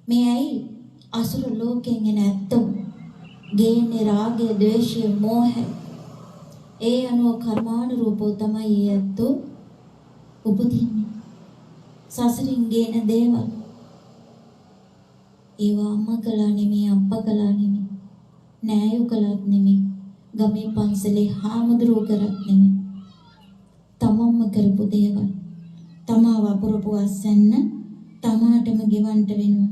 මේ ඇයි අසුර ලෝකයෙන් එන ඇත්තෝ ගේන්නේ රාගය, ද්වේෂය, මෝහය. ඒ අනුව කර්මානුරූපව තමයි ඒ ඇත්තෝ උපදින්නේ. සසරින් ගේන දේවල් ඒවා අම්මා කළා නෙමෙයි, අප්පා කළා නෙමෙයි, නෑයෝ කළත් නෙමෙයි, ගමේ පන්සලේ හාමුදුරුවෝ කරත් නෙමෙයි. තමන්ම කරපු දේවල්. තමා වපුරපු අස්සන්න තමාටම ගෙවන්න වෙනවා.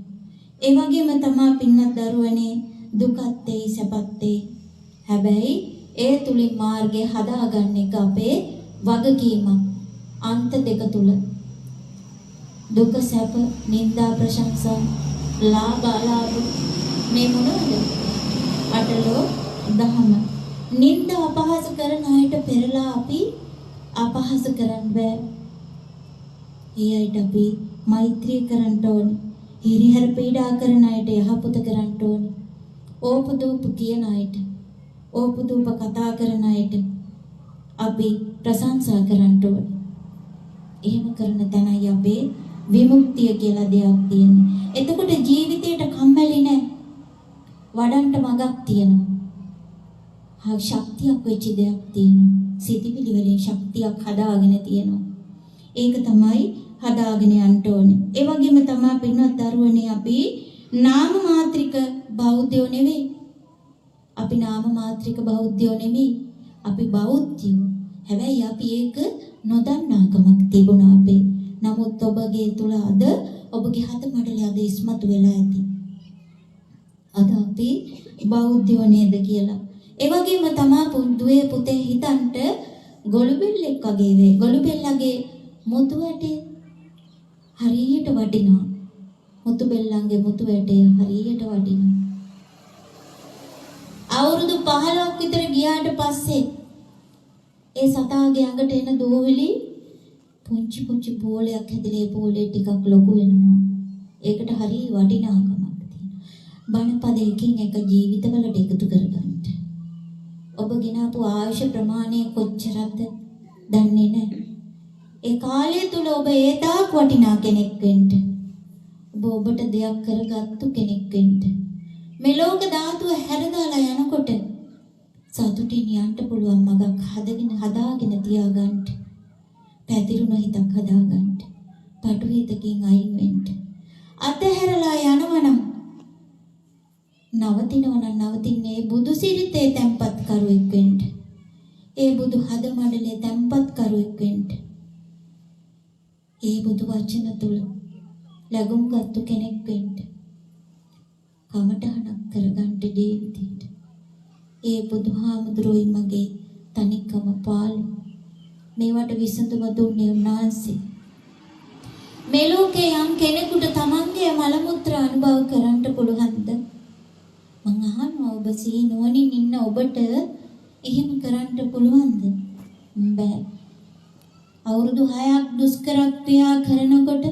ඒ වගේම තමා පින්නත් දරුවනේ දුකත් ඒ සැපත් ඒ. හැබැයි ඒ තුලින් මාර්ගය හදාගන්න එක අපේ වගකීමක්. අන්ත දෙක තුල දුක සැප, නිന്ദා ප්‍රශංසා, ලාභ අලාභ මේ මොනවද? අටලෝ දහම. නිന്ദා අපහාස කරන අයට පෙරලා අපි අපහාස කරන්න බෑ. ඊයට අපි මෛත්‍රී කරන්න ඕනේ. හිරිහැර පීඩා කරන අයට යහපත කරන්න ඕනේ. ඕපදූප කියන අයට, ඕපදූප කතා කරන අයට අපි ප්‍රශංසා කරන්න ඕනේ. එහෙම කරන තැනයි අපේ විමුක්තිය කියලා දෙයක් තියෙන්නේ. එතකොට ජීවිතේට කම්මැලි නෑ. වඩන්ට මගක් තියෙනවා. ශක්තියක් වෙච්ච දෙයක් තියෙනවා. සිතිවිලි වලින් ශක්තියක් හදාගෙන තියෙනවා. ඒක තමයි හදාගෙන යන්න ඕනේ. ඒ වගේම තමයි පින්වත් දරුවනේ අපි නාම මාත්‍රික බෞද්ධයෝ නෙවෙයි. අපි නාම මාත්‍රික බෞද්ධයෝ නෙමෙයි. අපි බෞද්ධයෝ. හැබැයි අපි ඒක නොදන්නාකමක් තිබුණා අපේ. නමුත් ඔබගේ තුල අද ඔබගේ හත මඩලේ අද ඉස්මතු වෙලා ඇති. අද අපි බෞද්ධයෝ නේද කියලා. ඒ වගේම තමා දුවේ පුතේ හිතන්ට ගොළුබෙල්ලෙක් වගේ වේ. ගොළුබෙල්ලගේ මුතු වැටේ හරියට වටිනවා. මුතු බෙල්ලන්ගේ මුතු වැටේ හරියට වටිනවා. අවුරුදු 15ක් විතර ගියාට පස්සේ ඒ සතාගේ අඟට එන දෝවිලි පුංචි පුංචි බෝලයක් හැදිලා ඒ බෝලේ ටිකක් ලොකු වෙනවා. ඒකට හරි වටිනාකමක් තියෙනවා. බණපද එකින් එක ජීවිතවලට එකතු කරගන්න. ඔබ ගෙනාපු ආයුෂ ප්‍රමාණය කොච්චරද දන්නේ නැහැ. ඒ කාලය තුල ඔබ ඒ තාක් වටිනා කෙනෙක් වෙන්න. ඔබට දෙයක් කරගත්තු කෙනෙක් වෙන්න. මේ ලෝක ධාතුව හැරදාලා යනකොට සතුටින් යන්න පුළුවන් මගක් හදාගෙන තියාගන්න. පැතිරුණ හිතක් හදාගන්න. පටු හිතකින් අයින් වෙන්න. අතහැරලා යනවනම් නවතිනවා නම් නවතින්නේ බුදු සිරිතේ තැම්පත් කරුවෙක් වෙන්න. ඒ බුදු හද මඩලේ තැම්පත් කරුවෙක් වෙන්න. ඒ බුදු වචන තුල ලැබුම්ගත්තු කෙනෙක් වෙන්න. කමඨහනක් කරගන්න ජීවිතේට. ඒ බුදුහාමුදුරුවෝයි මගේ තනිකම පාළු. මේවට විසඳුම දුන්නේ උන්වහන්සේ. මේ ලෝකේ යම් කෙනෙකුට තමන්ගේ මල මුත්‍රා අනුභව කරන්න පුළුවන්ද? මං අහනවා ඔබ සීනුවණින් ඉන්න ඔබට එහෙම කරන්න පුළුවන්ද? බෑ. අවුරුදු 6ක් දුෂ්කර ක්‍රියා කරනකොට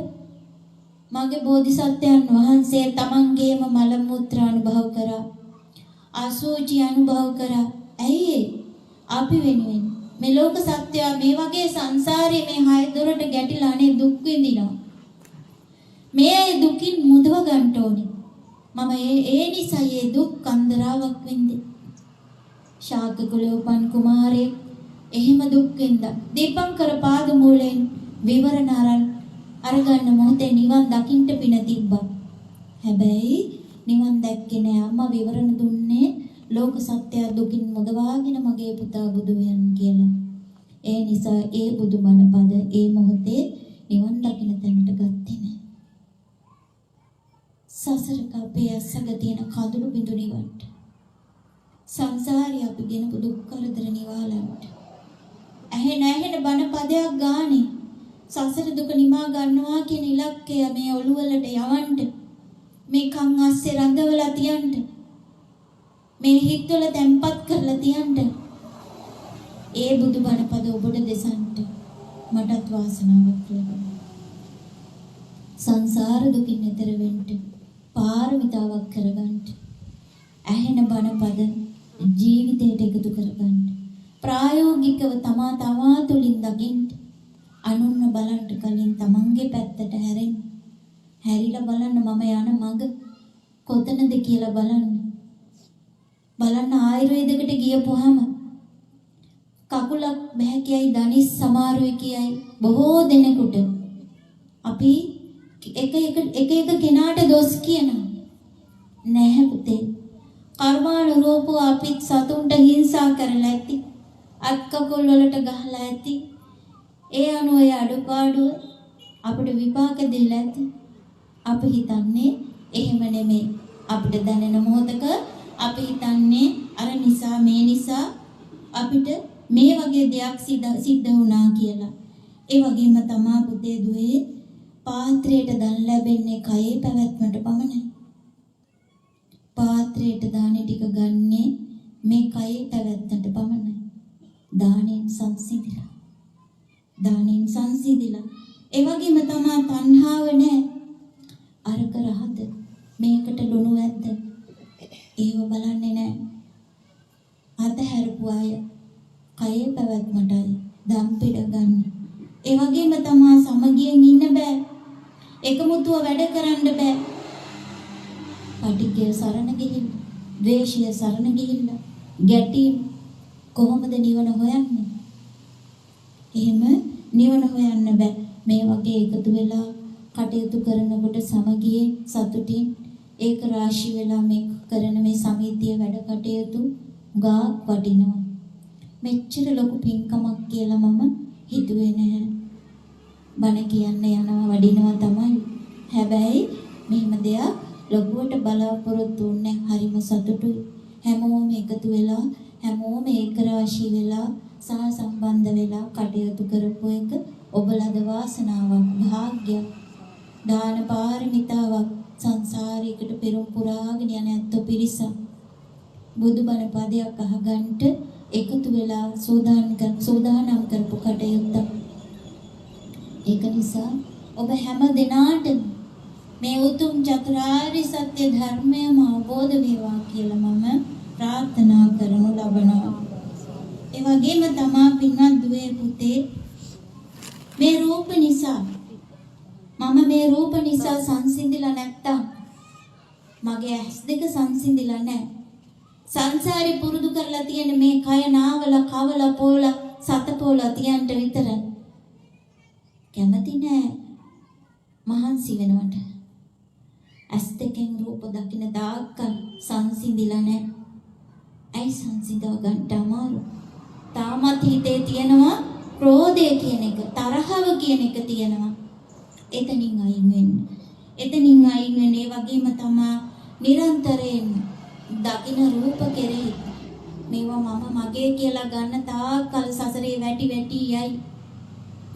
මගේ බෝධිසත්වයන් වහන්සේ තමන්ගේම මල මුත්‍රා අනුභව කරා. අසෝචි අනුභව කරා. ඇයි අපි වෙනුවෙන් මේ ලෝක සත්‍යය මේ වගේ සංසාරේ මේ හය දොරට ගැටිලා අනේ දුක් විඳිනවා. මේ දුකින් මුදව ගන්න ඕනේ. මම ඒ නිසා මේ දුක් අන්දරාවක් වෙන්නේ. ශාක කුලෝපන් කුමාරයෙක් එහෙම දුක් විඳා. දීපංකර පාද මූලෙන් විවරණ අරගන්න මොහොතේ නිවන් දකින්න පින තිබ්බා. හැබැයි නිවන් දැක්කේ නෑ. අම්මා විවරණ දුන්නේ ලෝක සත්‍ය දුකින් මුදවාගෙන මගේ පුතා බුදු වෙන කියලා. ඒ නිසා ඒ බුදුබණ පද ඒ මොහොතේ නිවන් දකින්න තැනට ගත්තේ නෑ. සසරක අපේ ඇසග තියෙන කඳුළු බිඳු නිවන්ට. සංසාරي අපි ගෙන දුක් කරදර නිවාලන්ට. ඇහෙන බණ පදයක් ගානේ සසර දුක නිමා ගන්නවා කියන ඉලක්කය මේ ඔළුවලට යවන්න. මේ කන් අස්සේ රඳවලා තියන්න. මේ හිතවල තැම්පත් කරලා තියන්න. ඒ බුදුබණ පද ඔබට දෙසන්ට මටත් වාසනාවක් ලැබුණා. සංසාර දුකින් එතර වෙන්න පාරමිතාවක් කරගන්න. ඇහෙන බණ පද ජීවිතයට එකතු කරගන්න. ප්‍රායෝගිකව තමා තුළින් දකින්න. අනුන්න බලන්න කලින් තමන්ගේ පැත්තට හැරෙන්න. හැරිලා බලන්න මම යන මඟ කොතනද කියලා බලන්න. බලන්න ආයුර්වේදයකට ගියපුවාම කකුලක් බෑ කියයි ධනිස් සමාරුයි කියයි බොහෝ දෙනෙකුට අපි එක කෙනාට දොස් කියනවා. නැහැ පුතේ. කර්මානුරූපව අපිත් සතුන්ට හිංසා කරලා ඇති. අත්කකුල් වලට ගහලා ඇති. ඒ අනුව ඒ අඩුපාඩුව අපිට විපාක දෙලා ඇති. අපි හිතන්නේ එහෙම නෙමෙයි. අපිට දැනෙන මොහොතක අපි හිතන්නේ අර නිසා මේ නිසා අපිට මේ වගේ දෙයක් සිද්ධ වුණා කියලා. ඒ වගේම තමා පුතේ දුවේ පාත්‍රයට දන් ලැබෙන්නේ කයේ පැවැත්මට පමණයි. පාත්‍රයට දානේ ටික ගන්නේ මේ කයේ පැවැත්මට පමණයි. දානෙන් සංසිඳිලා. ඒ වගේම තමා තණ්හාව නැහැ. අරක රහද මේකට ලුණු ඇද්ද? ඒව බලන්නේ නැහැ. අතහැරපු අය කයේ පැවැත්මටයි දම් පිට ගන්න. ඒ වගේම තමා සමගියෙන් ඉන්න බෑ. එකමුතුව වැඩ කරන්න බෑ. පටිඝය සරණ ගිහිල්ලා, ද්වේෂය සරණ ගිහිල්ලා, ගැටීම් කොහොමද නිවන හොයන්නේ? එහෙම නිවන හොයන්න බෑ. මේ වගේ එකතු වෙලා කටයුතු කරනකොට සමගියේ සතුටින් ඒක රාශි වෙලා මේ කරන මේ සමිතිය වැඩ කටයුතු ගාක් වටිනවා. මෙච්චර ලොකු පින්කමක් කියලා මම හිතුවේ නැහැ. බණ කියන්න යනවා වඩිනවා තමයි. හැබැයි මෙහෙම දෙයක් ලොකුවට බලාපොරොත්තු වෙන්නේ හරිම සතුටුයි. හැමෝම එකතු වෙලා හැමෝම ඒක රාශි වෙලා සහ සම්බන්ධ වෙලා කටයුතු කරපු එක ඔබලද වාසනාවක්, භාග්යක්, දාන පාරමිතාවක්. සංසාරයකට පෙරම් පුරාගෙන යන ඇත්ත පිරිසක් බුදුබණ පදයක් අහගන්නට එකතු වෙලා සෝදානම් කරපු කටයුත්තක්. ඒක නිසා ඔබ හැම දිනාටම මේ උතුම් චතුරාර්ය සත්‍ය ධර්මයම අවබෝධ වේවා කියලා මම ප්‍රාර්ථනා කරනු ලබනවා. ඒ වගේම තමා පින්වත් දුවේ පුතේ මේ රූප නිසා මම මේ රූප නිසා සංසිඳිලා නැත්තම් මගේ ඇස් දෙක සංසිඳිලා නැහැ. සංසාරේ පුරුදු කරලා තියෙන මේ කය නාවල කවල පොල සතපොල තියන්ට විතරයි. කැමති නෑ මහන්සි වෙනවට. ඇස් දෙකෙන් රූප දකින්න දායකල් සංසිඳිලා නැහැ. ඇයි සංසිඳව ගන්න අමාරු? තාමත් හිතේ තියෙනවා ක්‍රෝධය කියන එක, තරහව කියන එක තියෙනවා. එතනින් අයින් වෙන්න. එතනින් අයින් වෙන්න. ඒ වගේම තමයි නිරන්තරයෙන් දකින්න රූප කෙරෙහි මේවා මම මගේ කියලා ගන්න තාකල් සසරේ වැටි යයි.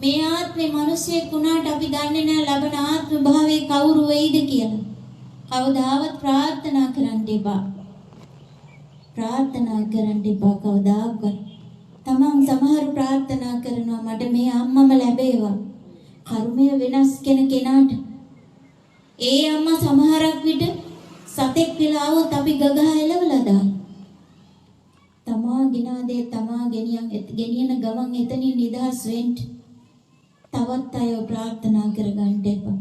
මේ ආත්මේ මිනිස්සෙක් වුණාට අපි දන්නේ නැහැ ලබන ආත්ම භාවයේ කවුරු වෙයිද කියලා. කවදාවත් ප්‍රාර්ථනා කරන්න එපා. ප්‍රාර්ථනා කරන්න එපා කවදාවත්. තමන් සමහර ප්‍රාර්ථනා කරනවා මට මේ අම්මම ලැබේවා. කර්මය වෙනස් කෙනාට. ඒ අම්මා සමහරක් විට සතෙක් වෙලා આવොත් අපි ගගහ එලවලා දාන. තමා ගිනාදේ තමා ගෙනියන ගමන් එතනින් නිදහස් වෙන්න. තවත් අය ප්‍රාර්ථනා කරගන්න එපා.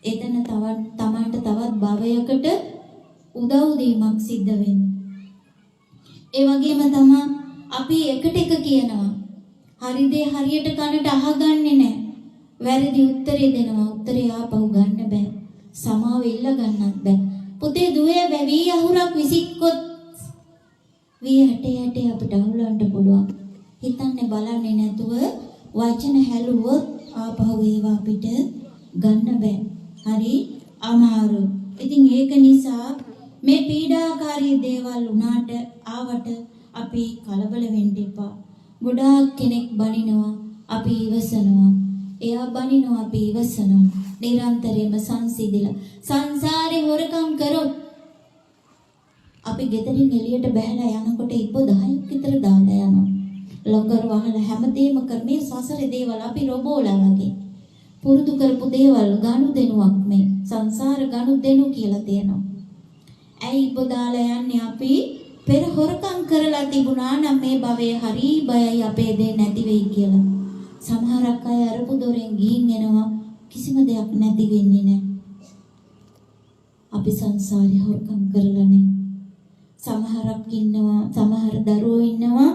එතන තමන්ට තවත් භවයකට උදව් දීමක් සිද්ධ වෙනවා. ඒ වගේම තමයි අපි එකට එක කියනවා. හරි දේ හරියට කනට අහගන්නේ නැහැ. වැරදි උත්තරේ දෙනවා. උත්තරේ ආපහු ගන්න බෑ. සමාව ඉල්ල ගන්නත් බෑ. පුතේ දුවේ වැවි අහුරක් විසික්කොත් වී හැටේ අපිට අහුලන්න පුළුවන්. හිතන්නේ බලන්නේ නැතුව වචන හැලුවොත් ආපහු ඒවා අපිට ගන්න බෑ. හරි අමාරු. ඉතින් ඒක නිසා මේ පීඩාකාරී දේවල් උනාට ආවට අපි කලබල වෙන්න එපා. ගොඩාක් කෙනෙක් බනිනවා අපි ඉවසනවා. එයා බනිනවා අපි ඉවසනවා. නිරන්තරයෙන්ම සංසිඳිලා සංසාරේ හොරකම් කරොත් අපි ගෙදරින් එළියට බහැලා යනකොට ඉබ්බ 10ක් විතර දාලා යනවා. ලොකර වහලා හැමදේම කර මේ සසරේ දේවල් අපි රොබෝලා වගේ පුරුදු කරපු දේවල් ගනුදෙනුවක් මේ සංසාර ගනුදෙනු කියලා තියෙනවා. ඇයි ඉබ්බ දාලා යන්නේ අපි පෙර හොරකම් කරලා තිබුණා නම් මේ භවයේ හරි බයයි අපේ දේ නැති වෙයි කියලා. සමහරක් අය අරපු දොරෙන් ගිහින් එනවා කිසිම දෙයක් නැති වෙන්නේ නැහැ. අපි සංසාරේ හොරකම් කරලානේ. සමහරක් ඉන්නවා සමහර දරුවෝ ඉන්නවා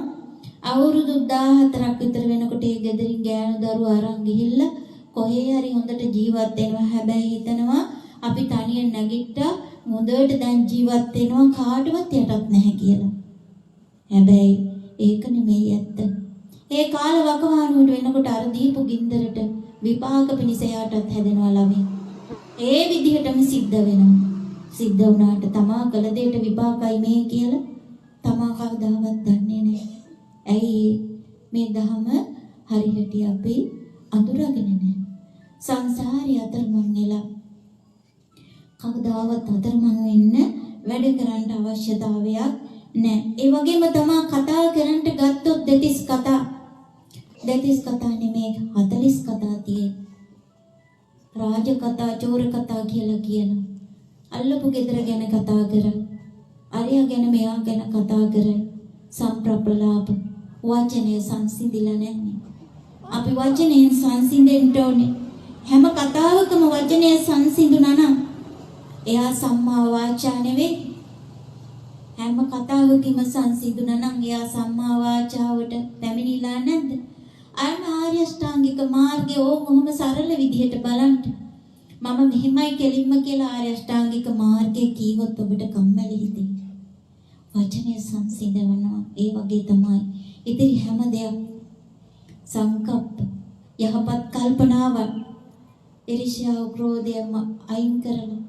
අවුරුදු 14ක් විතර වෙනකොට ඒ ගෙදරින් ගෑනු දරුවෝ අරන් ගිහිල්ලා කොහේ හරි හොඳට ජීවත් වෙනවා. හැබැයි හිතනවා අපි තනියෙන් නැගිට්ටා හොඳට දැන් ජීවත් වෙනවා කාටවත් යටත් නැහැ කියලා. හැබැයි ඒක නෙමෙයි ඇත්ත. ඒ කාල වකවානුවට වෙනකොට අර දීපු ගින්දරට විපාක පිණිස යාටත් හැදෙනවා ළමයි. ඒ විදිහටම සිද්ධ වෙනවා. සිද්ධ වුණාට තමා කළ දෙයට විපාකයි මේ කියලා තමා කවදාවත් දන්නේ නැහැ. ඇයි මේ ධහම හරියට අපි අඳුරගෙන නැහැ. සංසාරේ අතරමං වෙලා කවදාවත් අතරමං වෙන්න වැඩ කරන්න අවශ්‍යතාවයක් නැහැ. ඒ වගේම තමා කතා කරන්න ගත්තොත් දෙතිස් කතා නෙමෙයි 40 කතා තියෙයි. රාජ කතා, චෝර කතා කියලා කියනවා. අල්ලපු ගෙදර ගැන කතා කර, අරයා ගැන මෙයා ගැන කතා කර, සම්ප්‍රප්‍රලාප වචනේ සංසිඳිලා නැහැ. අපි වචනේ සංසිඳෙන්න ඕනේ. හැම කතාවකම වචනේ සංසිඳුණා නම් එයා සම්මා වාචා නෙවෙයි. හැම කතාවකම සංසිඳුණා නම් එයා සම්මා වාචාවට පැමිණිලා නැද්ද? ආර්ය අෂ්ටාංගික මාර්ගයේ කොහොම සරල විදිහට බලන්න. මම මෙහිමයි කෙලින්ම කියලා ආර්ය අෂ්ටාංගික මාර්ගයේ කීවොත් ඔබට කම්මැලි හිතේ. වචනේ සංසිඳවනවා. ඒ වගේ තමයි ඉතින් හැම දෙයක් සංකප්ප යහපත් කල්පනාවන් ඊර්ෂ්‍යාව ක්‍රෝධය අයින් කරලා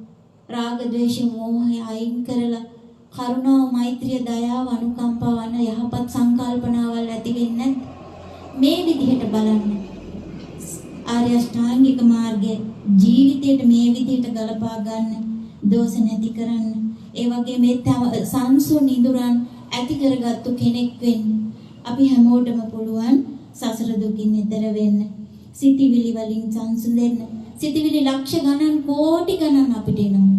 රාග ද්වේෂ මෝහය අයින් කරලා කරුණාව මෛත්‍රිය දයාව අනුකම්පාව අන යහපත් සංකල්පනාවල් ඇති වෙන්නේ මේ විදිහට බලන්න. ආර්ය අෂ්ටාංගික මාර්ගයේ ජීවිතයට මේ විදිහට ගලපා ගන්න, දෝෂ නැති කරන්න, ඒ වගේ මේ සංසුන් ඉඳුරන් ඇති කරගත්තු කෙනෙක් වෙන්න අපි හැමෝටම පුළුවන්. සසර දුකින් එතර වෙන්න, සිටිවිලි වලින් සංසුන්දෙන්න. සිටිවිලි ලක්ෂ ගණන් කෝටි ගණන් අපිට එනවා.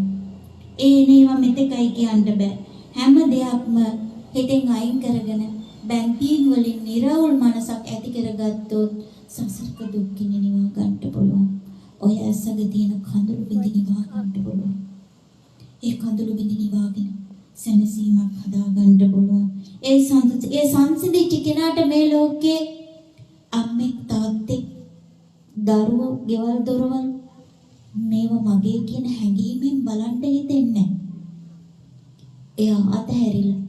ඒනේවා මෙතකයි කියන්න බෑ. හැම දෙයක්ම හිතෙන් අයින් කරගෙන බැංකීම් වලින් නිර්වෘල් මනසක් ඇති කරගත්තොත් සසරක දුක්ඛින් නිවා ගන්න පුළුවන්. ඔය ඇසග තියෙන කඳුළු බිඳි නිවා ගන්න පුළුවන්. ඒ කඳුළු බිඳි නිවාගෙන සැනසීමක් හදා ගන්න පුළුවන්. ඒ සංසිඳිච්ච කෙනාට මේ ලෝකේ අම්මෙක් තාත්තෙක් දරුවෝ ගෙවල් දොරවල් මේව මගේ කියන හැඟීමෙන් බලන්න හිතෙන්නේ. එයා අතහැරිලා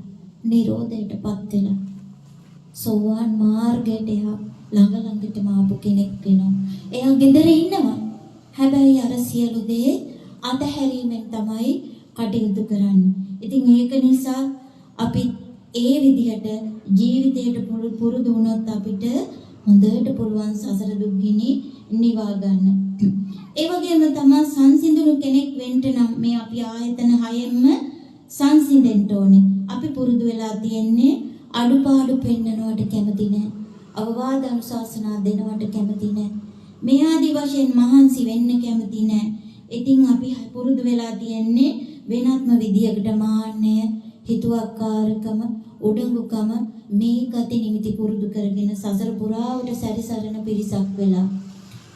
නිරෝධයටපත් වෙලා සෝවාන් මාර්ගයට එයා ළඟටම ආපු කෙනෙක් වෙනවා. එයා ගෙදර ඉන්නවා. හැබැයි අර සියලු දේ අතහැරීමෙන් තමයි කටයුතු කරන්නේ. ඉතින් ඒක නිසා අපි ඒ විදිහට ජීවිතයට පුරුදු වුණොත් අපිට හොඳට පුළුවන් සසර දුක් ගිනි නිවා ගන්න. ඒ වගේම තමයි සංසිඳුණු කෙනෙක් වෙන්න නම් මේ අපි ආයතන 6ෙන්ම සංසිඳෙන්න ඕනේ. අපි පුරුදු වෙලා තියෙන්නේ අඩුපාඩු පෙන්නනවට කැමති නැහැ. අවවාද අනුශාසනා දෙනවට කැමති නැහැ. මේ ආදි වශයෙන් මහන්සි වෙන්න කැමති නැහැ. ඉතින් අපි පුරුදු වෙලා තියෙන්නේ වෙනත්ම විදියකට මාන්නය, හිතුවක්කාරකම, උඩඟුකම මේ ගති නිමිති පුරුදු කරගෙන සසර පුරාවට සැරිසරන පිරිසක් වෙලා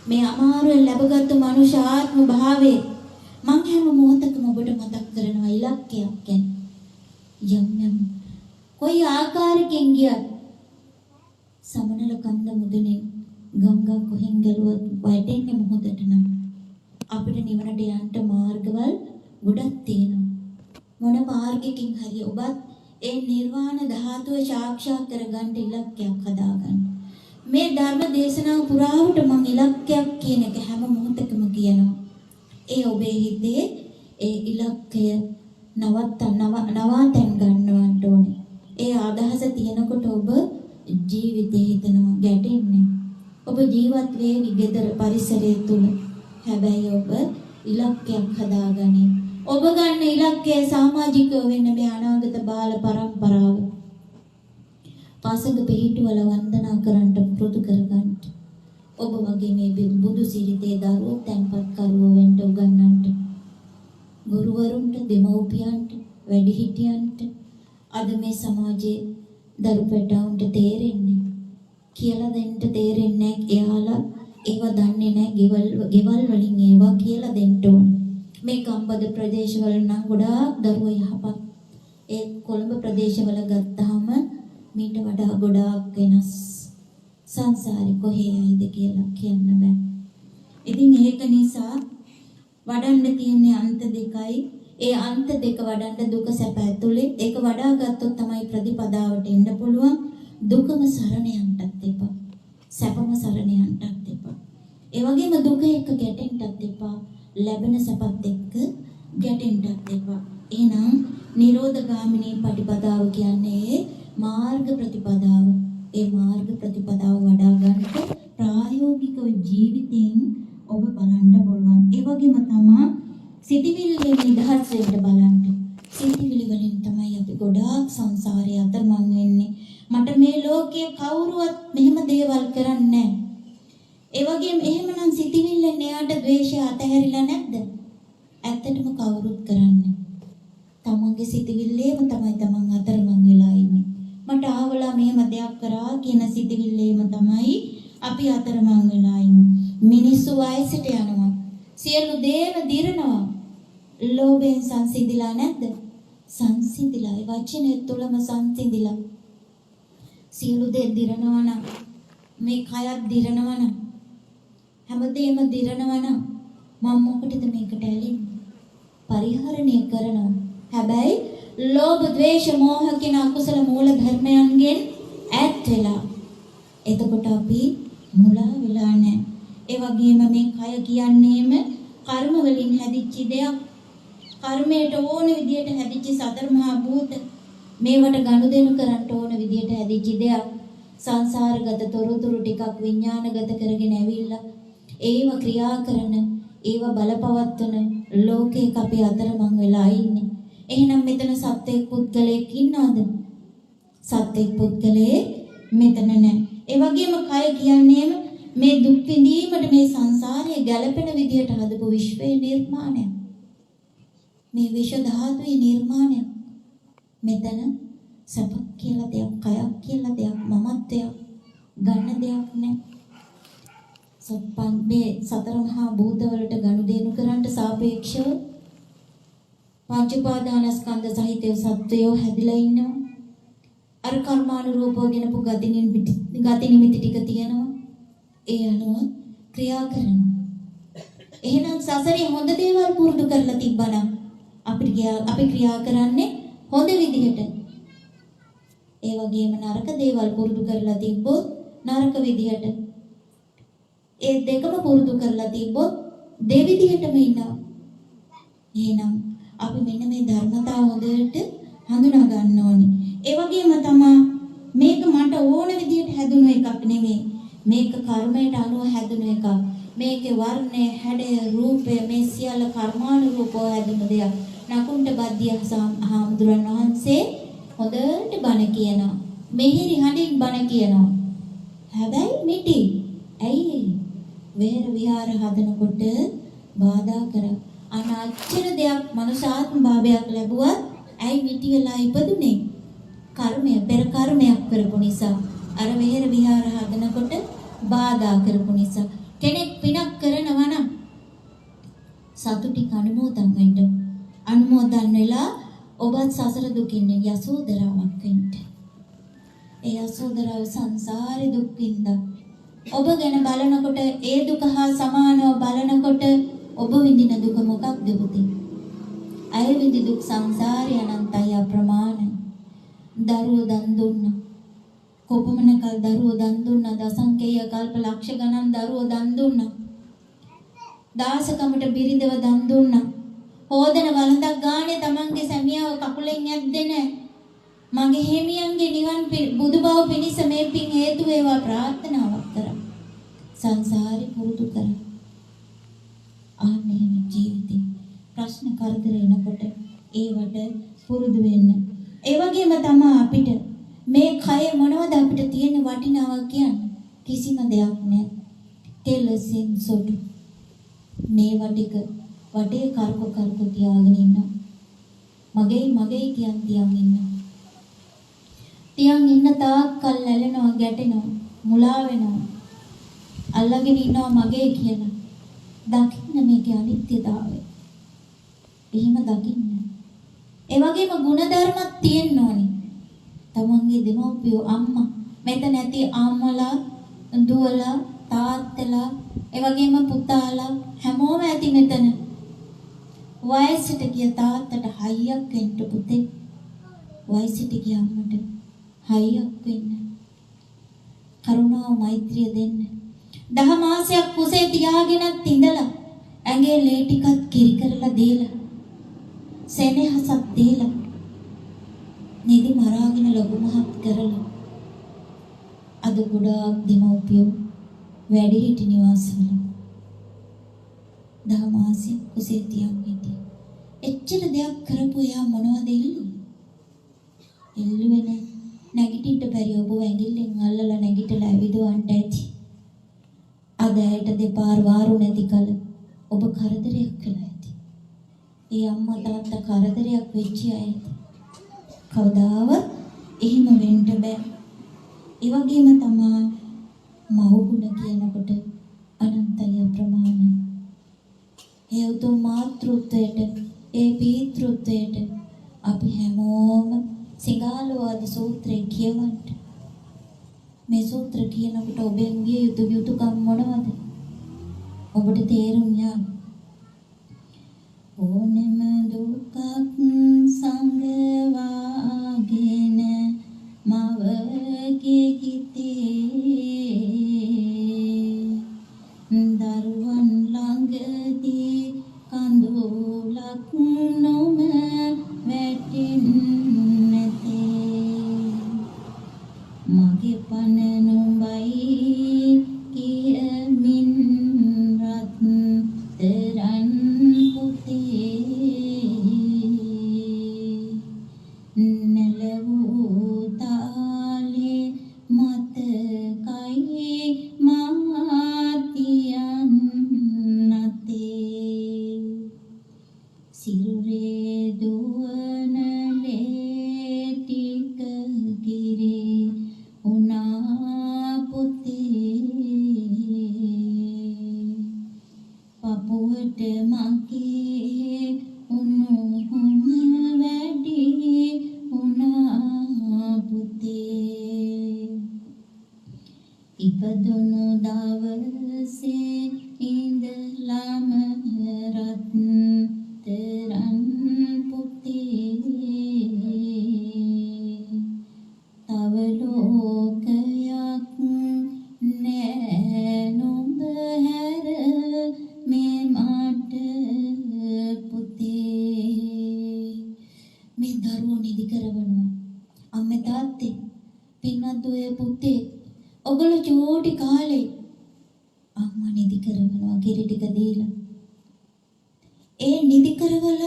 මේ අමාරුවෙන් ලැබගත්තු මනුෂ්‍ය ආත්ම භාවයේ මං හැම මොහොතකම ඔබට මතක් කරනවා ඉලක්කයක් ගැන. යම් කොයි ආකාරකින් ගියත් සමනල කන්ද මුදුනේ ගංගා කොහෙන් ගැලුවත් වැටෙන්නේ මොහොතට නම් අපිට නිවනට යන්න මාර්ගවල් ගොඩක් තියෙනවා. මොන මාර්ගයකින් හරි ඔබත් ඒ නිර්වාණ ධාතුව සාක්ෂාත් කරගන්න ඉලක්කයක් හදාගන්න. මේ ධර්ම දේශනාව පුරාවට මම ඉලක්කයක් කියන එක හැම මොහොතකම කියනවා. ඒ ඔබේ හිතේ ඒ ඉලක්කය නවතන් ගන්නවන්න ඕනේ. ඒ අදහස තියෙනකොට ඔබ ජීවිතේ හිතනවා ගැටෙන්නේ. ඔබ ජීවත් වේවි ගෙදර පරිසරය තුල. හැබැයි ඔබ ඉලක්කයක් හදාගනින්. ඔබ ගන්න ඉලක්කය සමාජිකව වෙන්න මේ අනාගත බාල පරම්පරාව. පාසක පිළිටුවල වන්දනා කරන්න පුරුදු කරගන්න. ඔබ වගේ මේ බුදු සිරිතේ දරුවෝ තැන්පත් කරුවෝ වෙන්න උගන්වන්න. ගුරුවරුන්ට, දෙමව්පියන්ට, වැඩිහිටියන්ට අද මේ සමාජයේ දරු පැටවුන්ට තේරෙන්නේ කියලා දෙන්න තේරෙන්නේ නැහැ. එයාලා ඒව දන්නේ නැහැ. ගෙවල් වලින් ඒවා කියලා දෙන්න ඕන. මේ ගම්බද ප්‍රදේශවල නම් ගොඩාක් දරුවෝ යහපත්. ඒ කොළඹ ප්‍රදේශවල ගත්තාම මීට වඩා ගොඩාක් වෙනස්. සංසාරේ කොහේ යයිද කියලා කියන්න බෑ. ඉතින් ඒක නිසා වඩන්න තියෙන්නේ අන්ත දෙකයි. ඒ අන්ත දෙක වඩන්න දුක සැප ඇතුලේ ඒක වඩා ගත්තොත් තමයි ප්‍රතිපදාවට එන්න පුළුවන්. දුකම සරණ යන්නත් එපා. සැපම සරණ යන්නත් එපා. ඒ වගේම දුක එක්ක ගැටෙන්නත් එපා. ලැබෙන සැපත් එක්ක ගැටෙන්නත් එපා. එහෙනම් නිරෝධගාමිනී පටිපදාව කියන්නේ මාර්ග ප්‍රතිපදාව. ඒ මාර්ග ප්‍රතිපදාව වඩා ගන්නට ප්‍රායෝගික ජීවිතයෙන් ඔබ බලන්න පුළුවන්. ඒ වගේම තමයි සිතිවිල්ලෙන් නිදහස් වෙන්න බලන්න. සිතිවිලි වලින් තමයි අපි ගොඩාක් සංසාරේ අතරමං වෙන්නේ. මට මේ ලෝකයේ කවුරුවත් මෙහෙම දේවල් කරන්නේ නැහැ. ඒ වගේම එහෙමනම් සිතිවිල්ලෙන් එයාට ද්වේෂය අතහැරිලා නැද්ද? ඇත්තටම කවුරුත් කරන්නේ. තමන්ගේ සිතිවිල්ලේම තමයි තමන් අතරමං වෙලා ඉන්නේ. මට ආවලා මෙහෙම දෙයක් කරා කියන සිතිවිල්ලේම තමයි අපි අතරමං වෙලා ඉන්නේ. මිනිස්සු වයසට යනවා. සියලු දේම දිරනවා. ලෝභයෙන් සංසිඳිලා නැද්ද? සංසිඳිලා. ඒ වචනේ තුලම සංසිඳිලා. සියලු දේ දිරනවා නම් මේ කයත් දිරනවා නම් හැමදේම දිරනවා නම් මම මොකටද මේකට ඇලෙන්නේ? පරිහරණය කරනවා. හැබැයි ලෝභ, ද්වේෂ, මෝහ කියන අකුසල මූල ධර්මයන්ගෙන් ඈත් වෙලා. එතකොට අපි මුලා වෙලා නැහැ. ඒ වගේම මේ කය කියන්නේම කර්ම වලින් හැදිච්ච දෙයක්. කර්මයට ඕන විදියට හැදිච්ච සතර මහා භූත. මේවට ගනුදෙනු කරන්න ඕන විදියට හැදිච්ච දෙයක්. සංසාරගත තොරතුරු ටිකක් විඥානගත කරගෙන ඇවිල්ලා ඒව ක්‍රියා කරන, ඒව බලපවත්වන ලෝකයක අපි අතරමං වෙලා ඉන්නේ. එහෙනම් මෙතන සත්‍යයක් පුද්ගලයෙක් ඉන්නවද? සත්‍යයක් පුද්ගලයෙක් මෙතන නැහැ. ඒ වගේම කය කියන්නේම මේ දුක් විඳීමට මේ සංසාරයේ ගැළපෙන විදියට හදපු විශ්වයේ නිර්මාණයක්. මේ විශ්ව ධාතුවේ නිර්මාණයක්. මෙතන සපක් කියලා දෙයක්, කයක් කියලා දෙයක්, මමත්වයක් ගන්න දෙයක් නැහැ. මේ සතර මහා භූත වලට ගනුදෙනු කරන්න සාපේක්ෂව පංච උපාදානස්කන්ධ සහිතව සත්වයෝ හැදිලා ඉන්නවා. අර කර්මානුරූපව ගෙනපු ගති නිමිති ටික තියෙනවා. ඒ අනුව ක්‍රියා කරනවා. එහෙනම් සසරේ හොඳ දේවල් පුරුදු කරලා තිබ්බනම් අපි ක්‍රියා කරන්නේ හොඳ විදිහට. ඒ වගේම නරක දේවල් පුරුදු කරලා තිබ්බොත් නරක විදිහට. ඒ දෙකම පුරුදු කරලා තිබ්බොත් දෙවිදිහටම ඉන්නවා. එහෙනම් අපි මෙන්න මේ ධර්මතාව හොඳට හඳුනා ගන්න ඕනේ. ඒ වගේම තමයි මේක මට ඕන විදිහට හැදුණු එකක් නෙමෙයි. මේක කර්මයට අනුව හැදුණු එකක්. මේකේ වර්ණය, හැඩය, රූපය මේ සියල්ල කර්මානුරූපව හැදුණු දෙයක්. නකුන්ට බද්දිය හාමුදුරන් වහන්සේ හොඳට බණ කියනවා. මෙහෙරි හඬින් බණ කියනවා. හැබැයි මිටි. ඇයි වෙහෙර විහාර හදනකොට බාධා කරා. අනාච්චර දෙයක් මනුෂ්‍යාත්ම භාවයක් ලැබුවත් ඇයි මිටි වෙලා ඉපදුනේ? කර්මය, පෙර කර්මයක් කරපු නිසා. අර වෙහෙර විහාර හදනකොට බාධා කරපු නිසා. කෙනෙක් පිනක් කරනවා නම් සතුටින් අනුමෝදන් වෙලා ඔබත් සසර දුකින් යසෝදරාවක් වෙන්න. ඒ යසෝදරාව සංසාරේ දුක් විඳා. ඔබ ගැන බලනකොට ඒ දුක හා සමානව බලනකොට ඔබ විඳින දුක මොකක්ද පුතේ? අය විඳි දුක් සංසාරය අනන්තයි අප්‍රමාණයි. දරුවෝ දන් දුන්නා. කොපමණකල් දරුවෝ දන් දුන්නා? දසංකේය කල්ප ලක්ෂ ගණන් දරුවෝ දන් දුන්නා. දාසකමට බිරිඳව දන් දුන්නා. හෝදන වළඳක් ගානේ තමන්ගේ සැමියාව කකුලෙන් ඇද්දෙන මගේ හිමියන්ගේ නිවන් බුදුබව පිණිස මේ පින් හේතු වේවා ප්‍රාර්ථනාවක් කරා. සංසාරේ පුරුදු කරා. ආන්නේ ජීවිතේ ප්‍රශ්න කරදර එනකොට ඒවට පුරුදු වෙන්න. ඒ වගේම තමයි අපිට මේ කය මොනවද අපිට තියෙන වටිනාවක් කියන්නේ? කිසිම දෙයක් නෑ. කෙලසින් සොටු මේ වටේ කරක තියාගෙන ඉන්නවා. මගේ තියන් ඉන්නවා. තියන් ඉන්න තාක්කල් ඇලෙනවා, ගැටෙනවා, මුලා වෙනවා. අල්ලගෙන ඉන්නවා මගේ කියලා. දකින්න මේකේ අනිත්‍යතාවය. එහෙම දකින්න. ඒ වගේම ಗುಣධර්මත් තියෙන්න ඕනේ. තමන්ගේ දෙමව්පියෝ අම්මා, මෙතන ඇති අම්මලා, දුවලා, තාත්තලා, ඒ වගේම පුතාලා හැමෝම ඇති මෙතන. වයසට ගිය තාත්තට හයියක් වෙන්න පුතේ. වයසට ගිය අම්මට හයියක් වෙන්න. කරුණාව මෛත්‍රිය දෙන්න. 10 මාසයක් කුසේ තියාගෙනත් ඉඳලා ඇඟේ ලේ ටිකක් කිරි කරලා දීලා සෙනෙහසක් දීලා නිදි මරාගෙන ලොකු මහත් කරලා අද ගොඩාක් දෙමව්පියෝ වැඩිහිටි නිවාසවල 10 මාසයක් කුසේ තියාගෙන හිටියා. එච්චර දෙයක් කරපු එයා මොනවද ඉල්ලුවේ නැගිටින්න බැරි ඔබ ඇඟිල්ලෙන් අල්ලලා නැගිටලා ඇවිදවන්න ඇති. අද ඇයට දෙපාර වාරු නැති කල ඔබ කරදරයක් කළා ඇති. ඒ අම්මා තාත්තා කරදරයක් වෙච්ච අය. කවදාවත් එහෙම වෙන්න බෑ. ඒ වගේම තමයි මව්ගුණ කියනකොට අනන්තය ප්‍රමාණයි. ඒ උතුම් මාතෘත්වයට, ඒ පීතෘත්වයට අපි හැමෝම සිගාලවාද සූත්‍රය කියවන්න. මේ සූත්‍ර කියනකොට ඔබෙන් ගිය යුතුයකම් මොනවද? ඔබට තේරුම් යන්න. ඕනෙම දුකක් සංගවාගෙන මවගේ හිතේ දරුවන් ළඟදී කඳුලක් නොම වැටෙන්නේ මගේ පන නුඹයි කියමින් රත්තරන් පුතේ නලවූ තාලේ මතකයි මාතියන් නැතේ සිරුරේ දුවන ලේ මේ දරුවෝ නිදි කරවනවා. අම්මේ තාත්තේ පින්වත් ඔය පුතේ ඔගොල්ලෝ චූටි කාලේ අම්මා නිදි කරවනවා කිරි ටික දීලා. ඒ නිදි කරවල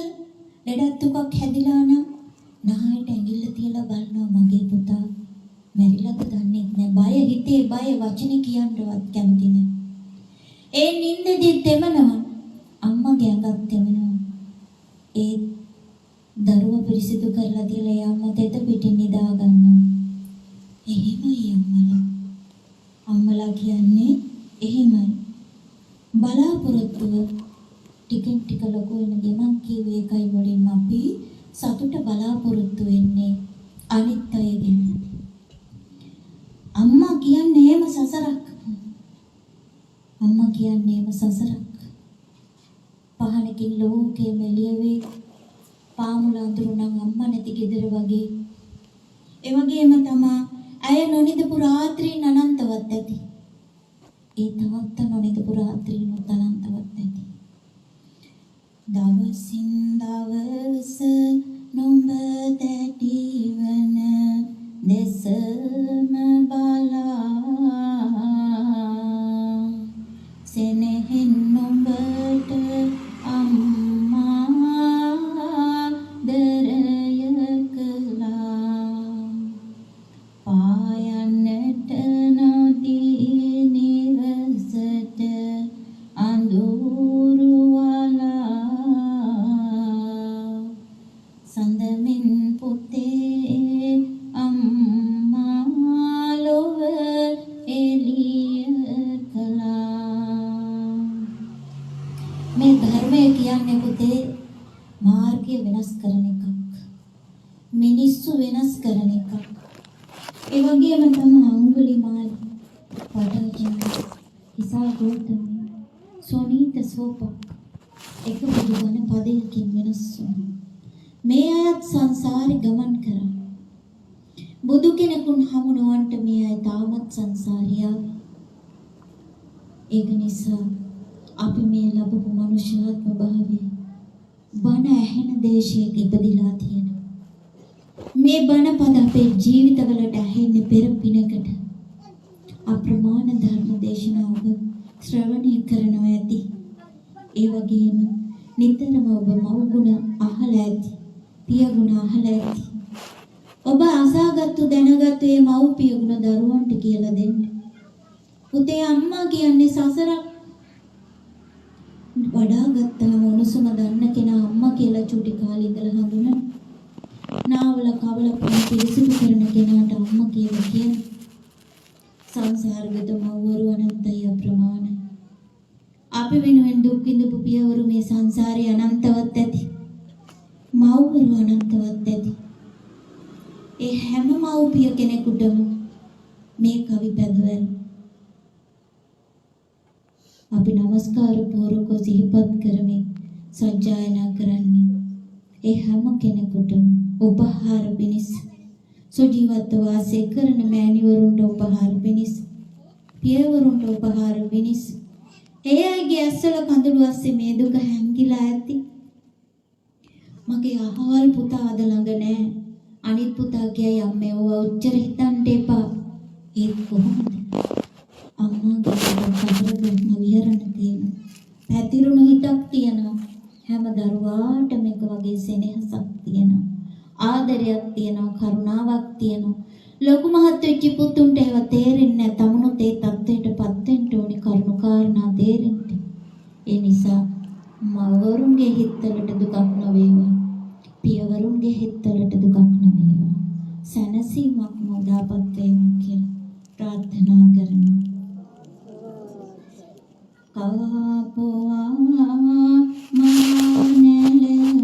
ලෙඩක් තුකක් හැදිලා නම් නහයට ඇඟිල්ල තියලා බලනවා මගේ පුතා මැරිලාද දන්නේ නැහැ. බය හිතේ බය වචනේ කියන්නවත් කැමති නැහැ. ඒ නිින්දෙදි දෙමනවා අම්මගේ ඇඟත් දෙමනවා. ඒ දරුවා පිරිසිදු කරලා දීලා යම්ම තෙත පිටින් නිදා ගන්නවා. එහෙමයි අම්මලා කියන්නේ එහෙමයි. බලාපොරොත්තුව ටිකෙන් ටික ලොකු වෙන ගමන් කියවේ එකයි වලින් අපි සතුට බලාපොරොත්තු වෙන්නේ අනිත් අයගෙන්. අම්මා කියන්නේ එහෙම සසරක්. අම්මා කියන්නේ එහෙම සසරක්. පහනකින් ලෝකේ මෙලිය වේ. පාමුල අඳුරු නම් අම්මා නැති ගෙදර වගේ. ඒ වගේම තමයි අය නොනිදපු රාත්‍රීන් අනන්තවත් ඇති. ඒ තවත් නොනිදපු රාත්‍රීන් අනන්තවත් ඇති. දවසින් දවස නොඹ දැටිවන දෙසම බලා සෙනෙහෙන් නොඹට අම්මා දරය කළා. පායන්නට නොදී නිවසට අඳුරු සඳමින් පුතේ අම්මා ලොව එළිය කළා. මේ ධර්මය කියන්නේ පුතේ මාර්ගය වෙනස් කරන එකක්. මිනිස්සු වෙනස් කරන එකක්. ඒ වගේම තමයි අඟුලිමාල පටවචන ඉසා ගෞතම සොනීත සෝපක් එක බුදුබණ පදයකින් වෙනස් වුණා. මේ අයත් සංසාරේ ගමන් කරා. බුදු කෙනෙකුන් හමු නොවන්ට මේ අය තාමත් සංසාරියා. ඒක නිසා අපි මේ ලැබපු මනුෂ්‍යාත්ම භාවය බණ ඇහෙන දේශයක ඉපදිලා තියෙනවා. මේ බණ පද අපේ ජීවිතවලට ඇහෙන්නේ පෙර පිනකට. අප්‍රමාණ ධර්ම දේශනා ඔබ ශ්‍රවණය කරනවා ඇති. ඒ වගේම නිතරම ඔබ මව්ගුණ අහලා ඇති. පියගුණ අහලා ඇති. ඔබ අසාගත්තු දැනගත්තු මේ මව්පිය ගුණ දරුවන්ට කියලා දෙන්න. පුතේ අම්මා කියන්නේ සසරක්. වඩා ගත්තාම උණුසුම දන්න කෙනා අම්මා කියලා චුටි කාලේ ඉඳලා හඳුනන. නාවල කවල පොන් පිළිසිදු කරන කෙනාට අම්මා කියලා කියන්නේ. සංසාරගත මව්වරු අනන්තය අප්‍රමාණයි. අපි වෙනුවෙන් දුක් විඳපු පියවරු මේ සංසාරේ අනන්තවත් ඇති. මව්වරු අනන්තවත් ඇති. ඒ හැම මව්පිය කෙනෙකුටම මේ කවි පැදවල අපි নমස්කාර පූර්වක සිහිපත් කරමින් සජ්ජායනා කරන්නේ. ඒ හැම කෙනෙකුටම උපහාර පිණිස සුජීවත්ව වාසය කරන මෑණිවරුන්ට උපහාර පිණිස පියවරුන්ට උපහාර පිණිස ඒ අයගේ ඇස්වල කඳුළු අස්සේ මේ දුක හැංගිලා ඇති. මගේ අහවල් පුතා අද ළඟ නැහැ. අනිත් පුතා කියයි අම්මේ ඔව උච්චර හිතන්න එපා. ඒත් කොහොමද? අම්මාගේ කතරගම විහරණ තියෙනවා. පැතිරුණු හිතක් තියෙනවා. හැම දරුවාටම එක වගේ සෙනෙහසක් තියෙනවා. ආදරයක් තියෙනවා, කරුණාවක් තියෙනවා. ලොකු මහත් වෙච්ච පුතුන්ට ඒව තේරෙන්නේ නැහැ. තමුණුත් ඒ තත්ත්වයටපත් වෙන්න ඕනේ කරුණු කාරණා තේරෙන්න. ඒ නිසා මවරුන්ගේ හිතවලට දුකක් නොවේවා. පියවරුන්ගේ හිතවලට දුකක් නොවේවා. සැනසීමක් උදාපත් වේවා කියලා ප්‍රාර්ථනා කරනවා. කාපෝවා මානෙලව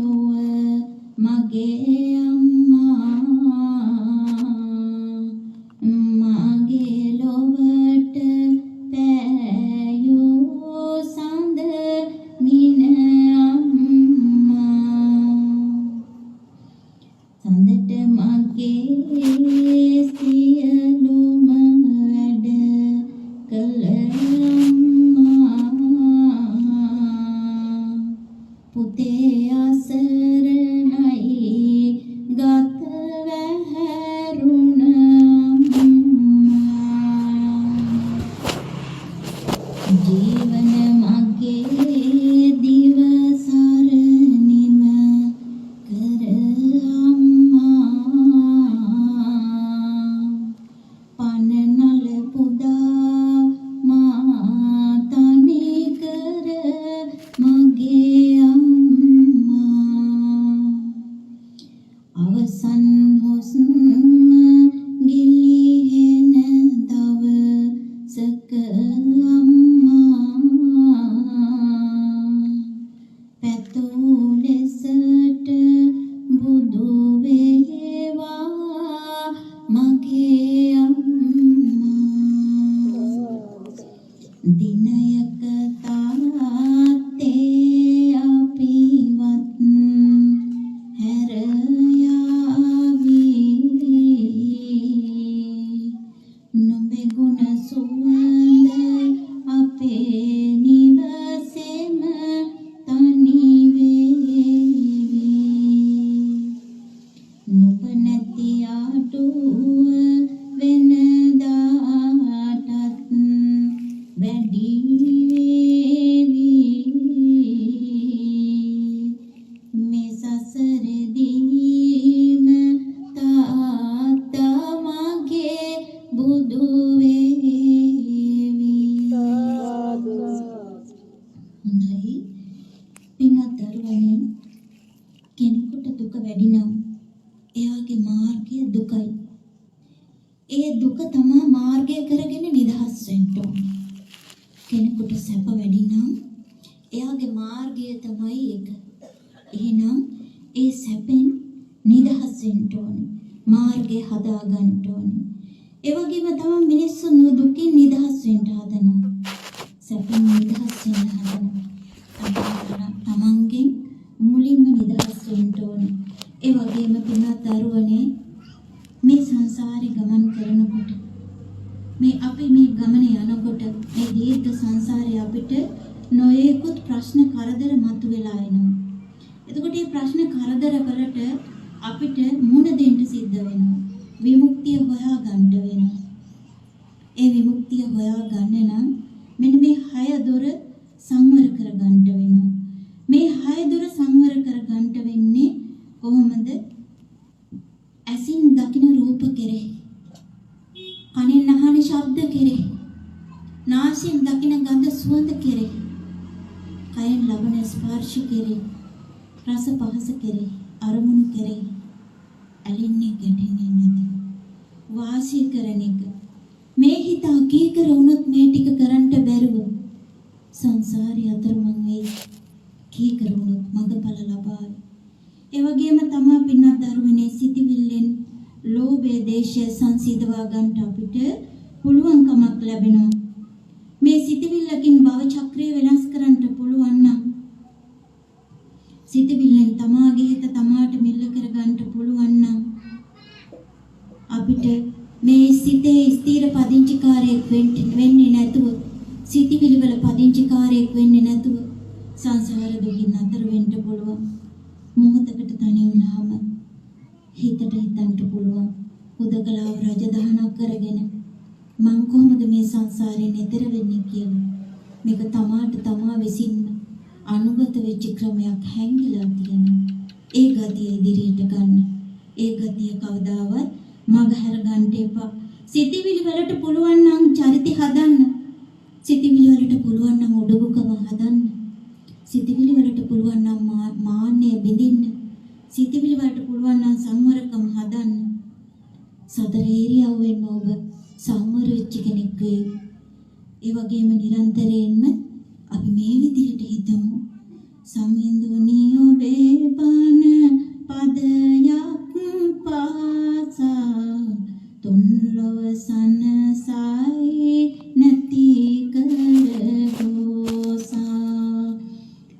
මගේ අම්මා මගේ ලොවට පෑයෝ සඳ මින අම්මා සඳට මගේ සියලුම වැඩ කළ පුතේ අසරණයි අවසන් හුස්ම ගිලිහෙන දවසක අම්මා පැතූ ලෙසට බුදු වේවා මගේ අම්මා දිනයක තාත්තේ අපිවත් හැර නොබේ ගුණ සුවඳ අපේ නිවසේම තනි වේවි නුඹ නැති ආඩුව වෙනදාටත් වැඩි වේවි මේ සසරදීම තාත්තා මගේ බුදු වේවි හොඳයි පින්වත් දරුවනේ කෙනෙකුට දුක වැඩි නම් එයාගේ මාර්ගය දුකයි ඒ දුක තමයි මාර්ගය කරගෙන නිදහස් වෙන්න ඕනේ කෙනෙකුට සැප වැඩි නම් එයාගේ මාර්ගය තමයි ඒක එහෙනම් ඒ සැපෙන් නිදහස් වෙන්න ඕනේ මාර්ගය හදා ගන්න ඕනේ ඒ වගේම තමයි මිනිස්සු දුකින් නිදහස් වෙන්න හදනවා. සැපෙන් නිදහස් වෙන්න හදනවා. තමන්ගෙන් මුලින්ම නිදහස් වෙන්න ඕනේ. ඒ වගේම පින්වත් දරුවනේ මේ සංසාරේ ගමන් කරනකොට මේ අපි මේ ගමන යනකොට මේ දීර්ඝ සංසාරේ අපිට නොයෙකුත් ප්‍රශ්න කරදර මතුවලා එනවා. එතකොට මේ ප්‍රශ්න කරදර වලට අපිට මුහුණ දෙන්න සිද්ධ වෙනවා. විමුක්තිය හොයා ගන්න වෙනවා. ඒ විමුක්තිය හොයා ගන්න නම් මෙන්න මේ 6 දොර සංවර කර ගන්න වෙනවා. මේ 6 දොර සංවර කර ගන්න වෙන්නේ කොහොමද? ඇසින් දකින රූප කෙරෙහි, කනෙන් අහන ශබ්ද කෙරෙහි, නාසයෙන් දකින ගඳ සුවඳ කෙරෙහි, කයෙන් ලබන ස්පර්ශ කෙරෙහි, රස පහස කෙරෙහි, අරමුණු කෙරෙහි ඇලින්නේ ගැටෙන්නේ නැති වාසය කරන එක මේ හිත අකීකර වුණොත් මේ ටික කරන්න බැරුව සංසාරي අතරමං වෙයි කීකර වුණොත් මඟඵල ලබාවි ඒ වගේම තමයි පින්වත් දරුවනේ සිටිවිල්ලෙන් ලෝභය දේශය සංසිඳවා ගන්නට අපිට පුළුවන්කමක් ලැබෙනවා මේ සිටිවිල්ලකින් භව චක්‍රය වෙනස් කරන්න පුළුවන් නම් සිටිවිල්ලෙන් තමාගේ හිත තමාට මිල්ල කර ගන්නට පුළුවන් නම් අපිට මේ සිතේ ස්ථිර පදිංචිකාරයක් වෙන්නේ නැතුව සිටිවිලි වල පදිංචිකාරයක් වෙන්නේ නැතුව සංසාර දුකින් අතර වෙන්න පුළුවන් මොහොතකට තනි වුණාම හිතට හිතන්න පුළුවන් උදකලාව රජදහනක් කරගෙන මං කොහොමද මේ සංසාරයෙන් එතර වෙන්නේ කියලා මේක තමාට තමා විසින්ම අනුගත වෙච්ච ක්‍රමයක් හැංගිලා තියෙනවා. ඒ ගතිය ඉදිරියට ගන්න. ඒ ගතිය කවදාවත් මගහැර ගන්න එපා. සිතිවිලි වලට පුළුවන් නම් චරිතය හදන්න. සිතිවිලි වලට පුළුවන් නම් උඩඟුකම හදන්න. සිතිවිලි වලට පුළුවන් නම් මාන්නය බිඳින්න. සිතිවිලි වලට පුළුවන් නම් සංවරකම හදන්න. සතර ඉරියව්වෙන් ඔබ සංවර වෙච්ච කෙනෙක් වෙයි. ඒ වගේම නිරන්තරයෙන්ම අපි මේ විදිහට හිතමු සමිඳුනි ඔබේ බණ පදයක් පාසා තුන්ලොව සනසයි නැති කරගෝසා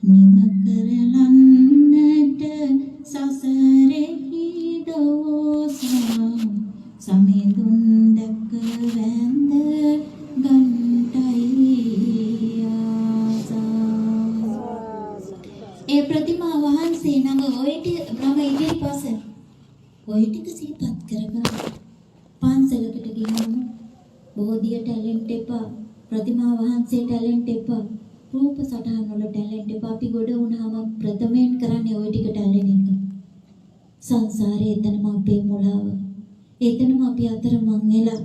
නිම කරලන්නට සසරෙහි දෝසා සමිඳුන් දැක වැඳ ගන්ටයි ඒ ප්‍රතිමා වහන්සේ නම ඔය ඉදිරිපස ඔය ටික සිහිපත් කරගන්න. පන්සලකට ගියාම බෝධිය ටැලන්ට් එපා, ප්‍රතිමා වහන්සේ ටැලන්ට් එපා, රූප සටහන් වල ටැලන්ට් එපා. අපි ගොඩ වුණාම ප්‍රථමයෙන් කරන්නේ ඔය ටික ටැලෙන එක. සංසාරේ එතනම අපේ මුලාව. එතනම අපි අතරමං වෙලා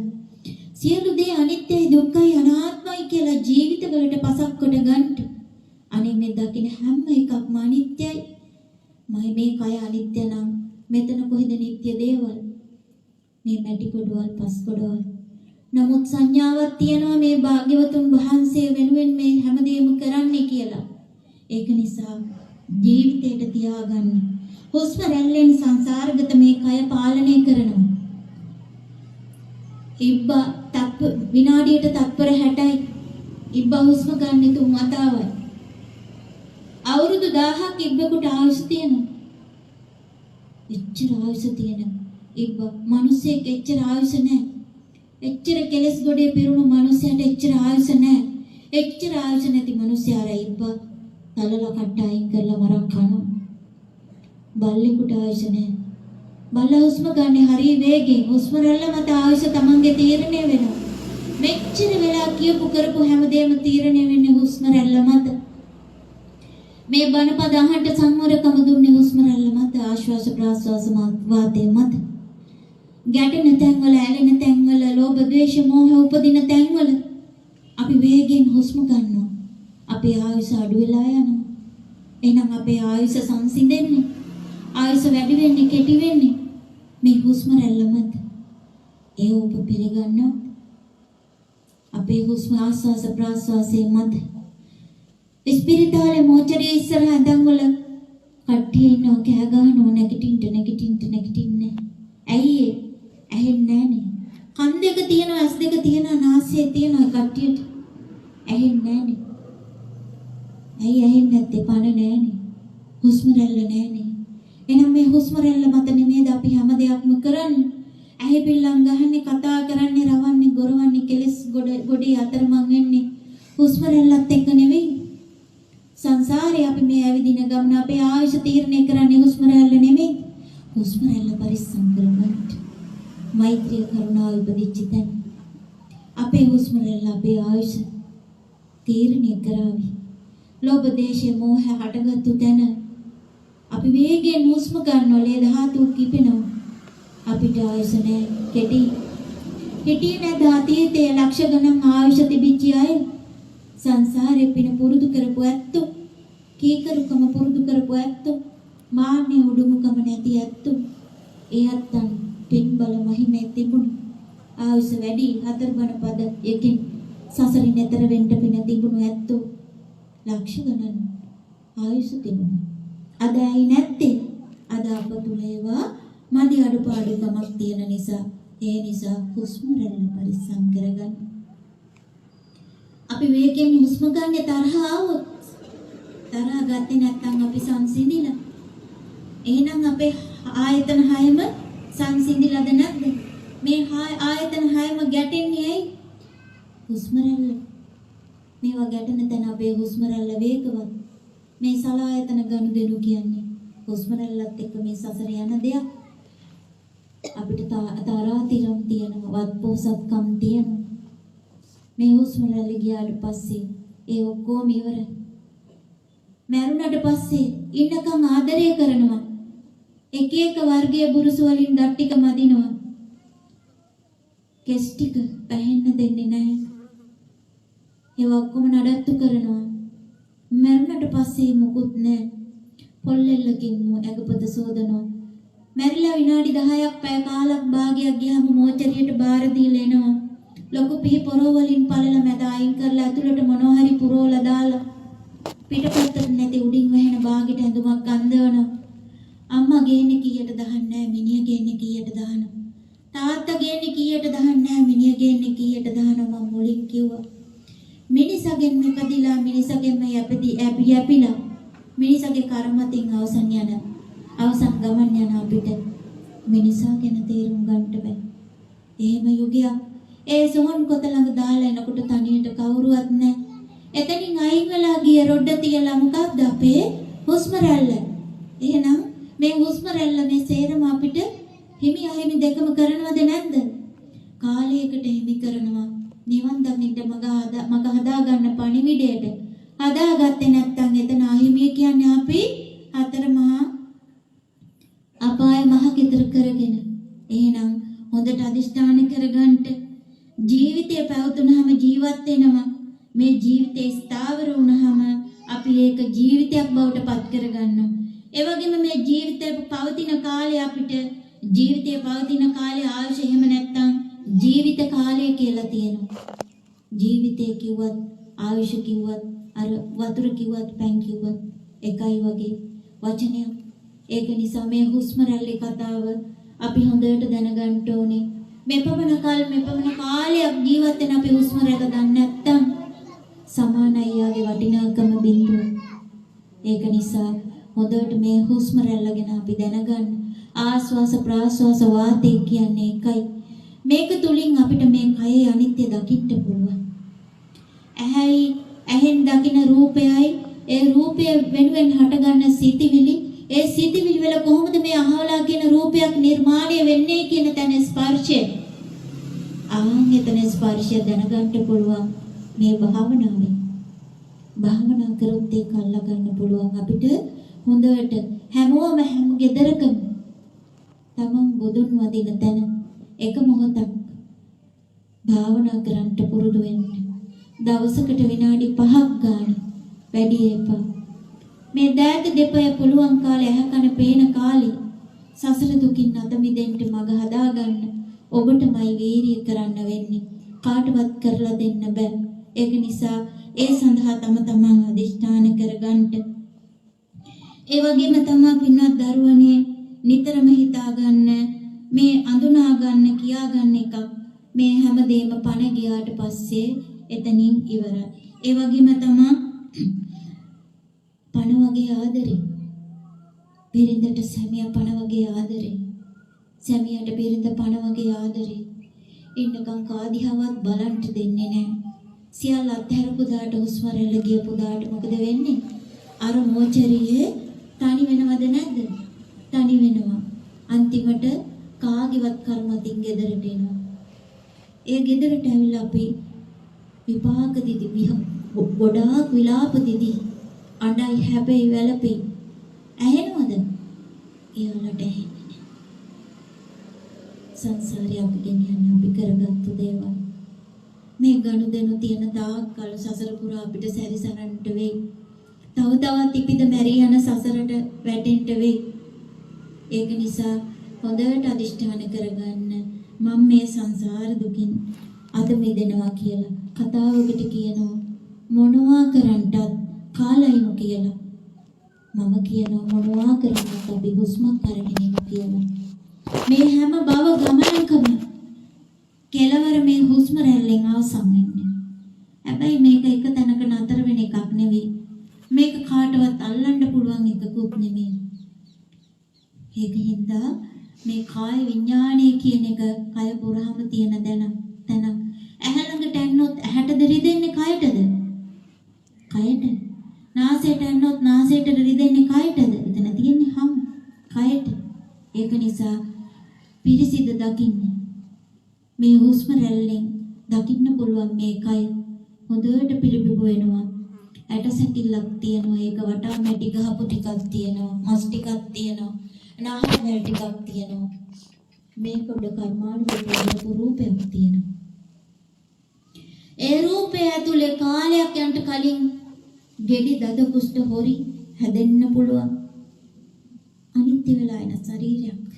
සියලු දේ අනිත්‍යයි දුක්ඛයි අනාත්මයි කියලා ජීවිතවලට පසක් කොට ගන්නට අනේ මේ දකින්න හැම එකක්ම අනිත්‍යයි. මේ කය අනිත්‍ය නම් මෙතන කොහෙද නිත්‍ය දේවල්? මේ මැටි කොටවල් පස් කොටවල්. නමුත් සංඥාවක් තියෙනවා මේ භාග්‍යවතුන් වහන්සේ වෙනුවෙන් මේ හැමදේම කරන්නේ කියලා. ඒක නිසා ජීවිතයට තියාගන්න. හුස්ම රැල්ලෙන් සංසාරගත මේ කය පාලනය කරනවා. ඉබ්බා විනාඩියට තත්පර 60යි. ඉබ්බා හුස්ම ගන්න 3 වතාවයි. අවුරුදු 1000ක් ඉබ්බෙකුට ආයුෂ තියෙනවා. එච්චර ආයුෂ තියෙන ඉබ්බා මිනිස්සෙක් එච්චර ආයුෂ නැහැ. එච්චර කෙලස් ගොඩේ පිරුණු මිනිසයාට එච්චර ආයුෂ නැහැ. එච්චර ආයුෂ නැති මිනිසයාර ඉබ්බා තලලා කට්ට අයින් කරලා මරක් කනවා. බල්ලෙකුට ආයුෂ නැහැ. බල්ලා හුස්ම ගන්න හරිය වේගෙන් හුස්ම රැල්ල මත ආයුෂ තමන්ගේ තීරණය වෙනවා. මෙච්චර වෙලා කියපු කරපු හැමදේම තීරණය වෙන්නේ හුස්ම රැල්ල මත. මේ බණපද අහන්න සංවරකම දුන්නේ හුස්ම රැල්ල මත, ආශ්වාස ප්‍රාශ්වාස වාතය මත. ගැටෙන තැන්වල, ඇලෙන තැන්වල, ලෝභ ද්වේෂ මෝහ උපදින තැන්වල අපි වේගෙන් හුස්ම ගන්නවා. අපේ ආයුෂ අඩු වෙලා යනවා. එහෙනම් අපේ ආයුෂ සංසිඳෙන්නේ, ආයුෂ වැඩි වෙන්නේ, කෙටි වෙන්නේ මේ හුස්ම රැල්ල මත. ඒ ඔබ පිළිගන්නවා. අපේ හුස්ම ආස්වාස ප්‍රාස්වාසයේ මත. ස්පිරිතාලේ මොචරිය ඉස්සරහ ඇඳන් වල කට්ටිය ඉන්නවා කෑ ගහනවා නැගිටින්න. ඇයි ඒ? ඇහෙන්නේ නැහනේ. කන් දෙක තියෙනවා, ඇස් දෙක තියෙනවා, නාසය තියෙනවා කට්ටියට. ඇහෙන්නේ නැහනේ. ඇයි ඇහෙන්නේ නැත්තේ? පණ නැහනේ. හුස්ම රැල්ල නැහනේ. එහෙනම් මේ හුස්ම රැල්ල මත නෙමෙයිද අපි හැම දෙයක්ම කරන්නේ? ඇහි පිල්ලම් ගහන්නේ, කතා කරන්නේ, රවන්නේ, ගොරවන්නේ, කෙලස් ගොඩේ අතරමං වෙන්නේ හුස්ම රැල්ලත් එක්ක නෙවෙයි. සංසාරේ අපි මේ ඇවිදින ගමන අපේ ආයුෂ තීරණය කරන්නේ හුස්ම රැල්ල නෙමෙයි. හුස්ම රැල්ල පරිස්සම් කරගන්න. මෛත්‍රිය කරුණාව ඉපදිච්ච තැන අපේ හුස්ම රැල්ල අපේ ආයුෂ තීරණය කරાવી. ලෝභ දේශ මොහ හටගත්තු තැන අපි වේගයෙන් හුස්ම ගන්නවා, ලේ ධාතු කිපෙනවා. අපිට ආයුෂ නැහැ, කෙටි. හිටියේ නැද අතීතයේ ලක්ෂ ගණන් ආයුෂ තිබිච්ච අය? සංසාරේ පින පුරුදු කරපු ඇත්තෝ, කීකරුකම පුරුදු කරපු ඇත්තෝ, මාන්නේ උඩුමුකම නැති ඇත්තෝ, ඒ අත්තන් පින් බල මහිමේ තිබුණු ආයුෂ වැඩි හතර බණ පද එකෙන් සසරින් එතර වෙන්න පින තිබුණු ඇත්තෝ ලක්ෂ ගණන් ආයුෂ තිබුණා. අද ඇයි නැත්තේ? අද අප තුල ඒවා මදි අඩුපාඩුකමක් තියෙන නිසා. ඒ නිසා හුස්ම රැල්ල පරිස්සම් කරගන්න. අපි වේගයෙන් හුස්ම ගන්න තරහ આવොත්, තරහ ගත්තේ නැත්නම් අපි සංසිඳිලා. එහෙනම් අපේ ආයතන හයම සංසිඳිලාද නැද්ද? මේ ආයතන හයම ගැටෙන්නේ ඇයි? හුස්ම රැල්ල. මේවා ගැටෙන තැන අපේ හුස්ම රැල්ල වේගවත්. මේ සලායතන ගනුදෙනු කියන්නේ හුස්ම රැල්ලත් එක්ක මේ සසර යන දෙයක්. අපිට තාරාතිරම් තියෙනවා, වත්පොසත්කම් තියෙනවා. මේ හුස්ම රැල්ල ගියාට පස්සේ ඒ ඔක්කොම ඉවරයි. මරුණට පස්සේ ඉන්නකම් ආදරය කරනවා. එක එක වර්ගයේ බුරුසු වලින් දත් ටික මදිනවා. කෙස් ටික පැහෙන්න දෙන්නේ නැහැ. ඒ ඔක්කොම නඩත්තු කරනවා. මරුණට පස්සේ මොකුත් නැහැ. පොල්ලෙල්ලකින් ඇඟපත සෝදනවා. මැරිලා විනාඩි 10ක් පැය කාලක් භාගයක් ගියාම මෝචරියට බාර දීලා එනවා. ලොකු පිහි පොරව වලින් පළල මැද අයින් කරලා ඇතුළට මොනවා හරි පුරවලා දාලා පිටපැත්තට නැති උඩින් වැහෙන බාගෙට ඇඳුමක් අඳවනවා. අම්මා ගේන්නේ කීයට දහන්නේ නැහැ, මිනිහ ගේන්නේ කීයට දහනවා. තාත්තා ගේන්නේ කීයට දහන්නේ නැහැ, මිනිහ ගේන්නේ කීයට දහනවා. මම මුලින් කිව්වා. මිනිසගෙන් මෙපදිලා මිනිසගෙන් යැපිලා මිනිසගේ කර්මතින් අවසන් ගමන් යන අපිට මිනිසා ගැන තේරුම් ගන්නට බෑ. එහෙම යුගයක් ඒ සොහන් කොත ළඟ දාලා එනකොට තනියට කවුරුවත් නැහැ. එතනින් අයින් වෙලා ගිය රොඩ තියලා මොකක්ද අපේ හුස්ම රැල්ල. එහෙනම් මේ හුස්ම රැල්ල මේ සේරම අපිට හිමි අහිමි දෙකම කරනවද නැද්ද? කාලයකට හිමි කරනවා. නිවන් දකින්න මග හදා ගන්න පණිවිඩයට හදාගත්තේ නැත්නම් එතන අහිමිය කියන්නේ අපි හතර මහා අපාය මහ කිතර කරගෙන. එහෙනම් හොඳට අදිෂ්ඨාන කරගන්න. ජීවිතය පැවතුනහම ජීවත් වෙනවා. මේ ජීවිතේ ස්ථාවර වුණාම අපි ඒක ජීවිතයක් බවට පත් කරගන්නවා. ඒ වගේම මේ ජීවිතේ පවතින කාලේ අපිට ජීවිතයේ පවතින කාලේ ආයුෂ එහෙම නැත්තම් ජීවිත කාලය කියලා තියෙනවා. ජීවිතේ කිව්වත් ආයුෂ කිව්වත් අර වතුර කිව්වත් පැන් කිව්වත් එකයි වගේ වචනයක්. ඒක නිසා මේ හුස්ම රැල්ලේ කතාව අපි හොඳට දැනගන්න ඕනේ. මෙපමණ කාලයක් ජීවත් වෙන අපි හුස්ම රැල්ල දන්නේ නැත්තම් සමානයි යාගේ වටිනාකම බිඳුව. ඒක නිසා හොඳට මේ හුස්ම රැල්ල ගැන අපි දැනගන්න. ආස්වාස ප්‍රාස්වාස වාතය කියන්නේ එකයි. මේක තුලින් අපිට මේ කයේ අනිත්‍ය දකින්න පුළුවන්. ඇහෙන් දකින රූපයයි ඒ රූපය වෙනුවෙන් හටගන්න සිතිවිලි ඒ සිතිවිලි වල කොහොමද මේ අහවලා කියන රූපයක් නිර්මාණය වෙන්නේ කියන තැන ස්පර්ශය. එතන ස්පර්ශය දැනගන්න පුළුවන් මේ භාවනාවෙන්. භාවනා කරොත් ඒක අල්ලා ගන්න පුළුවන් අපිට හොඳට හැම ගෙදරකම තමන් බුදුන් වදින තැන එක මොහොතක් භාවනා කරන්න පුරුදු වෙන්න. දවසකට විනාඩි 5ක් ගන්න වැඩි එපා. මේ දෑත දෙපය පුළුවන් කාලේ ඇහකන පේන කාලේ සසර දුකින් අත මිදෙන්න මඟ හදාගන්න ඔබටමයි වීරිය කරන්න වෙන්නේ. කාටවත් කරලා දෙන්න බෑ. ඒක නිසා ඒ සඳහා තමන් අධිෂ්ඨාන කරගන්න. ඒ වගේම තමා පින්වත් දරුවනේ නිතරම හිතාගන්න මේ අඳුනා ගන්න කියා ගන්න එකක් මේ හැමදේම පණ ගියාට පස්සේ එතනින් ඉවරයි. ඒ වගේම තමා පණ වගේ ආදරේ. බිරිඳට සැමියා පණ වගේ ආදරේ. සැමියාට බිරිඳ පණ වගේ ආදරේ. ඉන්නකම් කාදිහවත් බලන්න දෙන්නේ නැහැ. සියල්ල අත්හැරපු දාට හුස්ම රැල්ල ගියපු දාට මොකද වෙන්නේ? අර මොචරියේ තනි වෙනවද නැද්ද? තනි වෙනවා. අන්තිමට කාගේවත් කර්මතින් ගෙදරට එනවා. ඒ ගෙදරට ඇවිල්ලා අපි විපාක දෙදි ගොඩාක් විලාප දෙදි අඬයි හැබැයි වැළපෙයි. ඇහෙනවද? ඒවලට ඇහෙන්නේ. සංසාරේ අපි ගෙනියන්නේ අපි කරගත්තු දේවල්. මේ ගනුදෙනු තියෙන තාක් කල් සසර පුරා අපිට සැරිසරන්නට වෙයි. තව තවත් ඉපිද මැරී යන සසරට වැටෙන්න වෙයි. ඒක නිසා හොඳට අදිෂ්ඨාන කරගන්න මම මේ සංසාර දුකින් අද මිදෙනවා කියලා. කතාවකට කියනවා මොනවා කරන්නටත් කාලයිනු කියලා. මම කියනවා මොනවා කරන්නත් අපි හුස්මක් අරගෙන ඉමු කියලා. මේ හැම බව ගමනකම කෙලවර මේ හුස්ම රැල්ලෙන් අවසන් වෙන්නේ. හැබැයි මේක එක තැනක නතර වෙන එකක් නෙවෙයි. මේක කාටවත් අල්ලන්න පුළුවන් එකකුත් නෙමෙයි. ඒකින්ද මේ කාය විඥානය කියන එක කය පුරාම තියෙන තැන ඇහැ ළඟට ඇන්නොත් ඇහැටද රිදෙන්නේ කයටද? කයට. නාසයට ඇන්නොත් නාසයට රිදෙන්නේ කයටද? එතන තියෙන්නේ හම් කයට. ඒක නිසා පිරිසිදු දකින්න මේ හුස්ම රැල්ලෙන් දකින්න පුළුවන් මේ කය හොඳට පිළිබිඹු වෙනවා. ඇට සැකිල්ලක් තියෙනවා. ඒක වටා මැටි ගහපු ටිකක් තියෙනවා. මස් ටිකක් තියෙනවා. නාහක වැල් ටිකක් තියෙනවා. මේ කොට කර්මානුරූප රූපයක් තියෙනවා. ඒ රූපය ඇතුලේ කාලයක් යනට කලින් ගෙඩි දද කුෂ්ඨ හොරි හැදෙන්න පුළුවන්. අනිත්‍ය වෙලා යන ශරීරයක්.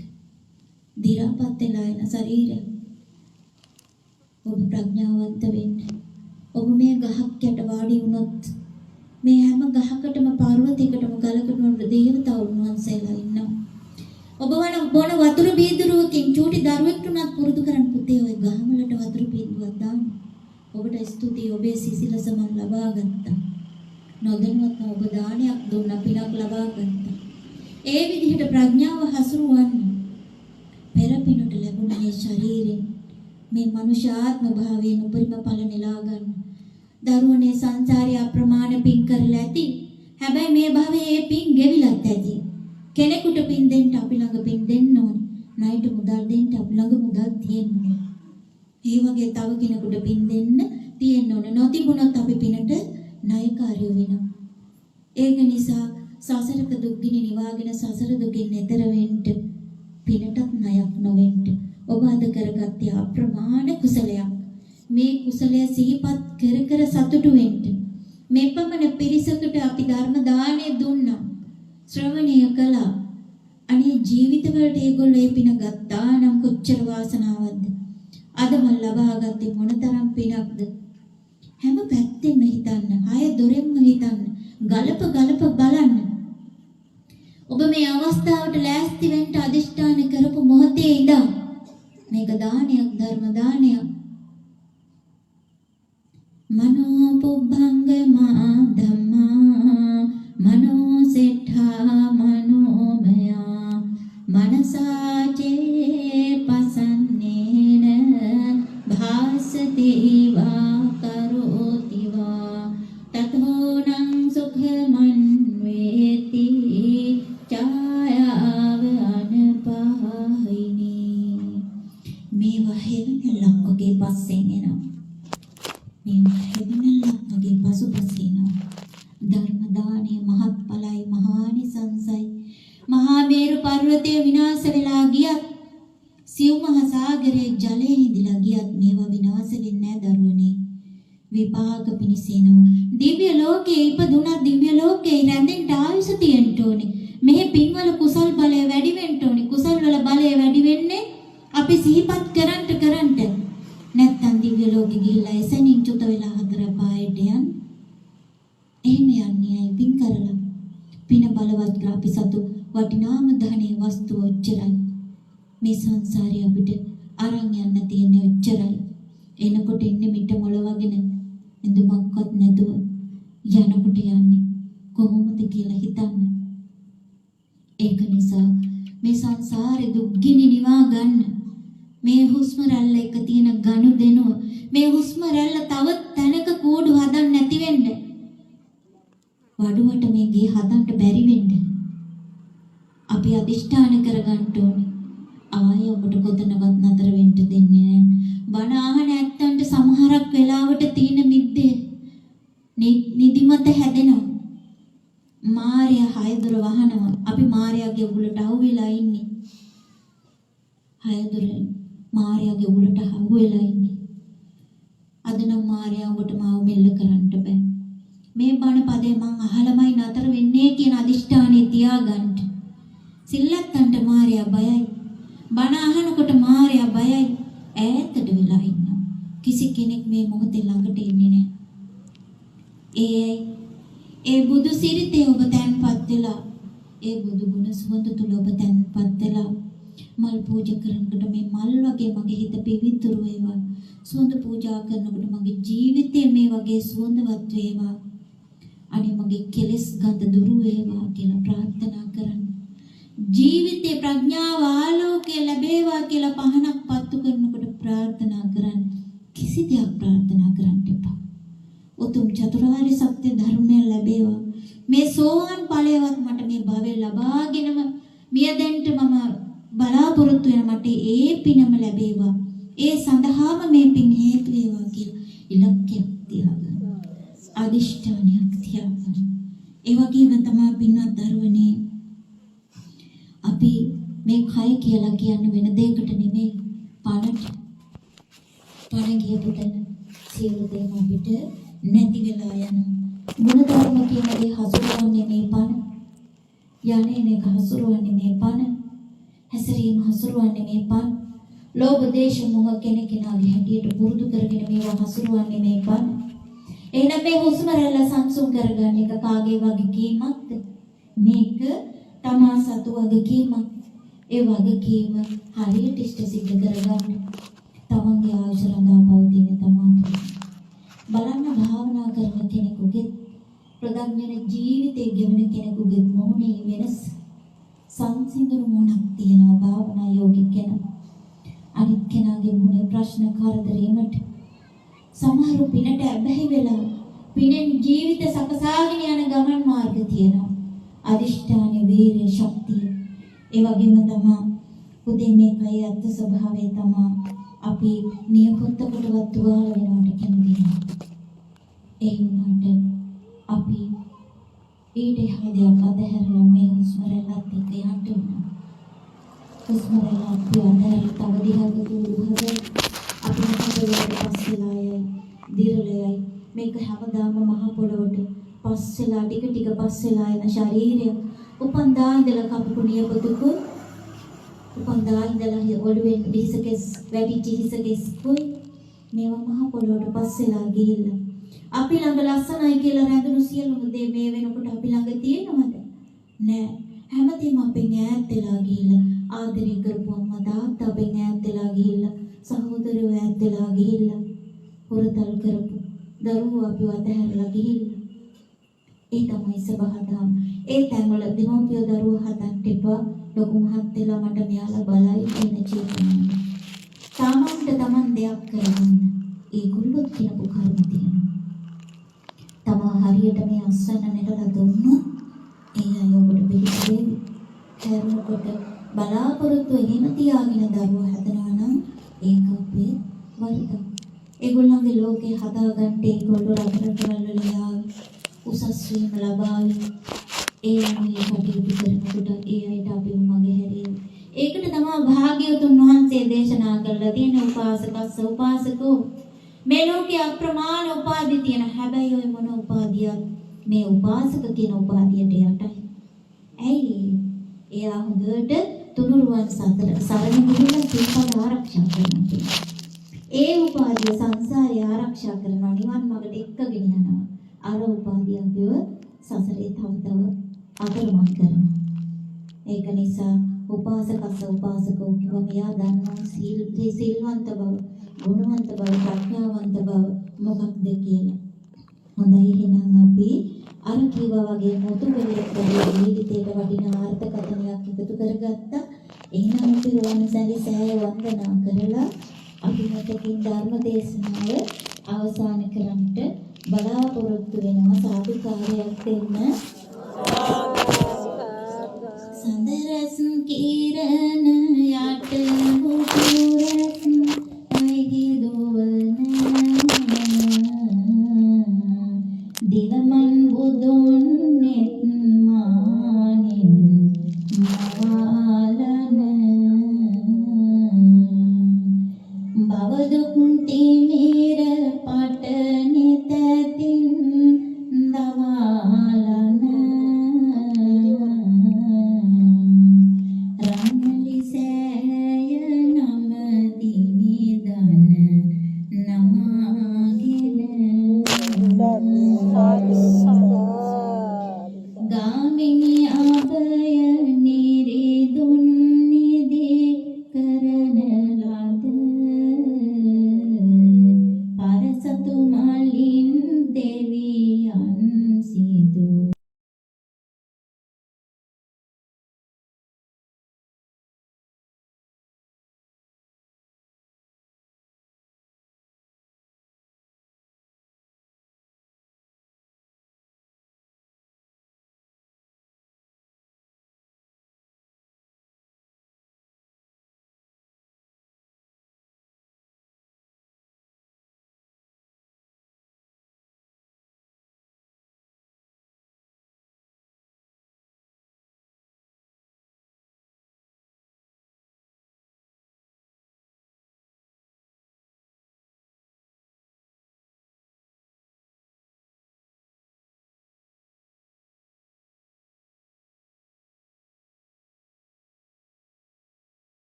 දි รา පත් වෙලා යන ශරීරයක්. ඔබ ප්‍රඥාවන්ත වෙන්න. ඔබ මේ ගහක් යට වාඩි වුණොත් මේ හැම ගහකටම පර්වතයකටම ගලකටම දේවතාවුන් වහන්සේලා ඉන්නවා. ඔබ බොන වතුර බීදුරුවකින් චූටි දරුවෙක්ට උනත් පුරුදු කරන් පුතේ ඔය ගහමලට වතුර බීදුවක් දාන්න. ඔබට ස්තුතියි ඔබේ සිසිලස මම ලබා ගත්තා. නොදැනුවත්ව ඔබ දානයක් දුන්න පිනක් ලබා ගත්තා. ඒ විදිහට ප්‍රඥාව හසුරුවන්න. පෙර පිනට ලැබුණ මේ ශරීරයෙන් මේ මනුෂ්‍යාත්ම භාවයෙන් උපරිම ඵල නෙලා ගන්න. දරුවනේ සංසාරේ අප්‍රමාණ පින් කරලා ඇති. හැබැයි මේ භවයේ ඒ පින් ගෙවිලත් ඇති. කෙනෙකුට පින් දෙන්න අපි ළඟ පින් දෙන්න ඕනේ. ණයට මුදල් දෙන්න අපි ළඟ මුදල් තියෙන්න ඕනේ. ඒ වගේ තව කෙනෙකුට පින් දෙන්න තියෙන්න ඕනේ. නොතිබුණොත් අපි පිනට ණයකාරයෝ වෙනවා. ඒක නිසා සසරක දුක්ගිනි නිවාගෙන සසර දුකින් එතර වෙන්න පිනටත් ණයක් නොවෙන්න. ඔබ අද කරගත්තේ අප්‍රමාණ කුසලයක්. මේ කුසලය සිහිපත් කර කර සතුටු වෙන්න. මේ පමණ පිරිසකට අපි ධර්ම දාණය දුන්නා. ශ්‍රවණය කළා. අනේ ජීවිතවලට ඒගොල්ලෝ ඒ පින ගත්තා නම් කොච්චර වාසනාවක්ද. අද මම ලබාගත්තේ මොනතරම් පිනක්ද. හැම පැත්තෙම හිතන්න, හය දොරෙන්ම හිතන්න, ගලප බලන්න. ඔබ මේ අවස්ථාවට ලෑස්ති වෙන්න අදිෂ්ඨාන කරපු මොහොතේ ඉඳන් මේක දානයක්, ධර්ම දානයක්. මනෝ පුබ්බංගමා ධම්මා මනෝ සෙට්ඨා මනෝමයා මනසාචේ පසන්නේන භාසති වා කරෝති වා තතෝනං සුඛමන් වේති ඡායාව අනපහිනී. මේවා හෙවණලක් වගේ පස්සෙන් එනවා. මේවා හෙවණලක් වගේ පසුපසින් එනවා. ධර්ම දානය මහත්ඵලයි, මහානිසංසයි. මහා මේරු පර්වතය විනාශ වෙලා ගියත්, සිව් මහ සාගරයේ ජලය හිඳිලා ගියත් මේවා විනාශ වෙන්නේ නැහැ දරුවනේ. විපාක පිණිසෙනවා. දිව්‍ය ලෝකේ ඉපදුණා, දිව්‍ය ලෝකේ රැඳෙන්න ආයුෂ තියෙන්න ඕනේ. මෙහි පින්වල කුසල් බලය වැඩි වෙන්න ඕනේ. කුසල් වල බලය වැඩි වෙන්නේ අපි සිහිපත් කරන්ට. නැත්තම් දිව්‍ය ලෝකෙ ගිහිල්ලා එසැනින් චුත වෙලා හතර පායට යන්න. එහෙම යන්නේ අය පින් කරලා. පින බලවත් කරලා අපි සතු වටිනාම ධනේ වස්තුව ඔච්චරයි. මේ සංසාරේ අපිට අරන් යන්න තියෙන්නේ ඔච්චරයි. එනකොට එන්නේ මිට මොලවගෙන එඳුමක්වත් නැතුව යනකොට යන්නේ කොහොමද කියලා හිතන්න. ඒක නිසා මේ සංසාරේ දුක්ගිනි නිවා ගන්න. මේ හුස්ම රැල්ල එක තියෙන ගනුදෙනුව, මේ හුස්ම රැල්ල තව තැනක කූඩු හදන්න නැති වෙන්න. වඩුවට මේ ගේ හදන්න බැරි වෙන්න. අපි අදිෂ්ඨාන කරගන්න ඕනේ. ආයෙ ඔබට කොතනවත් නතර වෙන්න දෙන්නේ නැහැ. බණ අහන ඇත්තන්ට සමහරක් වෙලාවට තියෙන මිද්දේ නිදිමත හැදෙනවා. මාර්යා හයදුර වහනවා. අපි මාර්යාගේ උගලට අහු වෙලා ඉන්නේ. හයදුර මාර්යාගේ උගලට අහු වෙලා ඉන්නේ. අද නම් මාර්යා ඔබට මාව මෙල්ල කරන්න බෑ. මේ බණ පදේ මං අහලමයි නතර වෙන්නේ කියන අදිෂ්ඨානෙ තියාගන්න. සිල්ලත්තන්ට මාර්යා බයයි. බණ අහනකොට මාර්යා බයයි. ඈතට වෙලා ඉන්නවා. කිසි කෙනෙක් මේ මොහොතේ ළඟට ඉන්නේ නැහැ. ඒ බුදු සිරිතේ ඔබ තැන්පත් වෙලා, ඒ බුදු ගුණ සුවඳ තුල ඔබ තැන්පත් වෙලා මල් පූජා කරනකොට මේ මල් වගේ මගේ හිත පිවිතුරු වේවා. සුවඳ පූජා කරනකොට මගේ ජීවිතේ මේ වගේ සුවඳවත් වේවා. අනේ මගේ කෙලෙස් ගඳ දුරු වේවා කියලා ප්‍රාර්ථනා කරන්න. ජීවිතේ ප්‍රඥාව ආලෝකය ලැබේවා කියලා පහනක් පත්තු කරනකොට ප්‍රාර්ථනා කරන්න. කිසි දෙයක් ප්‍රාර්ථනා කරන්න එපා. උතුම් චතුරාර්ය සත්‍ය ධර්මය ලැබේවා. මේ සෝවාන් ඵලයවත් මට මේ භවයේ ලබාගෙනම මියදෙන්න මම බලාපොරොත්තු වෙන මට ඒ පිනම ලැබේවා. ඒ සඳහාම මේ පින් හේතු වේවා කියලා ඉලක්කයක් තියාගන්න. අදිෂ්ඨානයක් තියාගන්න. ඒ වගේම තමයි පින්වත් දරුවනේ, අපි මේ කය කියලා කියන්නේ වෙන දෙයකට නෙමෙයි, පණට. පණ ගියපු තැන සියලු දේම අපිට නැති වෙලා යනවා. ගුණධර්ම කියන දේ හසුරවන්නේ මේ පණ. යන්නේ හසුරවන්නේ මේ පණ. හැසිරීම හසුරවන්නේ මේ පණ. ලෝභ දේශ මොහ කෙනෙකුගේ හැටියට පුරුදු කරගෙන මේවා හසුරවන්නේ මේ පණ. එහෙනම් මේ හුස්ම රැල්ල සංසුන් කරගන්න එක කාගේ වගකීමක්ද? මේක තමා සතු වගකීමක්. ඒ වගකීම හරියට ඉෂ්ට සිද්ධ කරගන්න. තමන්ගේ ආයුෂ රඳා පවතින තමන් බලන්න. භාවනා කරන කෙනෙකුගේ ප්‍රඥාන ජීවිතයේ ගෙවන කෙනෙකුගේ මොහොනේ වෙනස සංසිඳුණු මොහොනක් තියෙනවා. භාවනා යෝගික කෙනා අනිත් කෙනාගේ මොහොනේ ප්‍රශ්න කරදරීමට සමහර පිනට ඇබ්බැහි වෙලා පිනෙන් ජීවිත සකසාගෙන යන ගමන් මාර්ග තියෙනවා. අදිෂ්ඨාන වීර්ය ශක්තිය. ඒ වගේම තමයි උදේ මේ කය අත් ස්වභාවය තමයි අපි නියපොත්තකටවත් තුවාල වෙනවට කැමති නැහැ. ඒ වුණාට අපි ඊට හැදයක් අධහැරලා මේ හුස්ම රැල්ලත් එක්ක යන්න උනා. හුස්ම රැල්ල අපි අධහැරලා තව දිහාට දුවහද අපිට හදවත පස්සෙලායයි දිරලයයි මේක හැමදාම මහ පොළොවට පස්සෙලා ටික පස්සෙලා යන ශරීරය උපන්දා ඉඳලා කපපු නියපොතුකුයි උපන්දා ඉඳලා ඔළුවෙන් විහිසකෙස් වැඩිච්ච හිසකෙස්කුයි මේවා මහ පොළොවට පස්සෙලා ගිහිල්ලා අපි ළඟ ලස්සනයි කියලා රැඳුණු සියලුම දේ මේ වෙනකොට අපි ළඟ තියෙනවද? නෑ. හැමතිම අපෙන් ඈත් වෙලා ගිහිල්ලා ආදරය කරපු අම්මා තාත්තා අපෙන් ඈත් වෙලා ගිහිල්ලා සහෝදරයෝ ඈත් වෙලා ගිහිල්ලා හොරතල් කරපු දරුවෝ අපිව අතහැරලා ගිහිල්ලා ඒ තමයි සබහාදම්. ඒ තැන්වල දෙමෝපිය දරුවෝ හදන්න එපා. ලොකු මහත් වෙලා මට මෙයාලා බලයි කියන චේතනාව. තමන්ට තමන් දෙයක් කරගන්න. ඒගොල්ලෝ කියපු කර්ම තියෙනවා. තමා හරියට මේ අස්සන්න නෙටලා දුන්නොත් ඒ අය ඔබට පිළිගන්නේ. හැරෙනකොට බලාපොරොත්තු එහෙම තියාගෙන දරුවෝ හදනවා නම් ඒක අපේ වරද. ඒගොල්ලන්ගේ ලෝකේ හදාගන්න ඒගොල්ලෝ රටවල් වල යාවි. උසස් වීම ලබාවි. ඒ අනුව කටයුතු කරනකොට ඒ අයට අපි මගේ හැරෙන්නේ. ඒකට තමයි භාග්‍යවතුන් වහන්සේ දේශනා කළා තියෙන උපාසකස්ස උපාසකෝ මේ ලෝකේ අප්‍රමාණ උපාධි තියෙන හැබැයි ඔය මොන උපාධියක් මේ උපාසක කියන උපාධියට යටයි. ඇයි? එයා හොඳට තුනුරුවන් සරණ ගිහින් සිල්පද ආරක්ෂා කරනවා. ඒ උපාධිය සංසාරේ ආරක්ෂා කරනවා නිවන් මාර්ගට එක්කගෙන යනවා. අර උපාධිය අපිව සසරේ තව අතරමං කරනවා. ඒක නිසා උපාසකස්ස උපාසකෝ කියව මෙයා දන්නවා සීලවන්ත බව, ගුණවන්ත බව, ප්‍රඥාවන්ත බව මොකක්ද කියලා. හොඳයි එහෙනම් අපි අර කීවා වගේ මුතු වෙලෙක් වගේ ජීවිතේට වටිනා අර්ථකථනයක් එකතු කරගත්තා. එහෙනම් අපි රුවන්සැලි සෑය වන්දනා කරලා අපි මෙතකින් ධර්ම දේශනාව අවසන් කරන්නට බලාපොරොත්තු වෙනවා. සාදුකාරයක් දෙන්න. සඳරස් කිරණ